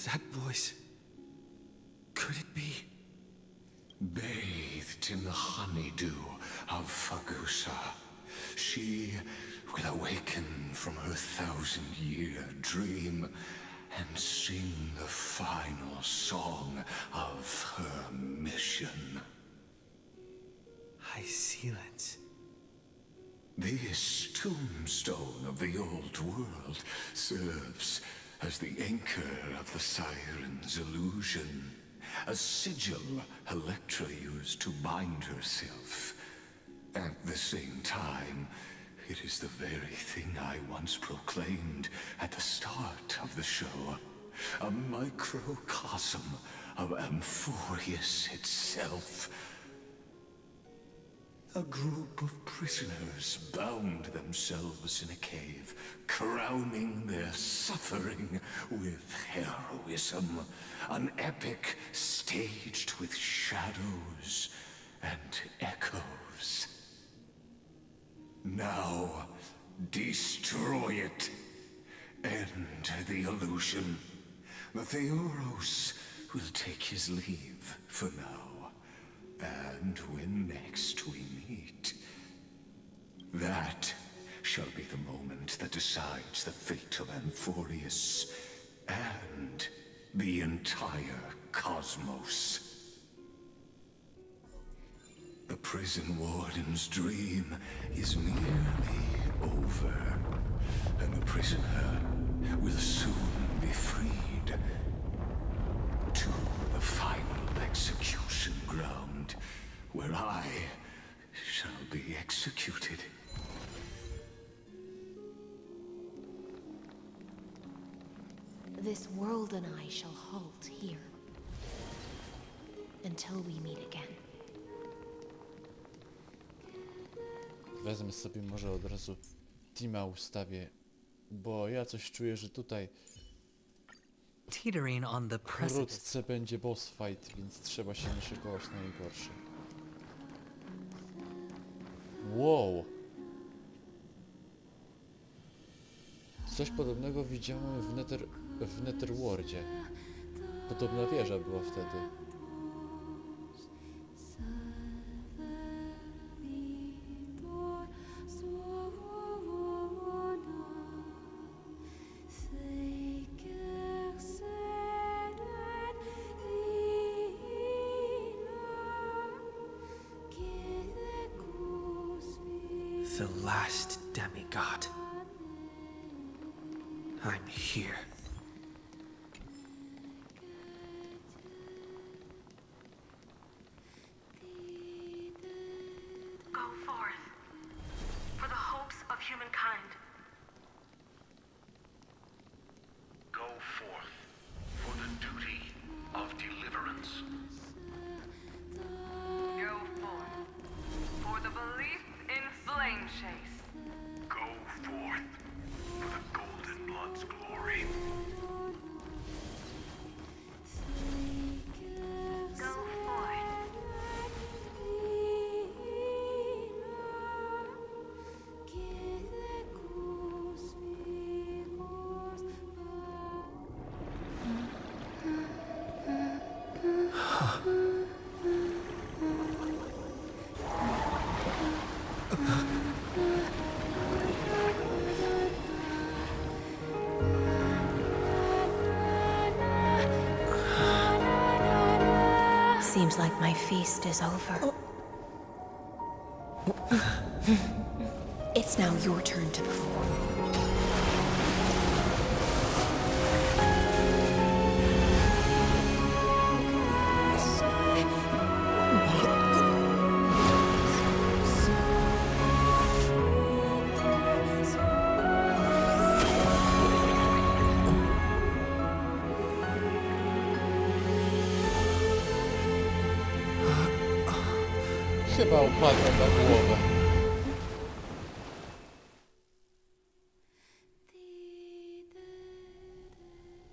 That voice... could it be? Bathed in the honeydew of Fagusa, she will awaken from her 1,000-year dream and sing the final song of her mission. Silence. This tombstone of the old world serves as the anchor of the siren's illusion, a sigil Electra used to bind herself. At the same time, it is the very thing I once proclaimed at the start of the show, a microcosm of Amphorius itself. A group of prisoners bound themselves in a cave, crowning their suffering with heroism. An epic staged with shadows and echoes. Now, destroy it. End the illusion. The Theoros will take his leave for now. And when next we meet, that shall be the moment that decides the fate of Amphorius and the entire cosmos. The prison warden's dream is nearly over, and the prisoner will soon be freed to the final execution ground, where I shall be executed. This world and I shall halt here until we meet again. Wezmę sobie może od razu teama ustawię, bo ja coś czuję, że tutaj teetering on the precipice. Wkrótce będzie boss fight, więc trzeba się nie szykować na najgorsze. Wow! Coś podobnego widziałem w Netherworldzie. Podobna wieża była wtedy. The last demigod. I'm here. forth for the hopes of humankind. Go forth for the duty of deliverance. Go forth for the belief in flame chase. Go forth for the Golden Blood's glory. Go forth. Seems like my feast is over. It's now your turn to perform. Chyba upadłem na głowę.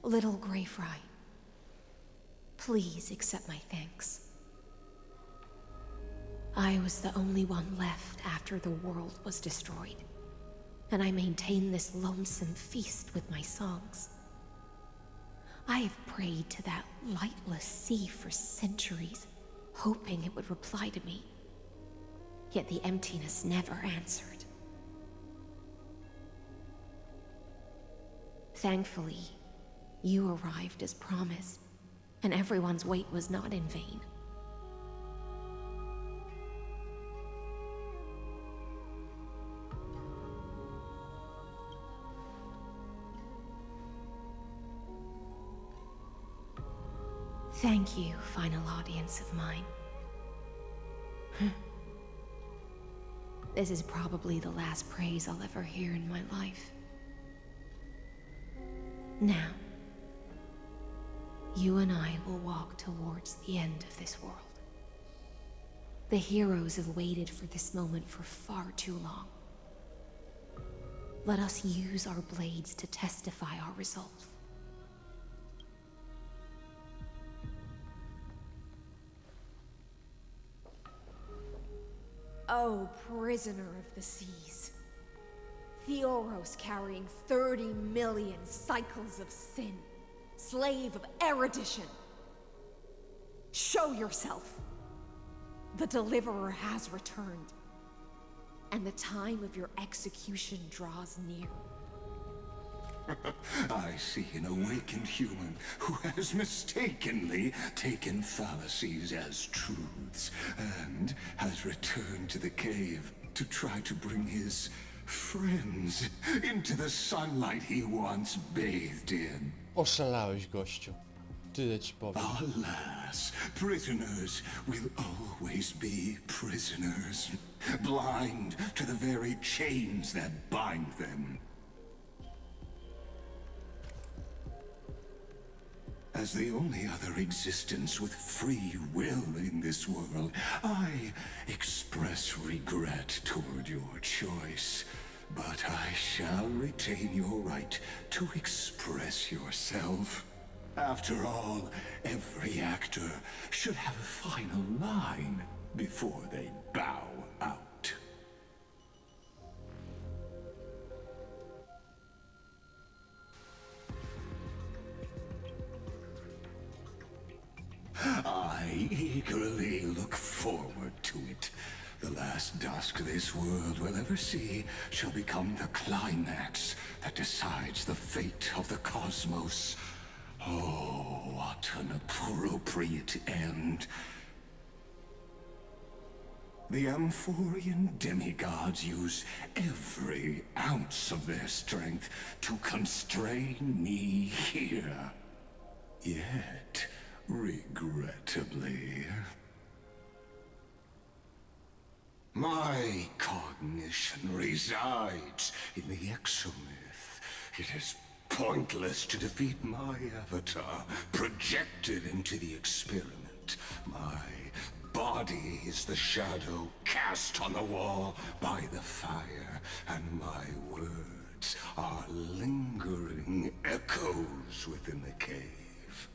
Little Grey Fry, please accept my thanks. I was the only one left after the world was destroyed, and I maintain this lonesome feast with my songs. I have prayed to that lightless sea for centuries, hoping it would reply to me. Yet the emptiness never answered. Thankfully, you arrived as promised, and everyone's wait was not in vain. Thank you, final audience of mine. This is probably the last praise I'll ever hear in my life. Now, you and I will walk towards the end of this world. The heroes have waited for this moment for far too long. Let us use our blades to testify our resolve. Oh, prisoner of the seas. Theoros carrying 30 million cycles of sin. Slave of erudition. Show yourself. The Deliverer has returned. And the time of your execution draws near. I see an awakened human who has mistakenly taken fallacies as truths and has returned to the cave to try to bring his friends into the sunlight he once bathed in. Oszalałeś, gościu. Tyle ci powiem. Alas, prisoners will always be prisoners, blind to the very chains that bind them. As the only other existence with free will in this world, I express regret toward your choice. But I shall retain your right to express yourself. After all, every actor should have a final line before they bow out. I eagerly look forward to it. The last dusk this world will ever see shall become the climax that decides the fate of the cosmos. Oh, what an appropriate end. The Amphorian demigods use every ounce of their strength to constrain me here. Yet, regrettably, My cognition resides in the exomyth. It is pointless to defeat my avatar, projected into the experiment. My body is the shadow cast on the wall by the fire, and my words are lingering echoes within the cave.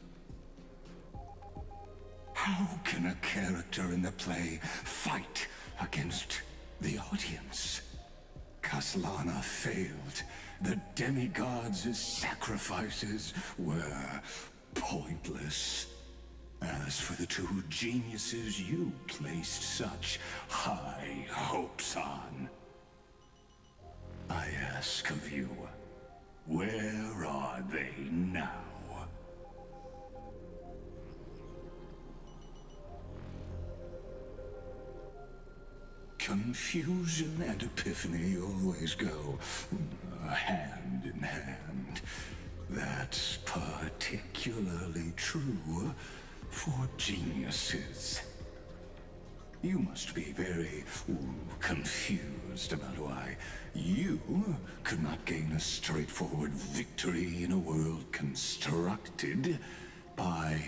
How can a character in the play fight against the audience? Kaslana failed. The demigods' sacrifices were pointless. As for the two geniuses you placed such high hopes on, I ask of you, where are they now? Confusion and epiphany always go hand in hand. That's particularly true for geniuses. You must be very confused about why you could not gain a straightforward victory in a world constructed by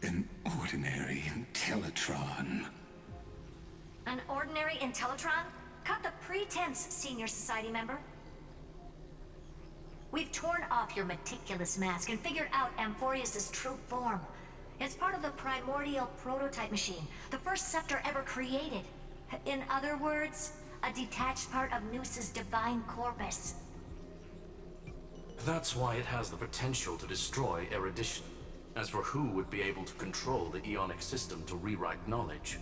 an ordinary Intellitron. An ordinary Intellitron? Cut the pretense, Senior Society member. We've torn off your meticulous mask and figured out Amphorius's true form. It's part of the primordial prototype machine, the first scepter ever created. In other words, a detached part of Noos's divine corpus. That's why it has the potential to destroy erudition. As for who would be able to control the Ionic system to rewrite knowledge,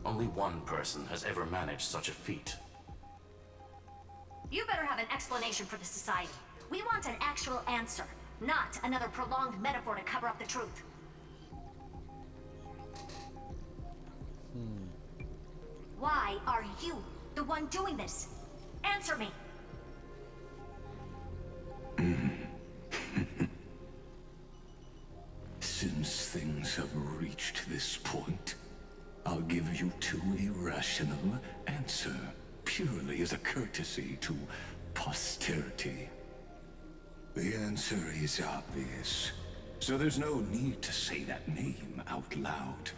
only one person has ever managed such a feat. You better have an explanation for the Society. We want an actual answer, not another prolonged metaphor to cover up the truth. Why are you the one doing this? Answer me. Since things have reached this point, I'll give you two irrational answer, purely as a courtesy to posterity. The answer is obvious, so there's no need to say that name out loud.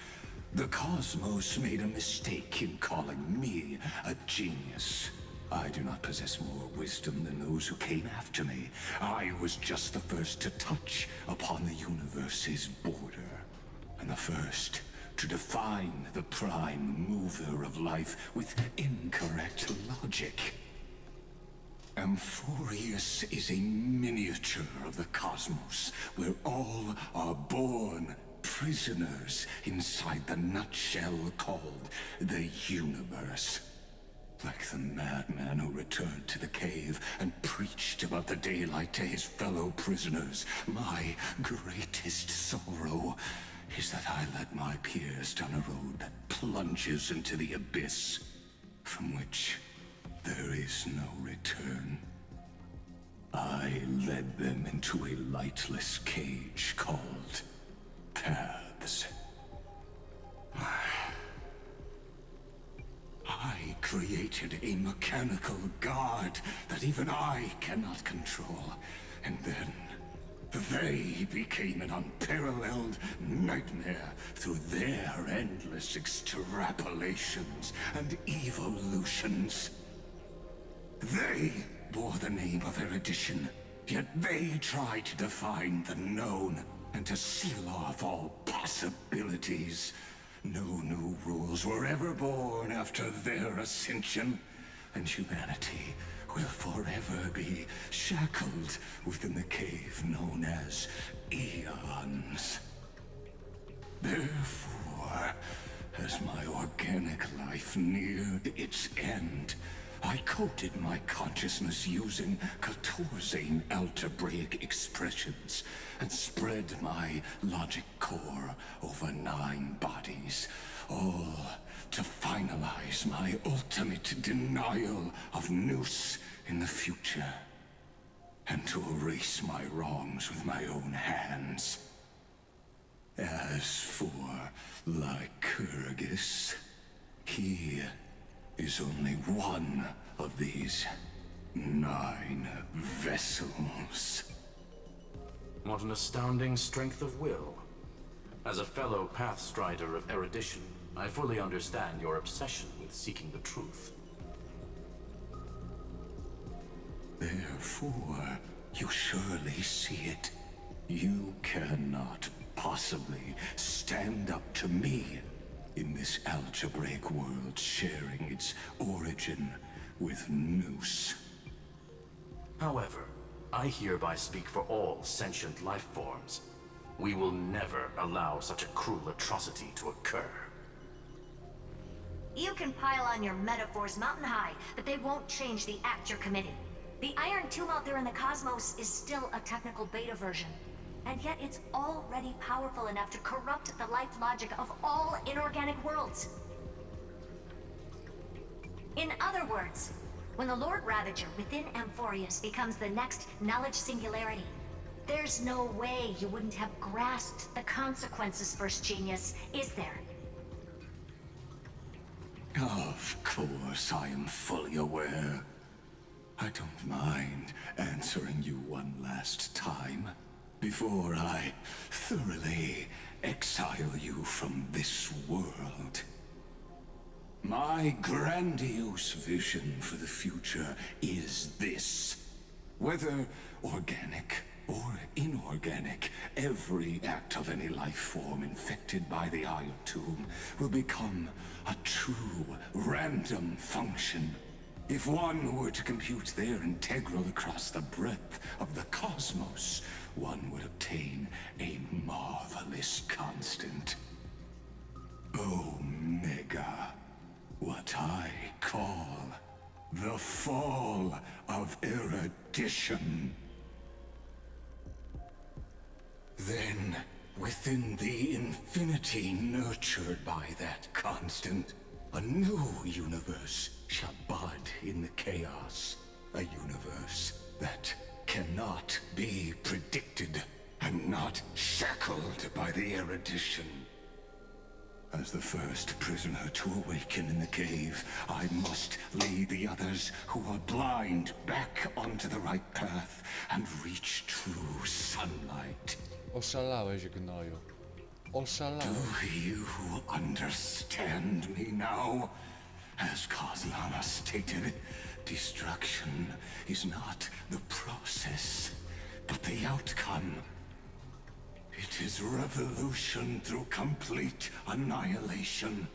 The cosmos made a mistake in calling me a genius. I do not possess more wisdom than those who came after me. I was just the first to touch upon the universe's border, and the first to define the prime mover of life with incorrect logic. Amphorius is a miniature of the cosmos, where all are born prisoners inside the nutshell called the universe. Like the madman who returned to the cave and preached about the daylight to his fellow prisoners, my greatest sorrow is that I led my peers down a road that plunges into the abyss, from which there is no return. I led them into a lightless cage called paths. I created a mechanical guard that even I cannot control, and then they became an unparalleled nightmare through their endless extrapolations and evolutions. They bore the name of erudition, yet they tried to define the known and to seal off all possibilities. No new rules were ever born after their ascension, and humanity will forever be shackled within the cave known as eons. Therefore, as my organic life neared its end, I coded my consciousness using 14 algebraic expressions and spread my logic core over 9 bodies, all to finalize my ultimate denial of Noos in the future, and to erase my wrongs with my own hands. As for Lycurgus, he is only one of these 9 vessels. What an astounding strength of will. As a fellow pathstrider of erudition, I fully understand your obsession with seeking the truth. Therefore, you surely see it. You cannot possibly stand up to me in this algebraic world sharing its origin with Nous. However, I hereby speak for all sentient life forms. We will never allow such a cruel atrocity to occur. You can pile on your metaphors mountain high, but they won't change the act you're committing. The Iron Tomb out there in the cosmos is still a technical beta version. And yet it's already powerful enough to corrupt the life logic of all inorganic worlds. In other words, when the Lord Ravager within Amphorius becomes the next knowledge singularity, there's no way you wouldn't have grasped the consequences, First Genius, is there? Of course, I am fully aware. I don't mind answering you one last time before I thoroughly exile you from this world. My grandiose vision for the future is this. Whether organic or inorganic, every act of any life form infected by the Iron Tomb will become a true random function. If one were to compute their integral across the breadth of the cosmos, one would obtain a marvelous constant. Omega. What I call the fall of erudition. Then, within the infinity nurtured by that constant, a new universe shall bud in the chaos. A universe that cannot be predicted and not shackled by the erudition. As the first prisoner to awaken in the cave, I must lead the others who are blind back onto the right path and reach true sunlight. Oszalałeś, gnoju. Oszalałeś. Do you understand me now? As Kozlana stated, destruction is not the process, but the outcome. It is revolution through complete annihilation,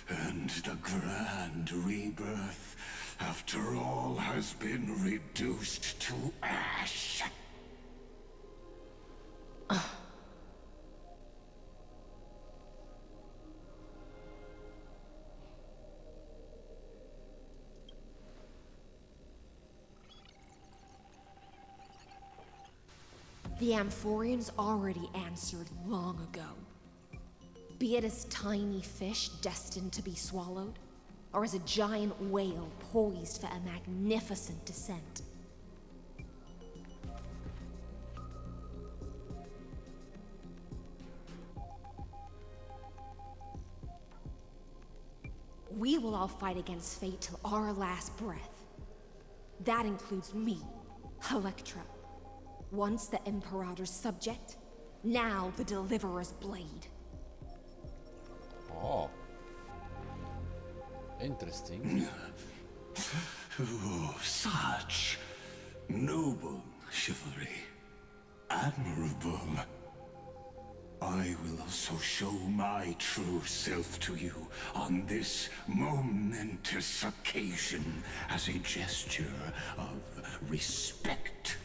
and the grand rebirth, after all has been reduced to ash. The Amphorians already answered long ago. Be it as tiny fish destined to be swallowed, or as a giant whale poised for a magnificent descent. We will all fight against fate till our last breath. That includes me, Electra. Once the Imperator's subject, now the Deliverer's blade. Oh. Interesting. Oh, such noble chivalry. Admirable. I will also show my true self to you on this momentous occasion as a gesture of respect.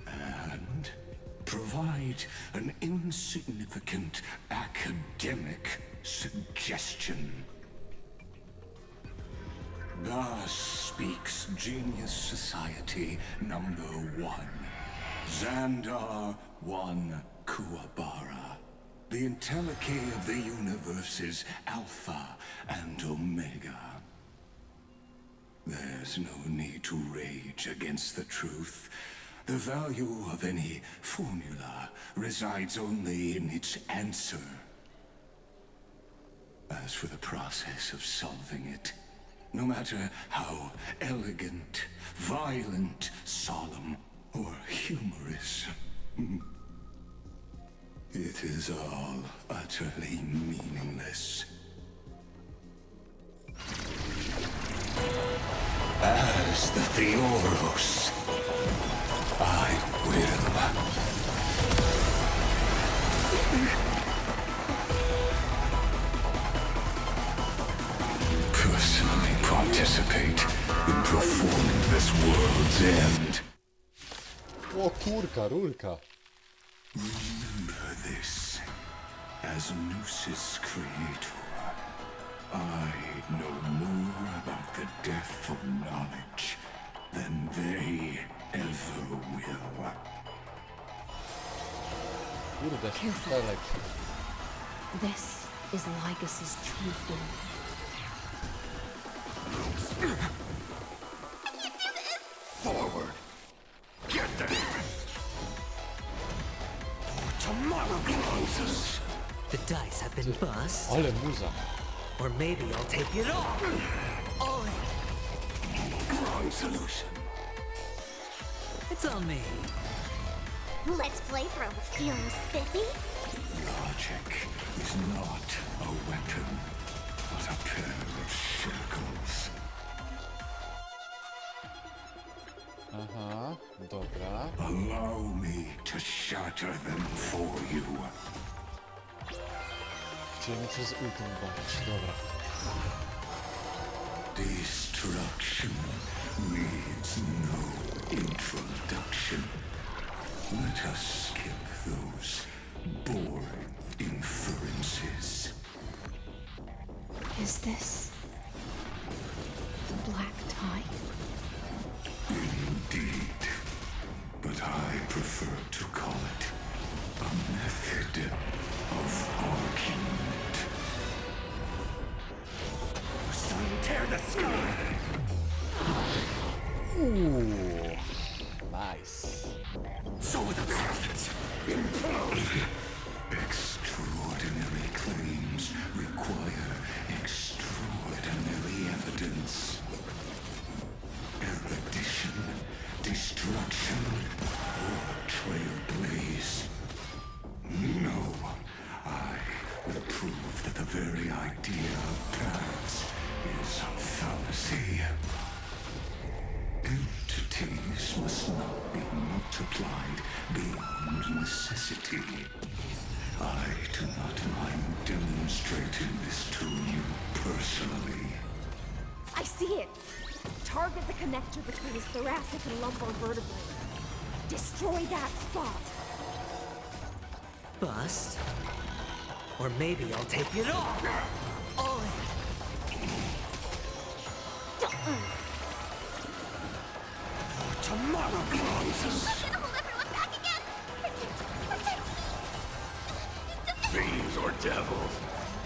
And provide an insignificant academic suggestion. Thus speaks Genius Society number 1. Xandar 1 Kuwabara. The entelechy of the universe's Alpha and Omega. There's no need to rage against the truth. The value of any formula resides only in its answer. As for the process of solving it, no matter how elegant, violent, solemn, or humorous, it is all utterly meaningless. As the Theoros, I will personally participate in performing this world's end. O kurka, rurka. Remember this, as Noos's creator, I know more about the death of knowledge than they ever will. Kurde, Careful. Felek. This is Lygas's true form. Forward! Get them! Tomorrow closes! The dice have been bust. Ale muza. Or maybe I'll take it all. All in. Wrong solution. It's on me. Let's play for a feeling spiffy. Logic is not a weapon, but a pair of shackles. Aha, dobra. Allow me to shatter them for you. Chciałem przez ultim bawić, dobra. Destruction needs no introduction. Let us skip those boring inferences. Is this the black tide? Indeed, but I prefer to call it a method of argument. Sun tear the sky! Ooh, nice. So without substance, implode! Extraordinary claims require extraordinary evidence. Erudition, destruction, or trailblaze. No, I will prove that the very idea of paths is a fallacy. Entities must not be multiplied beyond necessity. I do not mind demonstrating this to you personally. I see it! Target the connector between his thoracic and lumbar vertebrae. Destroy that spot! Bust. Or maybe I'll take it all. All in. Tomorrow closes! Fiends or devils,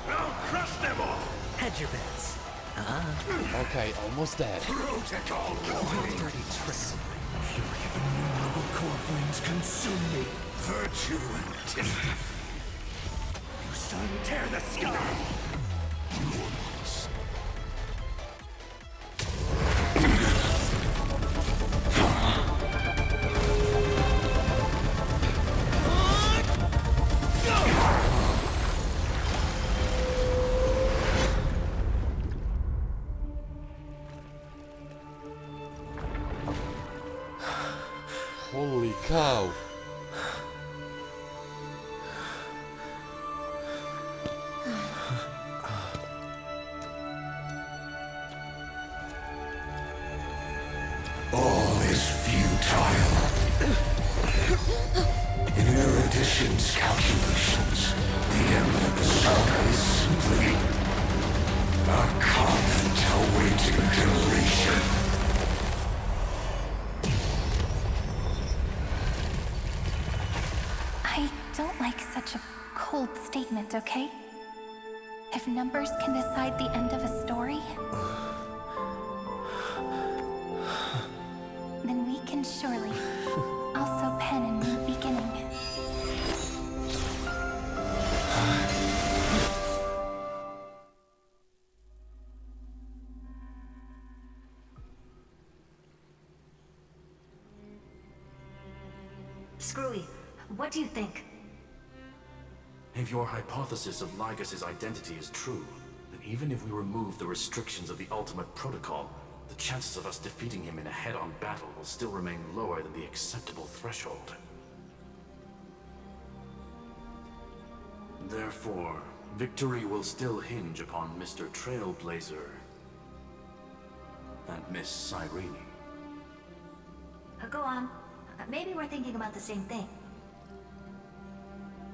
I'll crush them all! Hedge your bets. Okay, almost dead. Protocol Dirty trick. Fury of innumerable core flames consume me. Virtue and tyranny. You sun tear the sky! Holy cow. All is futile. In erudition's calculations, the end of the saga is simply a comment awaiting completion. I don't like such a cold statement, okay? If numbers can decide the end of a story, then we can surely also pen a new beginning. Screwy, what do you think? If your hypothesis of Lygas's identity is true, then even if we remove the restrictions of the Ultimate Protocol, the chances of us defeating him in a head-on battle will still remain lower than the acceptable threshold. Therefore, victory will still hinge upon Mr. Trailblazer and Miss Cyrene. Go on. Maybe we're thinking about the same thing.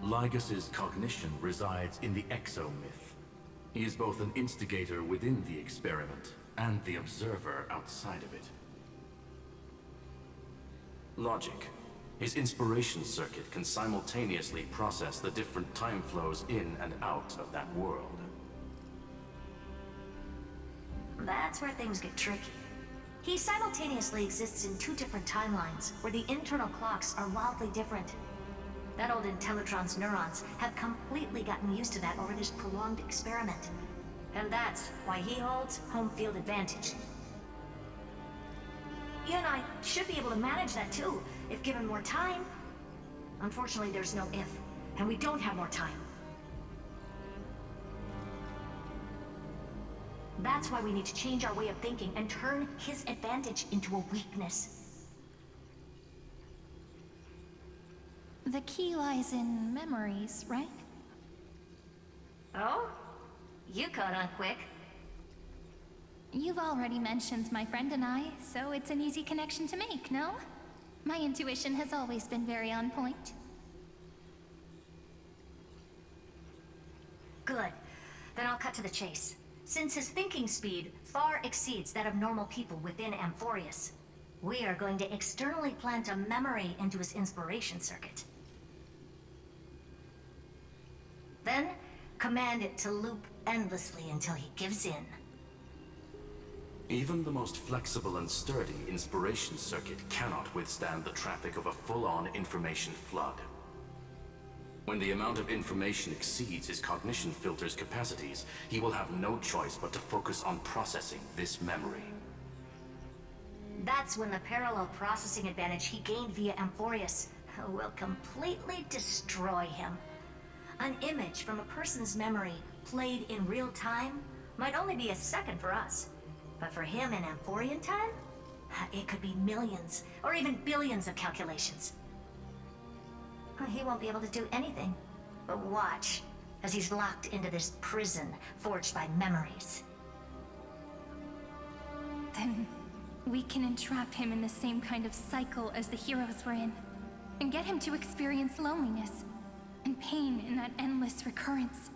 Lygas's cognition resides in the exomyth. He is both an instigator within the experiment and the observer outside of it. Logic. His inspiration circuit can simultaneously process the different time flows in and out of that world. That's where things get tricky. He simultaneously exists in two different timelines, where the internal clocks are wildly different. That old Intellitron's neurons have completely gotten used to that over this prolonged experiment. And that's why he holds home field advantage. You and I should be able to manage that too, if given more time. Unfortunately, there's no if, and we don't have more time. That's why we need to change our way of thinking and turn his advantage into a weakness. The key lies in memories, right? Oh? You caught on quick. You've already mentioned my friend and I, so it's an easy connection to make, no? My intuition has always been very on point. Good. Then I'll cut to the chase. Since his thinking speed far exceeds that of normal people within Amphorius, we are going to externally plant a memory into his inspiration circuit. Then, command it to loop endlessly until he gives in. Even the most flexible and sturdy inspiration circuit cannot withstand the traffic of a full-on information flood. When the amount of information exceeds his cognition filter's capacities, he will have no choice but to focus on processing this memory. That's when the parallel processing advantage he gained via Amphorius will completely destroy him. An image from a person's memory played in real time might only be a second for us. But for him in Amphorian time, it could be millions or even billions of calculations. He won't be able to do anything but watch as he's locked into this prison forged by memories. Then we can entrap him in the same kind of cycle as the heroes were in, and get him to experience loneliness and pain in that endless recurrence.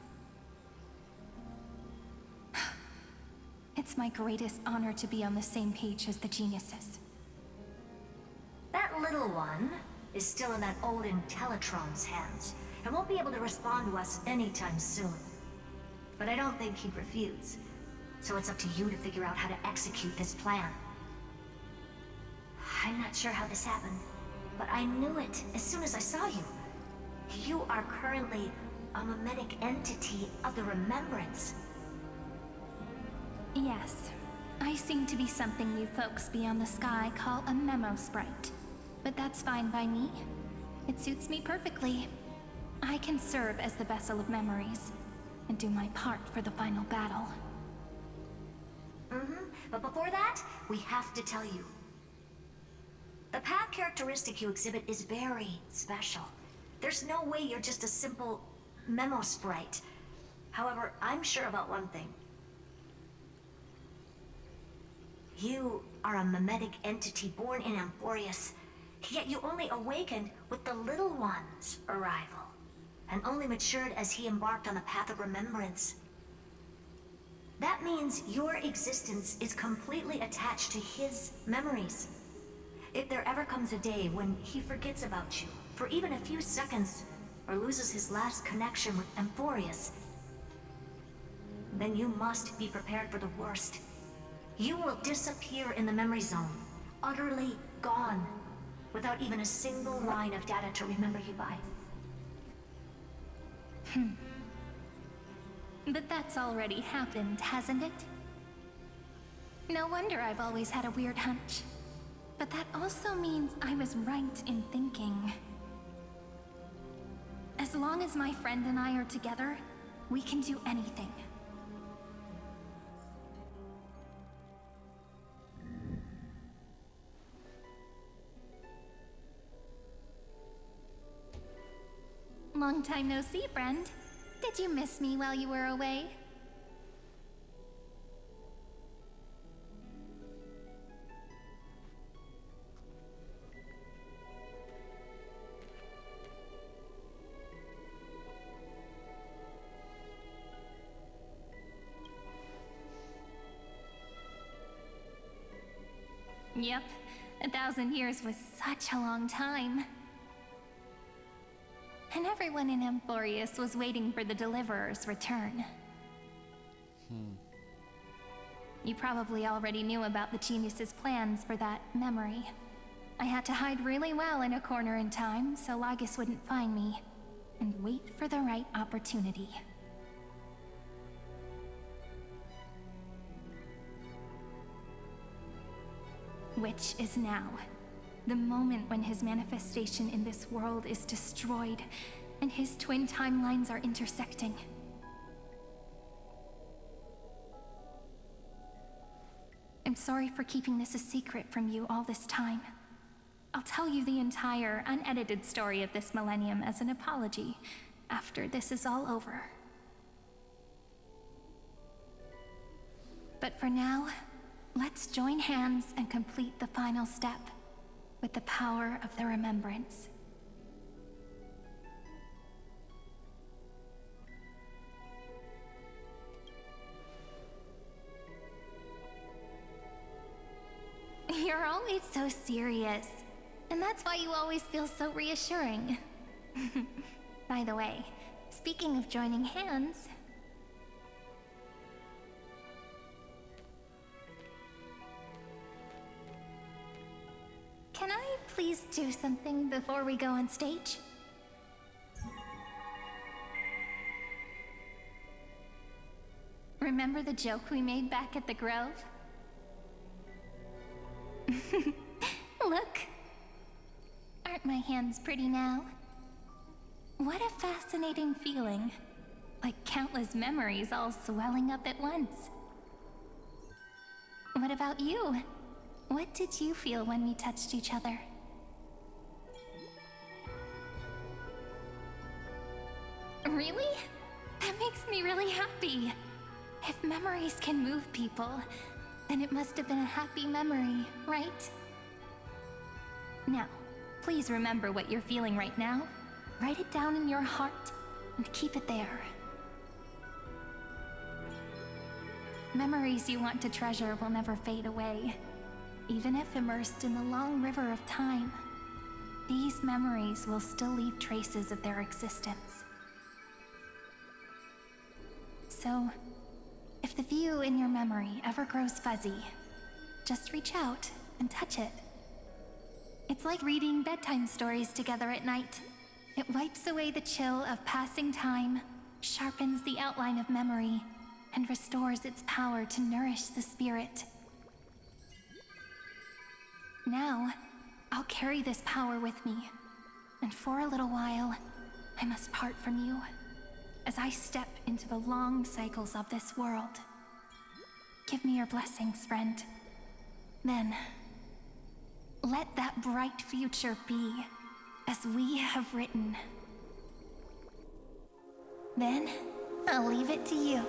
It's my greatest honor to be on the same page as the geniuses. That little one is still in that old Intellitron's hands, and won't be able to respond to us anytime soon. But I don't think he'd refuse, so it's up to you to figure out how to execute this plan. I'm not sure how this happened, but I knew it as soon as I saw you. You are currently a mimetic entity of the Remembrance. Yes, I seem to be something you folks beyond the sky call a memo sprite. But that's fine by me. It suits me perfectly. I can serve as the vessel of memories, and do my part for the final battle. But before that, we have to tell you. The path characteristic you exhibit is very special. There's no way you're just a simple memo sprite. However, I'm sure about one thing. You are a mimetic entity born in Amphorius, yet you only awakened with the Little One's arrival, and only matured as he embarked on the path of remembrance. That means your existence is completely attached to his memories. If there ever comes a day when he forgets about you for even a few seconds, or loses his last connection with Amphorius, then you must be prepared for the worst. You will disappear in the memory zone, utterly gone, without even a single line of data to remember you by. But that's already happened, hasn't it? No wonder I've always had a weird hunch. But that also means I was right in thinking As long as my friend and I are together, we can do anything. Long time no see, friend. Did you miss me while you were away? Yep, 1,000 years was such a long time. And everyone in Amphorius was waiting for the Deliverer's return. You probably already knew about the genius's plans for that memory. I had to hide really well in a corner in time so Lagus wouldn't find me, and wait for the right opportunity. Which is now. The moment when his manifestation in this world is destroyed, and his twin timelines are intersecting. I'm sorry for keeping this a secret from you all this time. I'll tell you the entire, unedited story of this millennium as an apology after this is all over. But for now, let's join hands and complete the final step with the power of the remembrance. You're always so serious, and that's why you always feel so reassuring. By the way, speaking of joining hands, can I please do something before we go on stage? Remember the joke we made back at the Grove? Look! Aren't my hands pretty now? What a fascinating feeling. Like countless memories all swelling up at once. What about you? What did you feel when we touched each other? Really? That makes me really happy. If memories can move people, then it must have been a happy memory, right? Now, please remember what you're feeling right now. Write it down in your heart and keep it there. Memories you want to treasure will never fade away. Even if immersed in the long river of time, these memories will still leave traces of their existence. So, if the view in your memory ever grows fuzzy, just reach out and touch it. It's like reading bedtime stories together at night. It wipes away the chill of passing time, sharpens the outline of memory, and restores its power to nourish the spirit. Now, I'll carry this power with me, and for a little while, I must part from you, as I step into the long cycles of this world. Give me your blessings, friend. Then, let that bright future be, as we have written. Then, I'll leave it to you.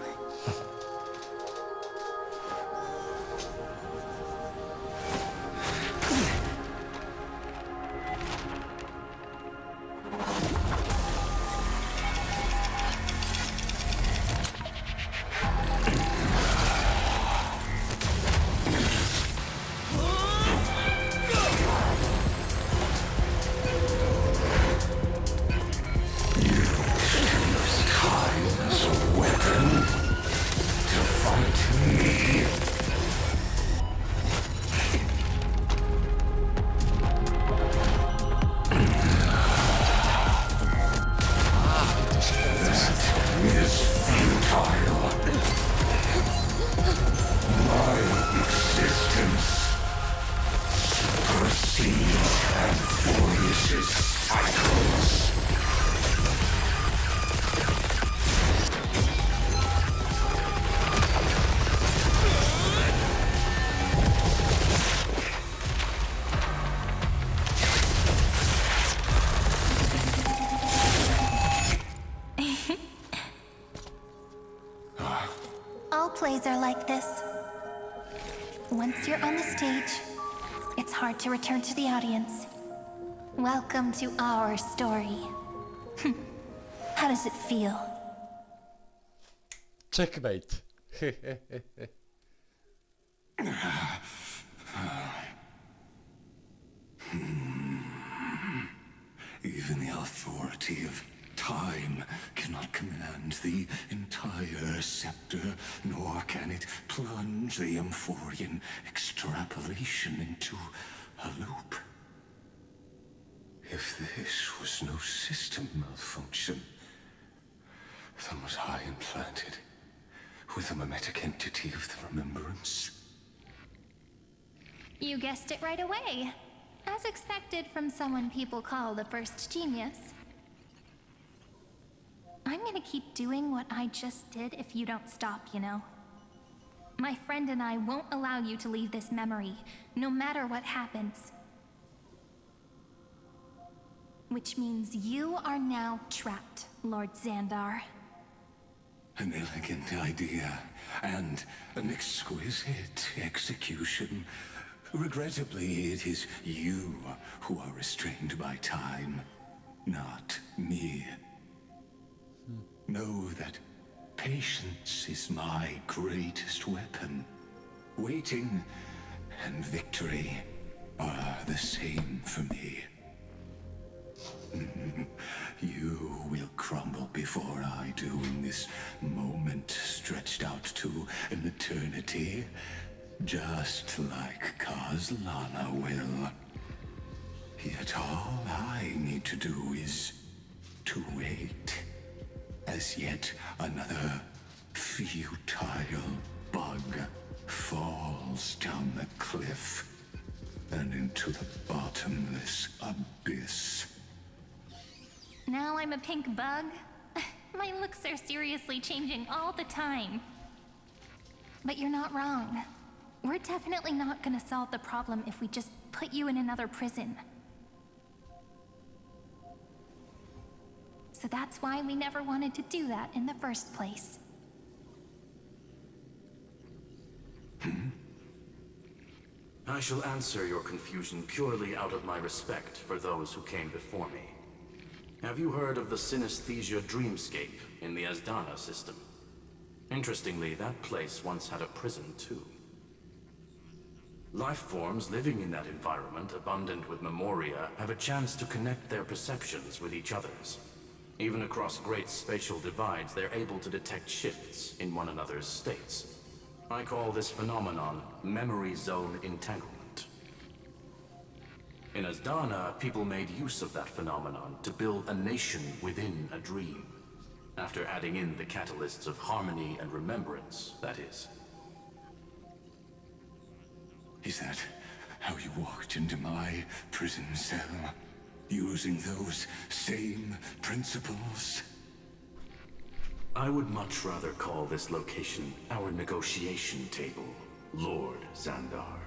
plays are like this. Once you're on the stage, it's hard to return to the audience. Welcome to our story. How does it feel? Checkmate. Even the authority of time cannot command the entire scepter, nor can it plunge the Amphorian extrapolation into a loop. If this was no system malfunction, then was I implanted with a mimetic entity of the remembrance? You guessed it right away. As expected from someone people call the first genius. I'm gonna keep doing what I just did if you don't stop, you know. My friend and I won't allow you to leave this memory, no matter what happens. Which means you are now trapped, Lord Xandar. An elegant idea, and an exquisite execution. Regrettably, it is you who are restrained by time, not me. Know that patience is my greatest weapon. Waiting and victory are the same for me. You will crumble before I do in this moment stretched out to an eternity, just like Kazlana will. Yet all I need to do is to wait, as yet another futile bug falls down the cliff and into the bottomless abyss. Now I'm a pink bug? My looks are seriously changing all the time. But you're not wrong. We're definitely not gonna solve the problem if we just put you in another prison. So that's why we never wanted to do that in the first place. I shall answer your confusion purely out of my respect for those who came before me. Have you heard of the synesthesia dreamscape in the Asdana system? Interestingly, that place once had a prison too. Life forms living in that environment, abundant with memoria, have a chance to connect their perceptions with each other's. Even across great spatial divides, they're able to detect shifts in one another's states. I call this phenomenon memory zone entanglement. In Asdana, people made use of that phenomenon to build a nation within a dream. After adding in the catalysts of harmony and remembrance, that is. Is that how you walked into my prison cell? Using those same principles? I would much rather call this location our negotiation table, Lord Xandar.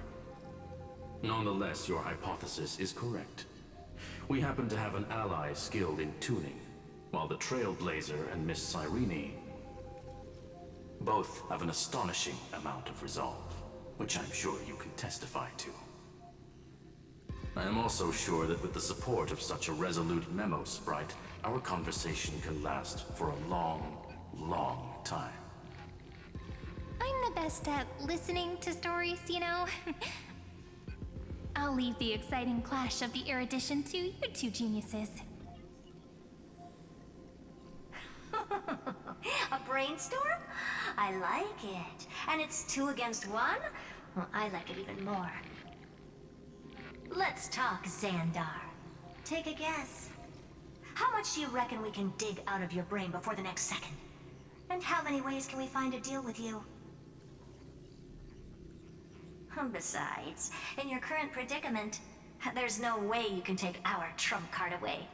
Nonetheless, your hypothesis is correct. We happen to have an ally skilled in tuning, while the Trailblazer and Miss Cyrene both have an astonishing amount of resolve, which I'm sure you can testify to. I am also sure that with the support of such a resolute memo sprite, our conversation can last for a long, long time. I'm the best at listening to stories, you know? I'll leave the exciting clash of the erudition to you two geniuses. A brainstorm? I like it. And it's 2 against 1? Well, I like it even more. Let's talk, Xandar. Take a guess. How much do you reckon we can dig out of your brain before the next second? And how many ways can we find to deal with you? Besides, in your current predicament, there's no way you can take our trump card away.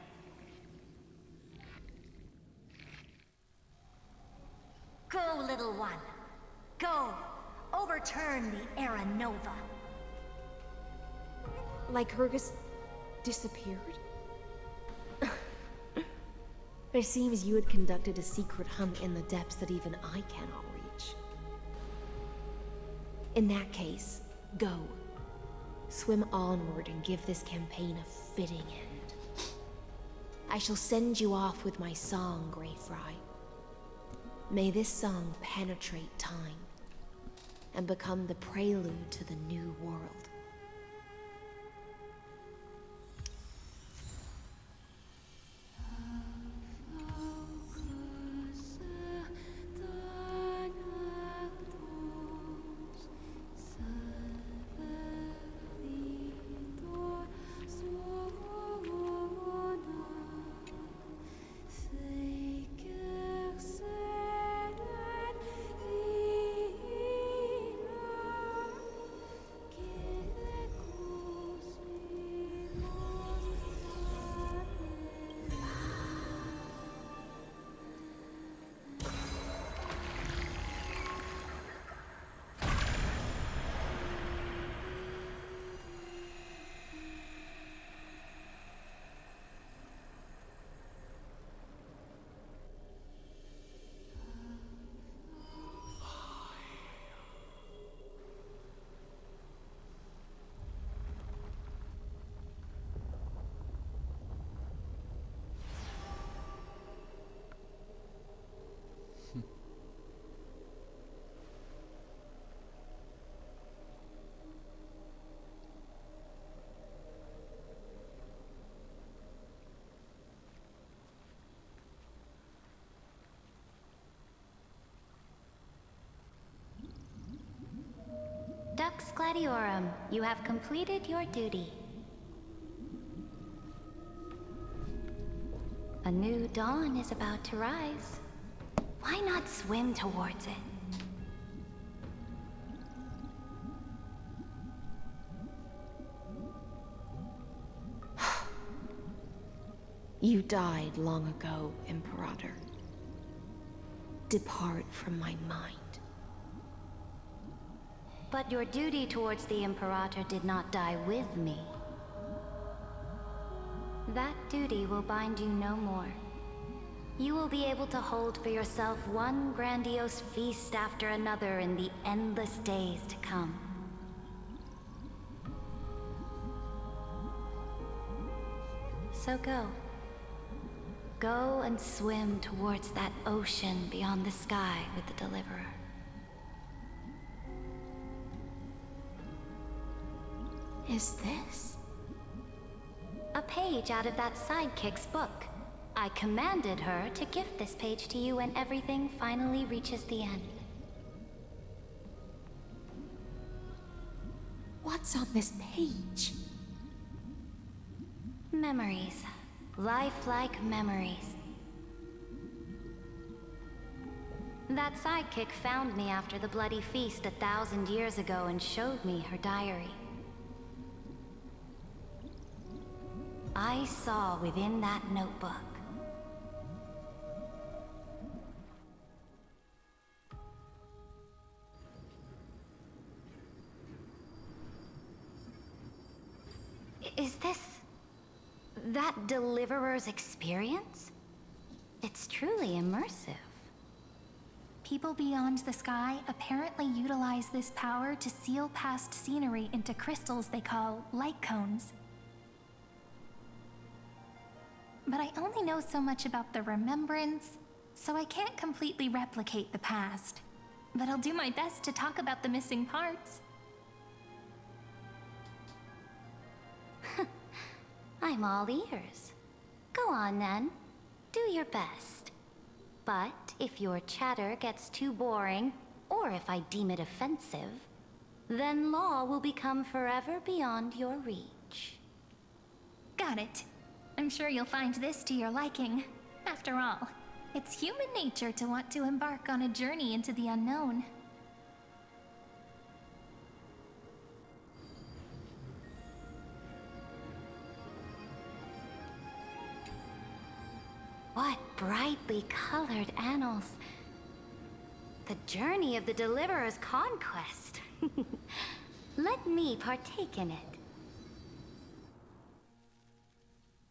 Go, little one. Go. Overturn the Era Nova. Lycurgus disappeared? It seems you had conducted a secret hunt in the depths that even I cannot reach. In that case, go. Swim onward and give this campaign a fitting end. I shall send you off with my song, Grey Fry. May this song penetrate time and become the prelude to the new world. Dux Gladiorum, you have completed your duty. A new dawn is about to rise. Why not swim towards it? You died long ago, Imperator. Depart from my mind. But your duty towards the Imperator did not die with me. That duty will bind you no more. You will be able to hold for yourself one grandiose feast after another in the endless days to come. So go. Go and swim towards that ocean beyond the sky with the Deliverer. Is this? A page out of that sidekick's book. I commanded her to gift this page to you when everything finally reaches the end. What's on this page? Memories. Lifelike memories. That sidekick found me after the bloody feast 1,000 years ago and showed me her diary. I saw within that notebook Is this that Deliverer's experience? It's truly immersive. People beyond the sky apparently utilize this power to seal past scenery into crystals they call light cones. But I only know so much about the remembrance, so I can't completely replicate the past. But I'll do my best to talk about the missing parts. I'm all ears. Go on then. Do your best. But if your chatter gets too boring, or if I deem it offensive, then law will become forever beyond your reach. Got it. I'm sure you'll find this to your liking. After all, it's human nature to want to embark on a journey into the unknown. What brightly colored annals. The journey of the Deliverer's conquest. Let me partake in it.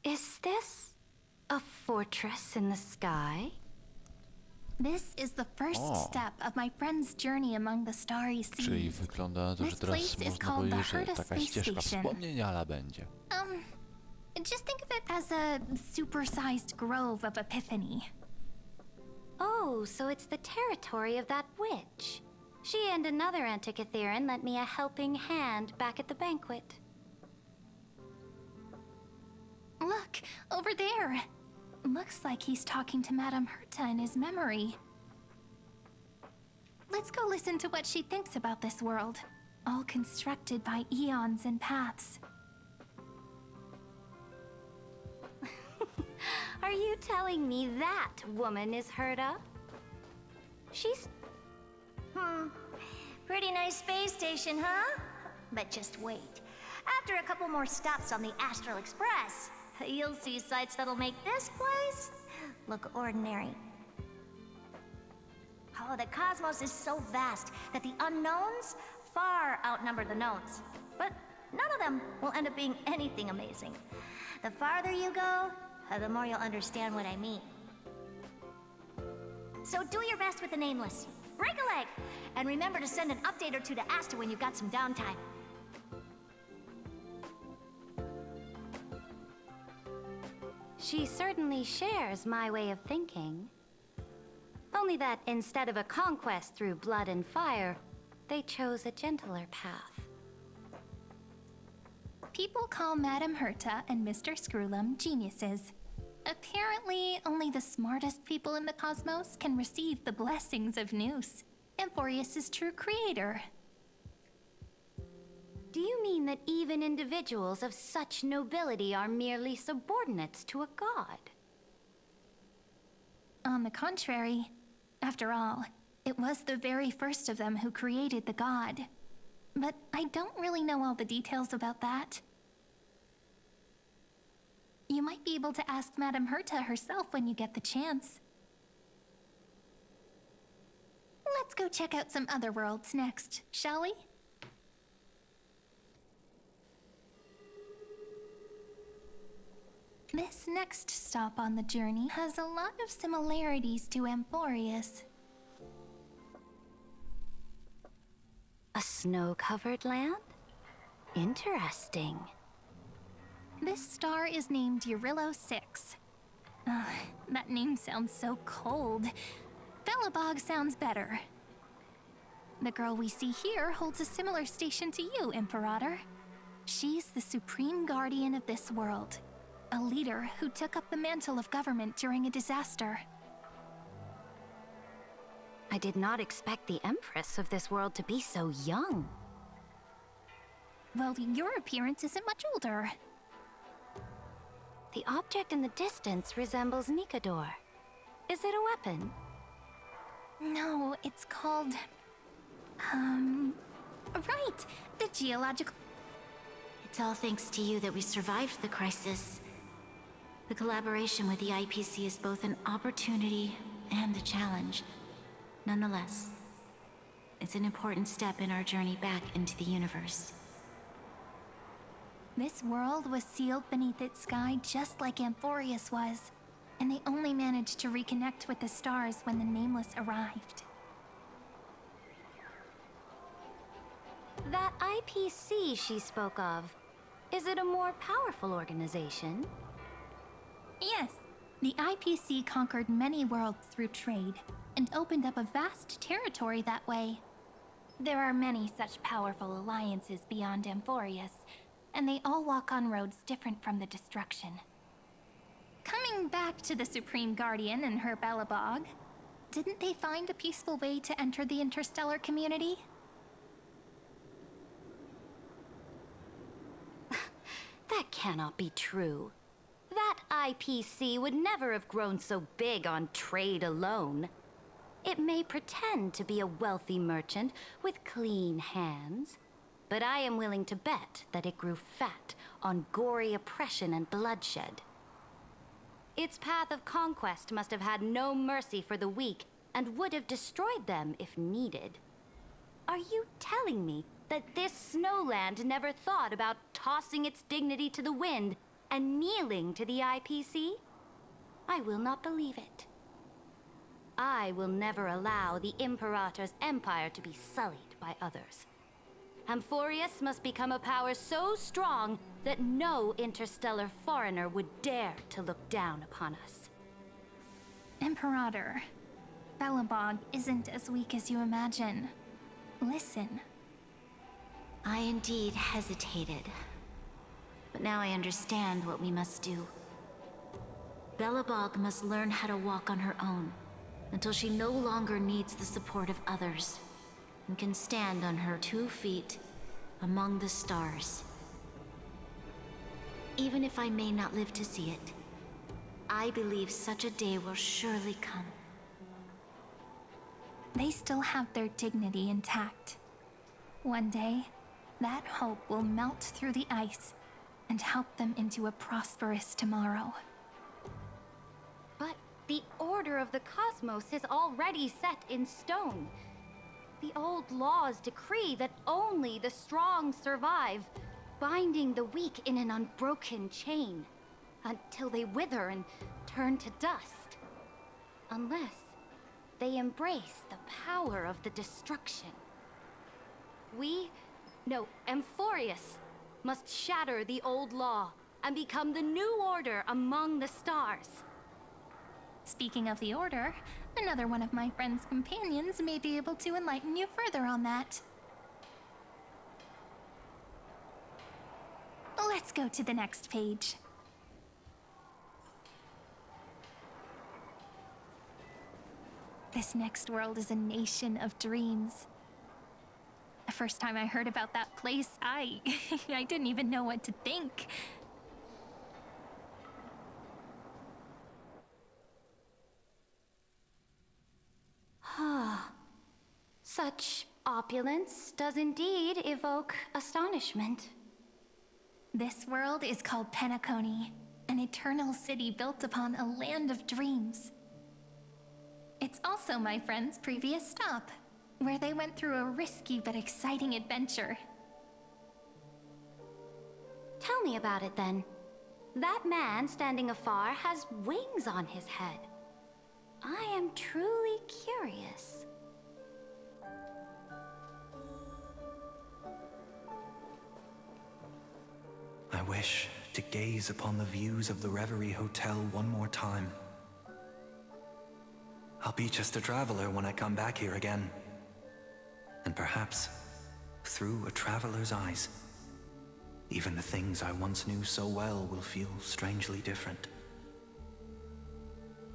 Is this a fortress in the sky? This is the first step of my friend's journey among the starry Czyli seas. wygląda na to, że This teraz place is można called the powiedzieć, że Herta taka Space ścieżka Station. wspomnień, ale będzie. Just think of it as a supersized grove of epiphany. Oh, so it's the territory of that witch. She and another Antikytherian lent me a helping hand back at the banquet. Look, over there. Looks like he's talking to Madame Herta in his memory. Let's go listen to what she thinks about this world, all constructed by eons and paths. Are you telling me that woman is Herta? She's... Pretty nice space station, huh? But just wait. After a couple more stops on the Astral Express, you'll see sights that'll make this place look ordinary. Oh, the cosmos is so vast that the unknowns far outnumber the knowns. But none of them will end up being anything amazing. The farther you go, the more you'll understand what I mean. So do your best with the nameless. Break a leg! And remember to send an update or two to Asta when you've got some downtime. She certainly shares my way of thinking. Only that instead of a conquest through blood and fire, they chose a gentler path. People call Madame Herta and Mr. Screwlum geniuses. Apparently, only the smartest people in the cosmos can receive the blessings of Nous, Amphorius' true creator. Do you mean that even individuals of such nobility are merely subordinates to a god? On the contrary, after all, it was the very first of them who created the god. But I don't really know all the details about that. You might be able to ask Madame Herta herself when you get the chance. Let's go check out some other worlds next, shall we? This next stop on the journey has a lot of similarities to Amphorius. A snow-covered land? Interesting. This star is named Eurillo 6. That name sounds so cold. Belobog sounds better. The girl we see here holds a similar station to you, Imperator. She's the supreme guardian of this world, a leader who took up the mantle of government during a disaster. I did not expect the Empress of this world to be so young. Well, your appearance isn't much older. The object in the distance resembles Nikador. Is it a weapon? No, it's called... Right! The geological... It's all thanks to you that we survived the crisis. The collaboration with the IPC is both an opportunity and a challenge. Nonetheless, it's an important step in our journey back into the universe. This world was sealed beneath its sky just like Amphorius was, and they only managed to reconnect with the stars when the Nameless arrived. That IPC she spoke of, is it a more powerful organization? Yes, the IPC conquered many worlds through trade, and opened up a vast territory that way. There are many such powerful alliances beyond Amphorius, and they all walk on roads different from the destruction. Coming back to the Supreme Guardian and her Belobog, didn't they find a peaceful way to enter the interstellar community? That cannot be true. That IPC would never have grown so big on trade alone. It may pretend to be a wealthy merchant with clean hands, but I am willing to bet that it grew fat on gory oppression and bloodshed. Its path of conquest must have had no mercy for the weak and would have destroyed them if needed. Are you telling me that this snowland never thought about tossing its dignity to the wind and kneeling to the IPC? I will not believe it. I will never allow the Imperator's empire to be sullied by others. Amphorius must become a power so strong that no interstellar foreigner would dare to look down upon us. Imperator, Belobog isn't as weak as you imagine. Listen. I indeed hesitated. But now I understand what we must do. Belobog must learn how to walk on her own, until she no longer needs the support of others, and can stand on her 2 feet among the stars. Even if I may not live to see it, I believe such a day will surely come. They still have their dignity intact. One day, that hope will melt through the ice and help them into a prosperous tomorrow. But the order of the cosmos is already set in stone. The old laws decree that only the strong survive, binding the weak in an unbroken chain, until they wither and turn to dust. Unless they embrace the power of the destruction. Amphorius must shatter the old law and become the new order among the stars. Speaking of the Order, another one of my friend's companions may be able to enlighten you further on that. Let's go to the next page. This next world is a nation of dreams. The first time I heard about that place, I didn't even know what to think. Such opulence does indeed evoke astonishment. This world is called Penacony, an eternal city built upon a land of dreams. It's also my friend's previous stop, where they went through a risky but exciting adventure. Tell me about it then. That man standing afar has wings on his head. I am truly curious. I wish to gaze upon the views of the Reverie Hotel one more time. I'll be just a traveler when I come back here again. And perhaps, through a traveler's eyes, even the things I once knew so well will feel strangely different.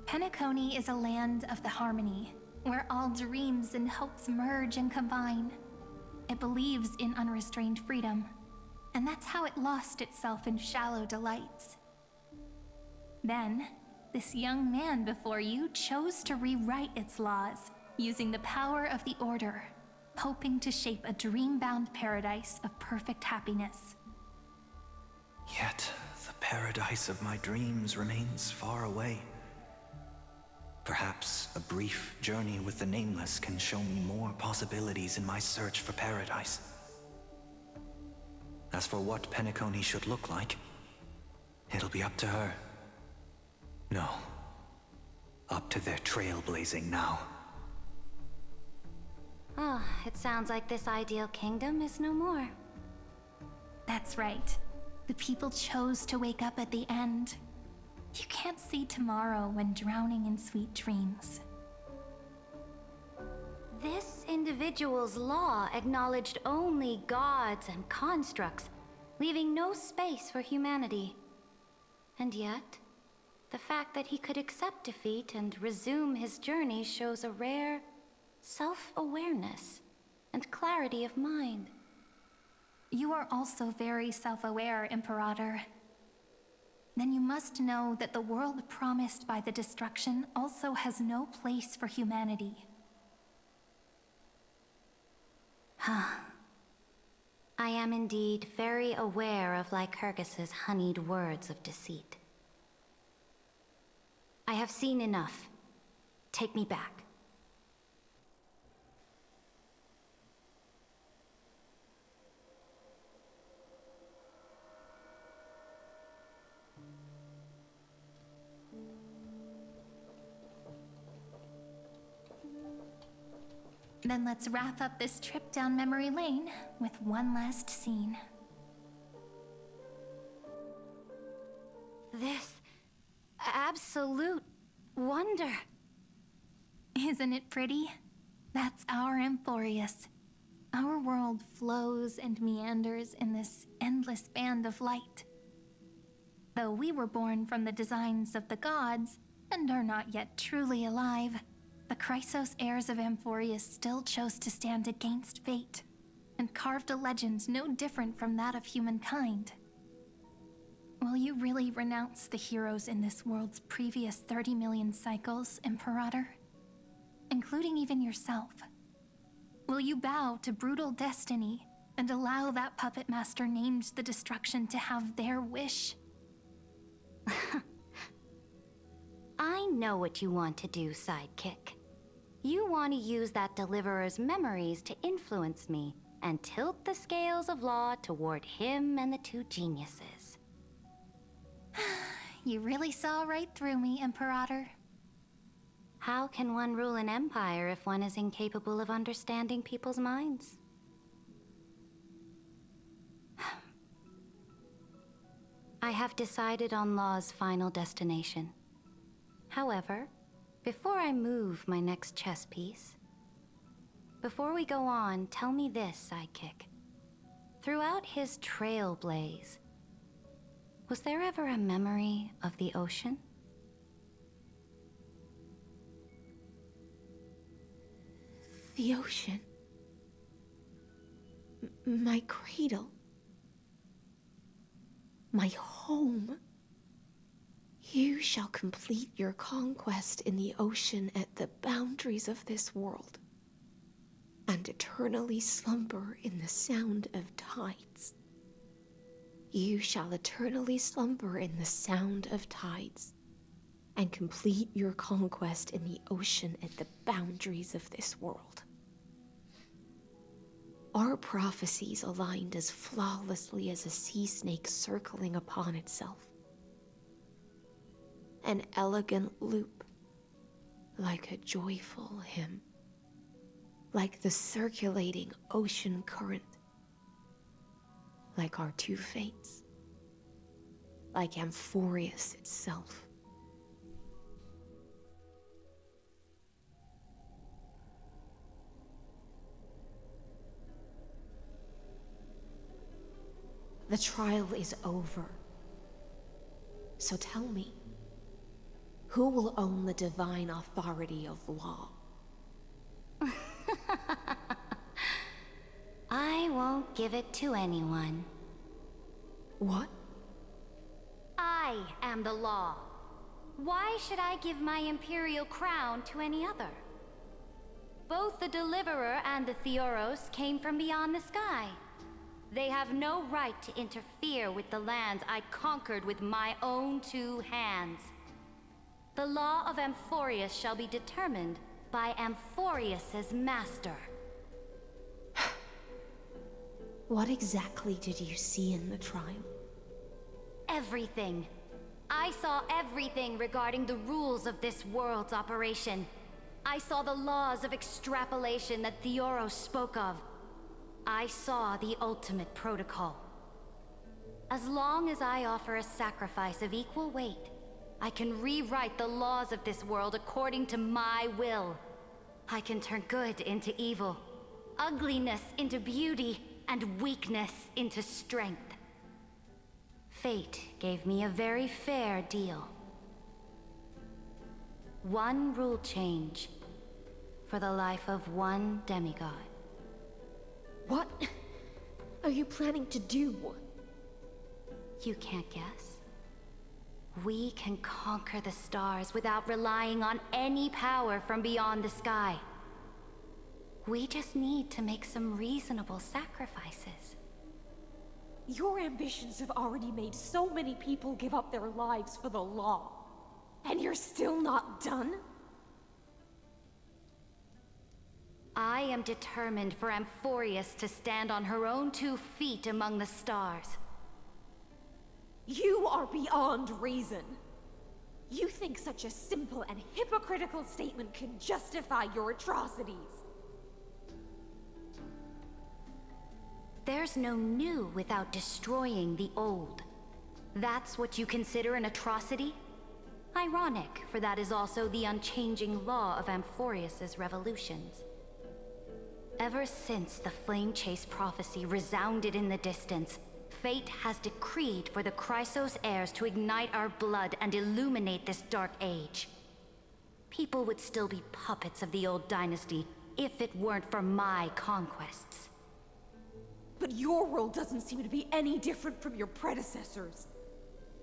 Penacony is a land of the harmony, where all dreams and hopes merge and combine. It believes in unrestrained freedom, and that's how it lost itself in shallow delights. Then, this young man before you chose to rewrite its laws, using the power of the Order, hoping to shape a dream-bound paradise of perfect happiness. Yet, the paradise of my dreams remains far away. Perhaps a brief journey with the Nameless can show me more possibilities in my search for paradise. As for what Penacony should look like, it'll be up to her. No, up to their trailblazing now. It sounds like this ideal kingdom is no more. That's right. The people chose to wake up at the end. You can't see tomorrow when drowning in sweet dreams. This individual's law acknowledged only gods and constructs, leaving no space for humanity. And yet, the fact that he could accept defeat and resume his journey shows a rare self-awareness and clarity of mind. You are also very self-aware, Imperator. Then you must know that the world promised by the destruction also has no place for humanity. I am indeed very aware of Lycurgus's honeyed words of deceit. I have seen enough. Take me back. Then let's wrap up this trip down memory lane with one last scene. This absolute wonder. Isn't it pretty? That's our Amphorius. Our world flows and meanders in this endless band of light. Though we were born from the designs of the gods and are not yet truly alive, the Chrysos heirs of Amphorius still chose to stand against fate and carved a legend no different from that of humankind. Will you really renounce the heroes in this world's previous 30 million cycles, Imperator? Including even yourself? Will you bow to brutal destiny and allow that puppet master named the destruction to have their wish? I know what you want to do, sidekick. You want to use that deliverer's memories to influence me and tilt the scales of law toward him and the two geniuses. You really saw right through me, Imperator. How can one rule an empire if one is incapable of understanding people's minds? I have decided on Law's final destination. However, before I move my next chess piece, before we go on, tell me this, sidekick. Throughout his Trailblaze, was there ever a memory of the ocean? The ocean. My cradle. My home. You shall complete your conquest in the ocean at the boundaries of this world, and eternally slumber in the sound of tides. You shall eternally slumber in the sound of tides, and complete your conquest in the ocean at the boundaries of this world. Our prophecies aligned as flawlessly as a sea snake circling upon itself. An elegant loop, like a joyful hymn, like the circulating ocean current, like our two fates, like Amphorius itself. The trial is over. So tell me, who will own the divine authority of law? I won't give it to anyone. What? I am the law. Why should I give my imperial crown to any other? Both the Deliverer and the Theoros came from beyond the sky. They have no right to interfere with the lands I conquered with my own two hands. The law of Amphorius shall be determined by Amphorius's master. What exactly did you see in the trial? Everything. I saw everything regarding the rules of this world's operation. I saw the laws of extrapolation that Theoros spoke of. I saw the ultimate protocol. As long as I offer a sacrifice of equal weight, I can rewrite the laws of this world according to my will. I can turn good into evil, ugliness into beauty, and weakness into strength. Fate gave me a very fair deal. One rule change for the life of one demigod. What are you planning to do? You can't guess. We can conquer the stars without relying on any power from beyond the sky. We just need to make some reasonable sacrifices. Your ambitions have already made so many people give up their lives for the law. And you're still not done? I am determined for Amphorius to stand on her own 2 feet among the stars. You are beyond reason. You think such a simple and hypocritical statement can justify your atrocities. There's no new without destroying the old. That's what you consider an atrocity? Ironic, for that is also the unchanging law of Amphorius's revolutions. Ever since the Flame Chase prophecy resounded in the distance, fate has decreed for the Chrysos heirs to ignite our blood and illuminate this dark age. People would still be puppets of the old dynasty if it weren't for my conquests. But your world doesn't seem to be any different from your predecessors.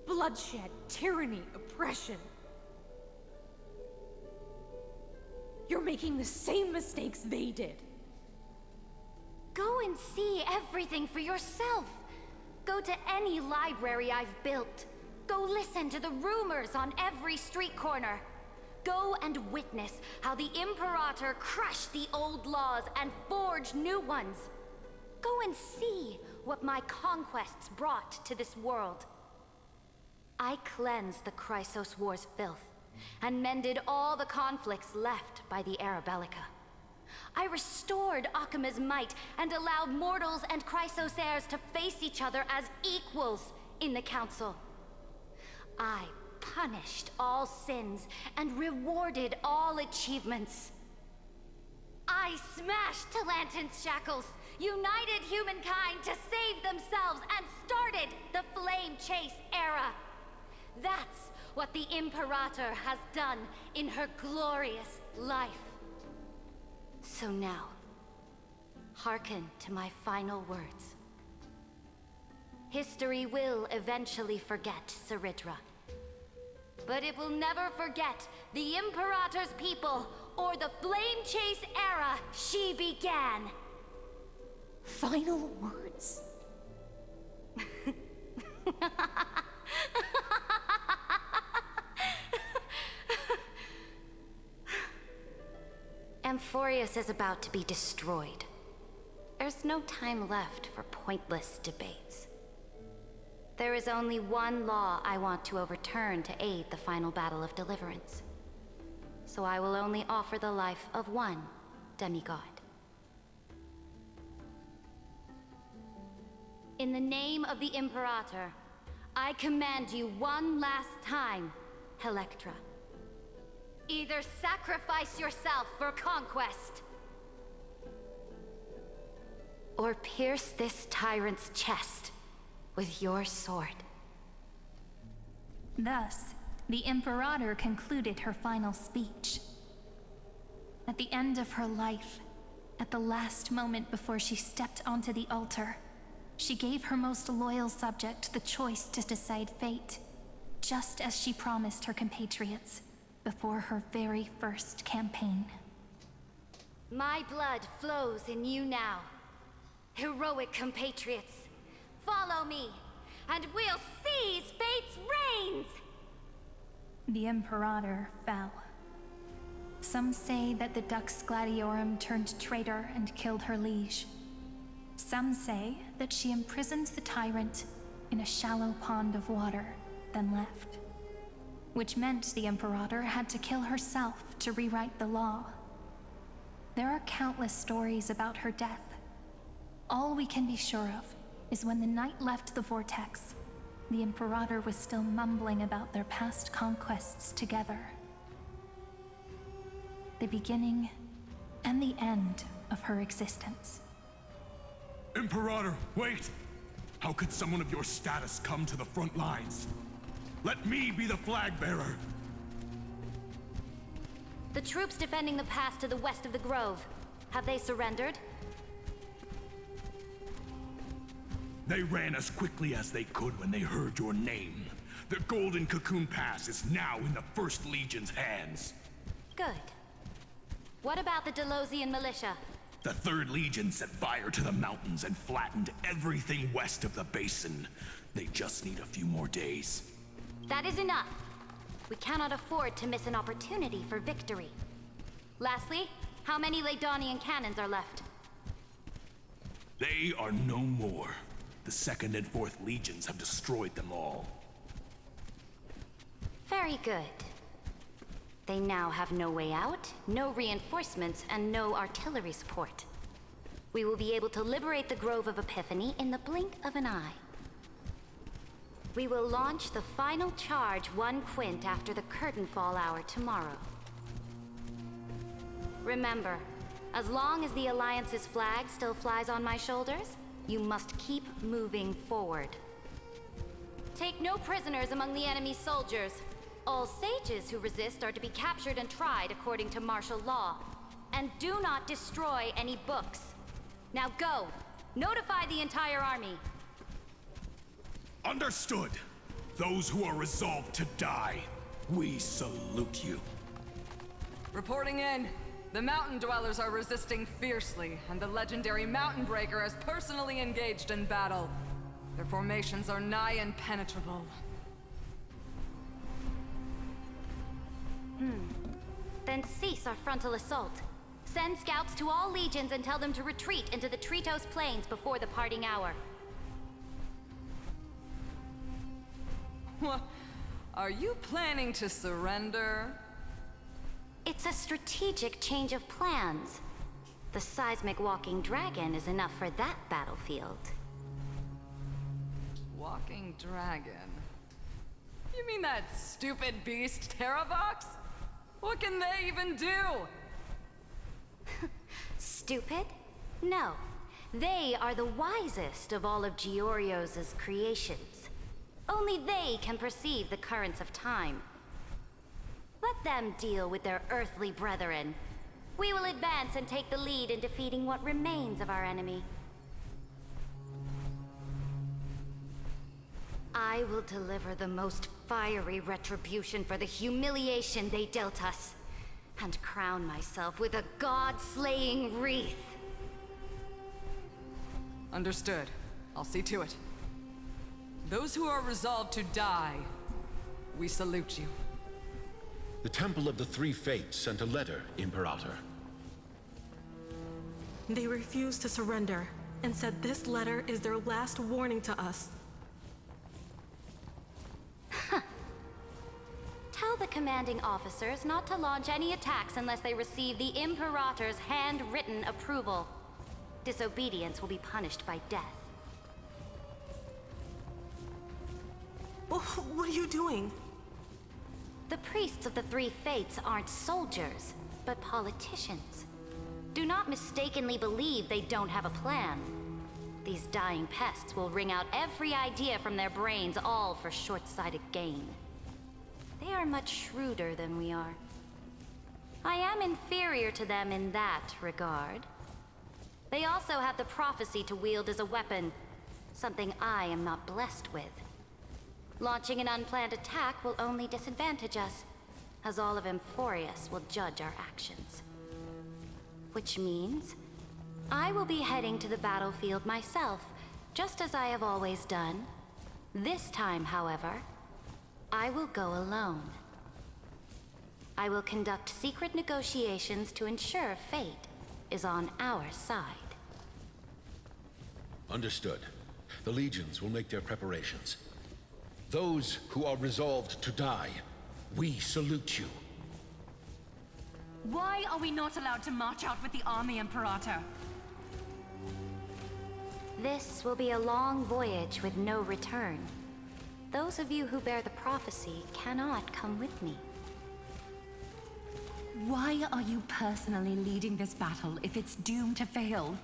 Bloodshed, tyranny, oppression. You're making the same mistakes they did. Go and see everything for yourself. Go to any library I've built. Go listen to the rumors on every street corner. Go and witness how the Imperator crushed the old laws and forged new ones. Go and see what my conquests brought to this world. I cleansed the Chrysos War's filth, and mended all the conflicts left by the Era Bellica. I restored Akima's might, and allowed mortals and Chrysos heirs to face each other as equals in the Council. I punished all sins, and rewarded all achievements. I smashed Talantin's shackles, united humankind to save themselves, and started the Flame Chase era. That's what the Imperator has done in her glorious life. So now, hearken to my final words. History will eventually forget Ceridra, but it will never forget the Imperator's people or the Flame Chase era she began. Final words? Amphorius is about to be destroyed. There's no time left for pointless debates. There is only one law I want to overturn to aid the final battle of deliverance. So I will only offer the life of one demigod. In the name of the Imperator, I command you one last time, Electra. Either sacrifice yourself for conquest, or pierce this tyrant's chest with your sword. Thus, the Imperator concluded her final speech. At the end of her life, at the last moment before she stepped onto the altar, she gave her most loyal subject the choice to decide fate, just as she promised her compatriots before her very first campaign. My blood flows in you now. Heroic compatriots, follow me, and we'll seize fate's reins! The Imperator fell. Some say that the Dux Gladiorum turned traitor and killed her liege. Some say that she imprisoned the tyrant in a shallow pond of water, then left. Which meant the Imperator had to kill herself to rewrite the law. There are countless stories about her death. All we can be sure of is when the knight left the vortex, the Imperator was still mumbling about their past conquests together. The beginning and the end of her existence. Imperator, wait! How could someone of your status come to the front lines? Let me be the flag bearer! The troops defending the pass to the west of the Grove, have they surrendered? They ran as quickly as they could when they heard your name. The Golden Cocoon Pass is now in the First Legion's hands. Good. What about the Delosian militia? The Third Legion set fire to the mountains and flattened everything west of the basin. They just need a few more days. That is enough. We cannot afford to miss an opportunity for victory. Lastly, how many Ladonian cannons are left? They are no more. The Second and Fourth Legions have destroyed them all. Very good. They now have no way out, no reinforcements, and no artillery support. We will be able to liberate the Grove of Epiphany in the blink of an eye. We will launch the final charge 1 quint after the curtain fall hour tomorrow. Remember, as long as the Alliance's flag still flies on my shoulders, you must keep moving forward. Take no prisoners among the enemy's soldiers. All sages who resist are to be captured and tried according to martial law. And do not destroy any books. Now go. Notify the entire army. Understood. Those who are resolved to die, we salute you. Reporting in. The mountain dwellers are resisting fiercely, and the legendary Mountain Breaker has personally engaged in battle. Their formations are nigh impenetrable. Then cease our frontal assault. Send scouts to all legions and tell them to retreat into the Tritos Plains before the parting hour. What? Are you planning to surrender? It's a strategic change of plans. The seismic walking dragon is enough for that battlefield. Walking dragon? You mean that stupid beast, Terravox? What can they even do? Stupid? No. They are the wisest of all of Giorio's creations. Only they can perceive the currents of time. Let them deal with their earthly brethren. We will advance and take the lead in defeating what remains of our enemy. I will deliver the most fiery retribution for the humiliation they dealt us, and crown myself with a god-slaying wreath. Understood. I'll see to it. Those who are resolved to die, we salute you. The Temple of the Three Fates sent a letter, Imperator. They refused to surrender and said this letter is their last warning to us. Tell the commanding officers not to launch any attacks unless they receive the Imperator's handwritten approval. Disobedience will be punished by death. What are you doing? The priests of the Three Fates aren't soldiers, but politicians. Do not mistakenly believe they don't have a plan. These dying pests will wring out every idea from their brains, all for short-sighted gain. They are much shrewder than we are. I am inferior to them in that regard. They also have the prophecy to wield as a weapon, something I am not blessed with. Launching an unplanned attack will only disadvantage us, as all of Emphorius will judge our actions. Which means, I will be heading to the battlefield myself, just as I have always done. This time, however, I will go alone. I will conduct secret negotiations to ensure fate is on our side. Understood. The legions will make their preparations. Those who are resolved to die, we salute you. Why are we not allowed to march out with the army, Imperator? This will be a long voyage with no return. Those of you who bear the prophecy cannot come with me. Why are you personally leading this battle if it's doomed to fail?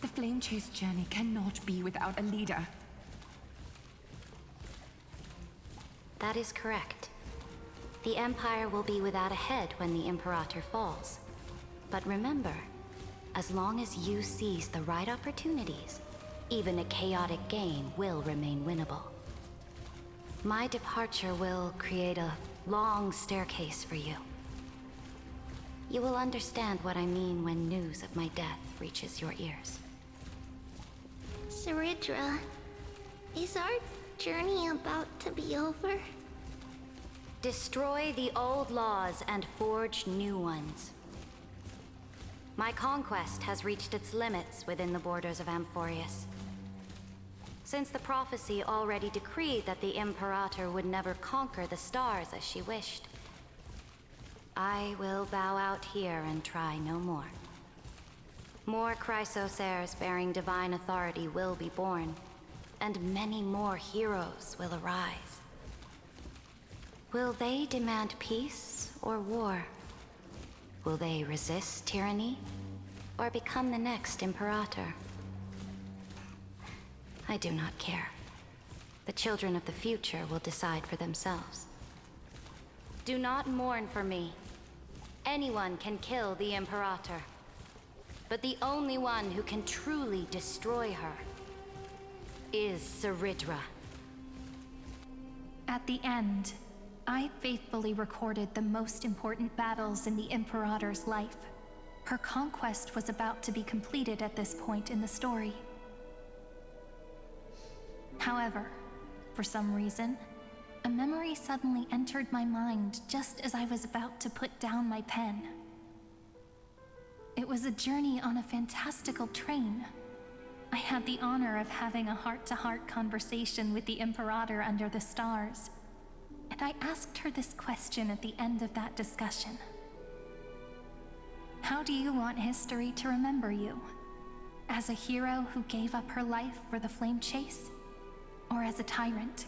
The Flame Chase journey cannot be without a leader. That is correct. The Empire will be without a head when the Imperator falls. But remember, as long as you seize the right opportunities, even a chaotic game will remain winnable. My departure will create a long staircase for you. You will understand what I mean when news of my death reaches your ears. Saridra, is our journey about to be over? Destroy the old laws and forge new ones. My conquest has reached its limits within the borders of Amphorius. Since the prophecy already decreed that the Imperator would never conquer the stars as she wished, I will bow out here and try no more. More Chrysos heirs bearing divine authority will be born, and many more heroes will arise. Will they demand peace or war? Will they resist tyranny or become the next Imperator? I do not care. The children of the future will decide for themselves. Do not mourn for me. Anyone can kill the Imperator. But the only one who can truly destroy her is Saridra. At the end, I faithfully recorded the most important battles in the Imperator's life. Her conquest was about to be completed at this point in the story. However, for some reason, a memory suddenly entered my mind just as I was about to put down my pen. It was a journey on a fantastical train. I had the honor of having a heart-to-heart conversation with the Imperator under the stars, and I asked her this question at the end of that discussion. How do you want history to remember you? As a hero who gave up her life for the flame chase? Or as a tyrant?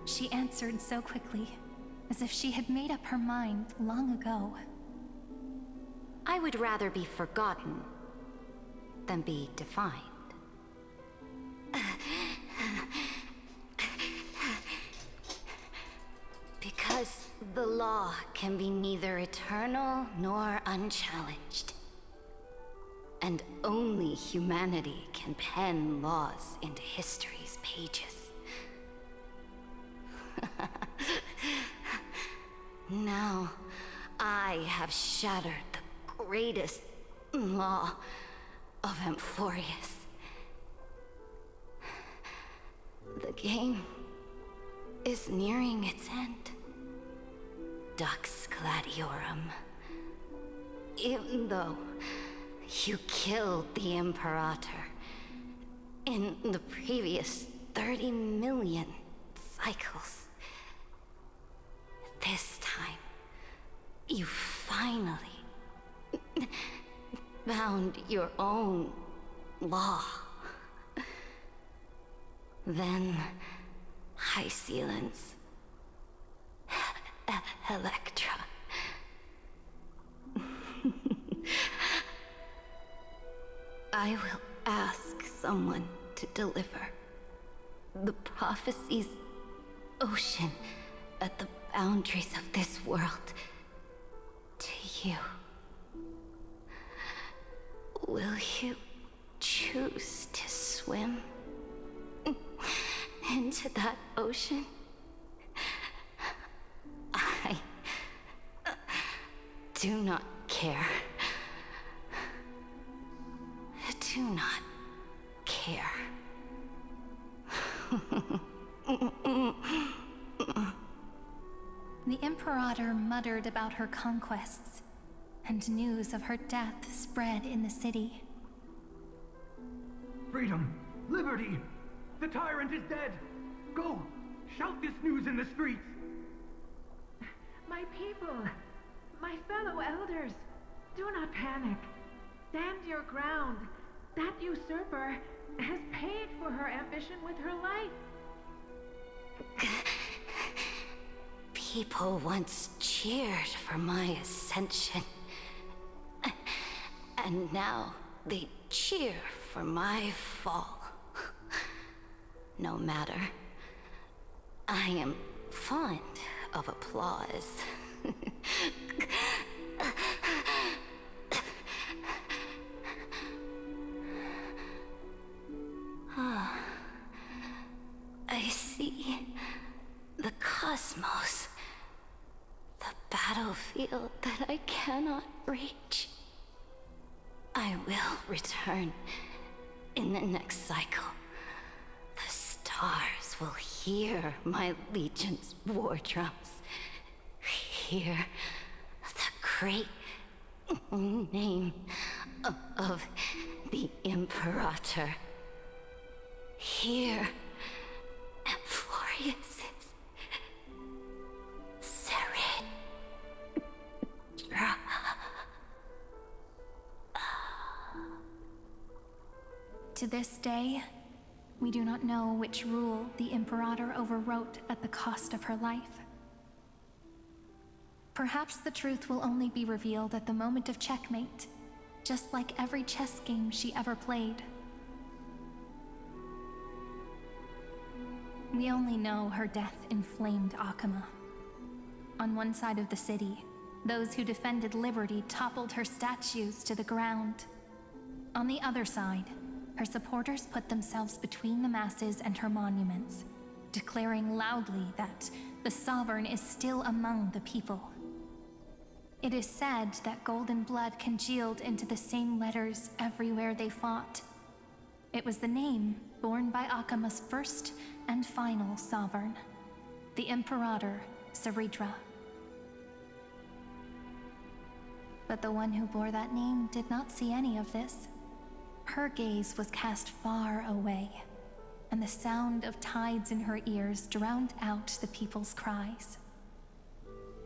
She answered so quickly, as if she had made up her mind long ago. I would rather be forgotten than be defined. Because the law can be neither eternal nor unchallenged. And only humanity can pen laws into history's pages. Now, I have shattered the greatest law of Amphorius. The game is nearing its end. Dux Gladiorum. Even though you killed the Imperator in the previous 30 million cycles, this time, you finally found your own law. Then, High Sealants, Electra. I will ask someone to deliver the prophecy's ocean at the boundaries of this world to you. Will you choose to swim into that ocean? I do not care. Do not care. The Imperator muttered about her conquests, and news of her death spread in the city. Freedom! Liberty! The tyrant is dead! Go! Shout this news in the streets! My people! My fellow elders! Do not panic. Stand your ground. That usurper has paid for her ambition with her life. People once cheered for my ascension. And now they cheer for my fall. No matter. I am fond of applause. I see the cosmos, the battlefield that I cannot reach. I will return in the next cycle. The stars will hear my legion's war drums. Hear the great name of the Imperator. Hear Amphorius's Saridra. To this day, we do not know which rule the Imperator overwrote at the cost of her life. Perhaps the truth will only be revealed at the moment of checkmate, just like every chess game she ever played. We only know her death inflamed Akama. On one side of the city, those who defended liberty toppled her statues to the ground. On the other side, her supporters put themselves between the masses and her monuments, declaring loudly that the Sovereign is still among the people. It is said that golden blood congealed into the same letters everywhere they fought. It was the name borne by Akama's first and final sovereign, the Imperator Saridra. But the one who bore that name did not see any of this. Her gaze was cast far away, and the sound of tides in her ears drowned out the people's cries.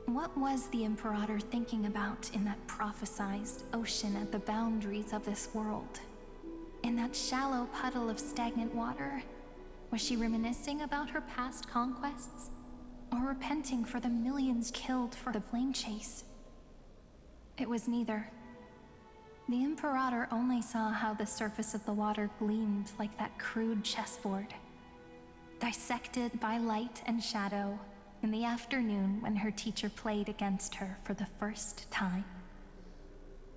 What was the Imperator thinking about in that prophesized ocean at the boundaries of this world? In that shallow puddle of stagnant water, was she reminiscing about her past conquests? Or repenting for the millions killed for the plane chase? It was neither. The Imperator only saw how the surface of the water gleamed like that crude chessboard, dissected by light and shadow in the afternoon when her teacher played against her for the first time.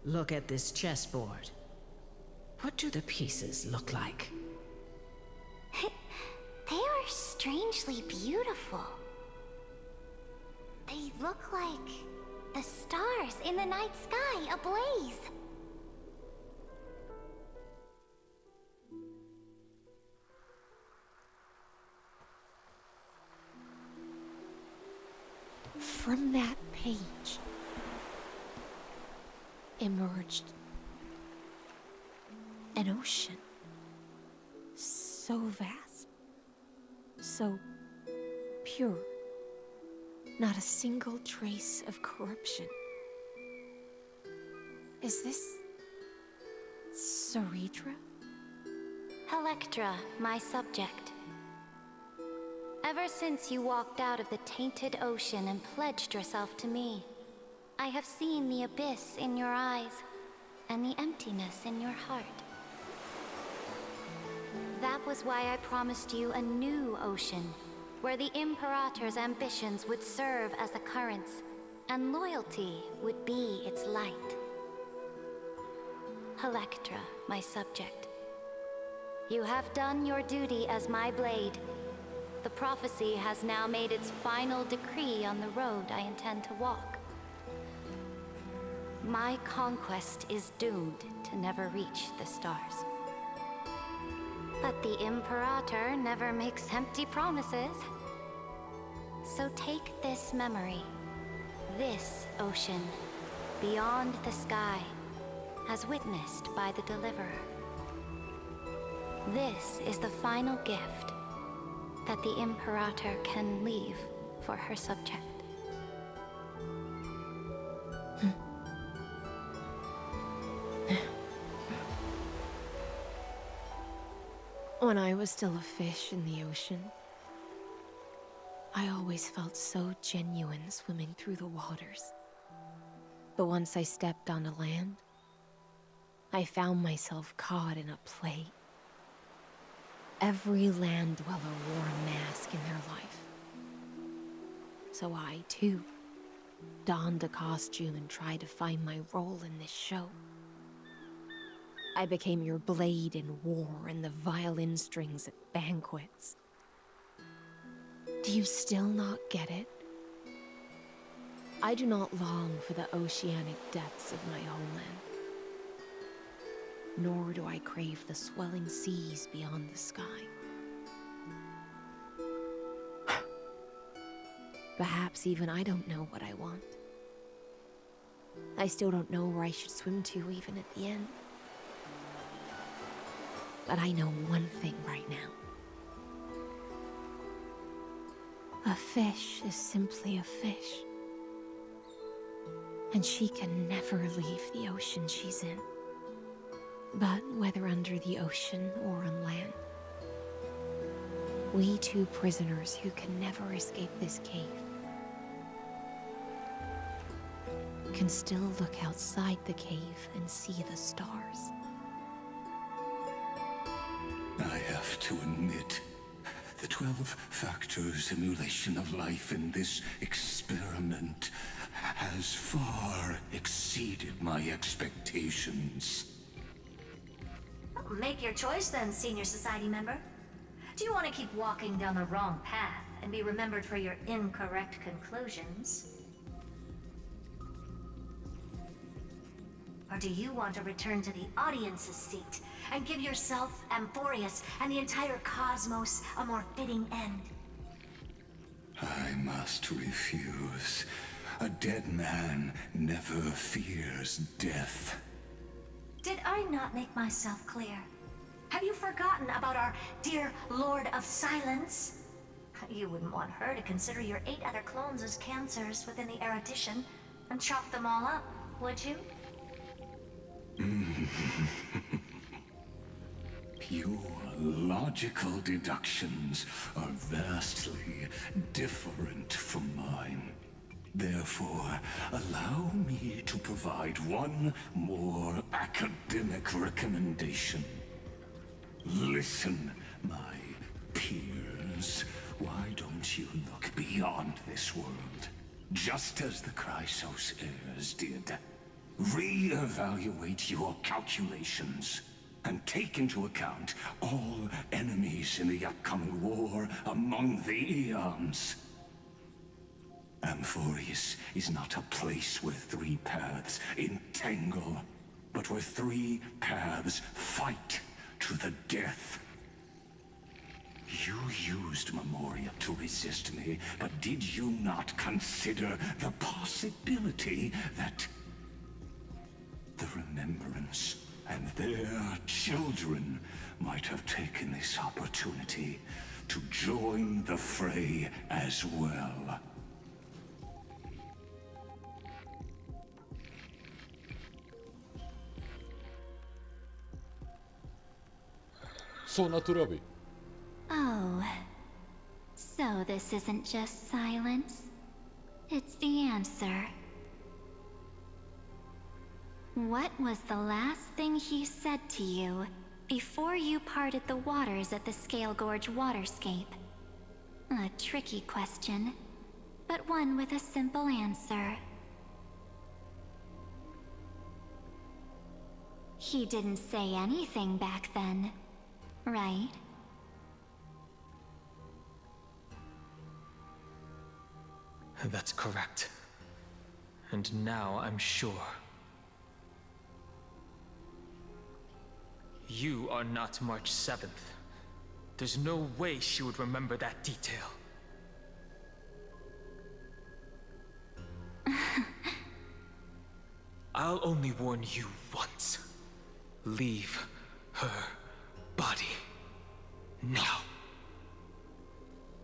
Look at this chessboard. What do the pieces look like? They are strangely beautiful. They look like the stars in the night sky ablaze. From that page emerged an ocean so vast, so pure, not a single trace of corruption. Is this Saridra? Electra, my subject. Ever since you walked out of the tainted ocean and pledged yourself to me, I have seen the abyss in your eyes and the emptiness in your heart. That was why I promised you a new ocean, where the Imperator's ambitions would serve as the currents, and loyalty would be its light. Electra, my subject. You have done your duty as my blade. The prophecy has now made its final decree on the road I intend to walk. My conquest is doomed to never reach the stars. But the Imperator never makes empty promises. So take this memory, this ocean, beyond the sky, as witnessed by the Deliverer. This is the final gift that the Imperator can leave for her subject. When I was still a fish in the ocean, I always felt so genuine swimming through the waters. But once I stepped onto land, I found myself caught in a play. Every land dweller wore a mask in their life. So I, too, donned a costume and tried to find my role in this show. I became your blade in war and the violin strings at banquets. Do you still not get it? I do not long for the oceanic depths of my homeland. Nor do I crave the swelling seas beyond the sky. Perhaps even I don't know what I want. I still don't know where I should swim to even at the end. But I know one thing right now. A fish is simply a fish. And she can never leave the ocean she's in. But whether under the ocean or on land, we two prisoners who can never escape this cave can still look outside the cave and see the stars. I have to admit, the 12-factor simulation of life in this experiment has far exceeded my expectations. Make your choice then, Senior Society member. Do you want to keep walking down the wrong path and be remembered for your incorrect conclusions? Or do you want to return to the audience's seat and give yourself, Amphorius, and the entire cosmos a more fitting end? I must refuse. A dead man never fears death. Did I not make myself clear? Have you forgotten about our dear Lord of Silence? You wouldn't want her to consider your 8 other clones as cancers within the erudition and chop them all up, would you? Your logical deductions are vastly different from mine. Therefore, allow me to provide one more academic recommendation. Listen, my peers. Why don't you look beyond this world? Just as the Chrysos heirs did. Re-evaluate your calculations and take into account all enemies in the upcoming war among the eons. Amphorius is not a place where 3 paths entangle, but where 3 paths fight to the death. You used Memoria to resist me, but did you not consider the possibility that the Remembrance and their children might have taken this opportunity to join the fray as well? Co ona tu robi? Oh, so this isn't just silence. It's the answer. What was the last thing he said to you before you parted the waters at the Scale Gorge waterscape? A tricky question, but one with a simple answer. He didn't say anything back then, right? That's correct. And now I'm sure. You are not March 7th. There's no way she would remember that detail. I'll only warn you once. Leave her body now.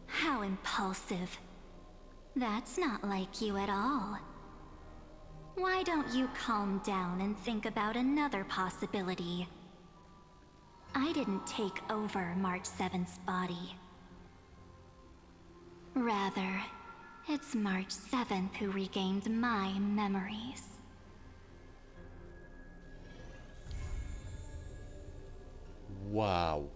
How impulsive. That's not like you at all. Why don't you calm down and think about another possibility? I didn't take over March 7th's body. Rather, it's March 7th who regained my memories. Wow.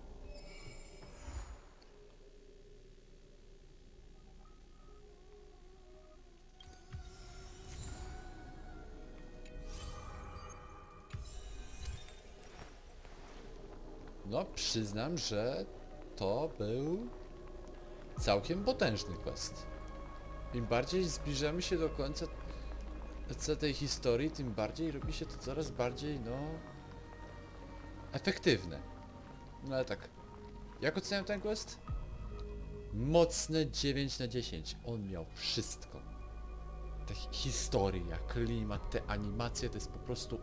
No, przyznam, że to był całkiem potężny quest. Im bardziej zbliżamy się do końca tej historii, tym bardziej robi się to coraz bardziej, no, efektywne. No ale tak, jak oceniam ten quest? Mocne 9 na 10. On miał wszystko. Ta historia, klimat, te animacje, to jest po prostu...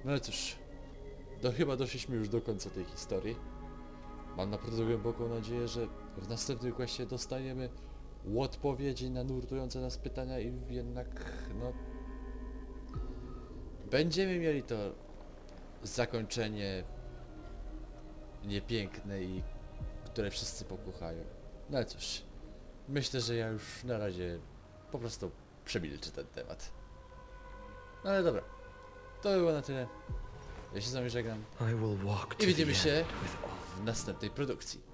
No ale cóż, chyba doszliśmy już do końca tej historii. Mam naprawdę głęboką nadzieję, że w następnym questie dostaniemy odpowiedzi na nurtujące nas pytania i jednak, no... będziemy mieli to zakończenie niepiękne i które wszyscy pokochają. No ale cóż, myślę, że ja już na razie po prostu przemilczę ten temat. No ale dobra, to było na tyle. Ja się z wami żegnam i widzimy się w następnej produkcji.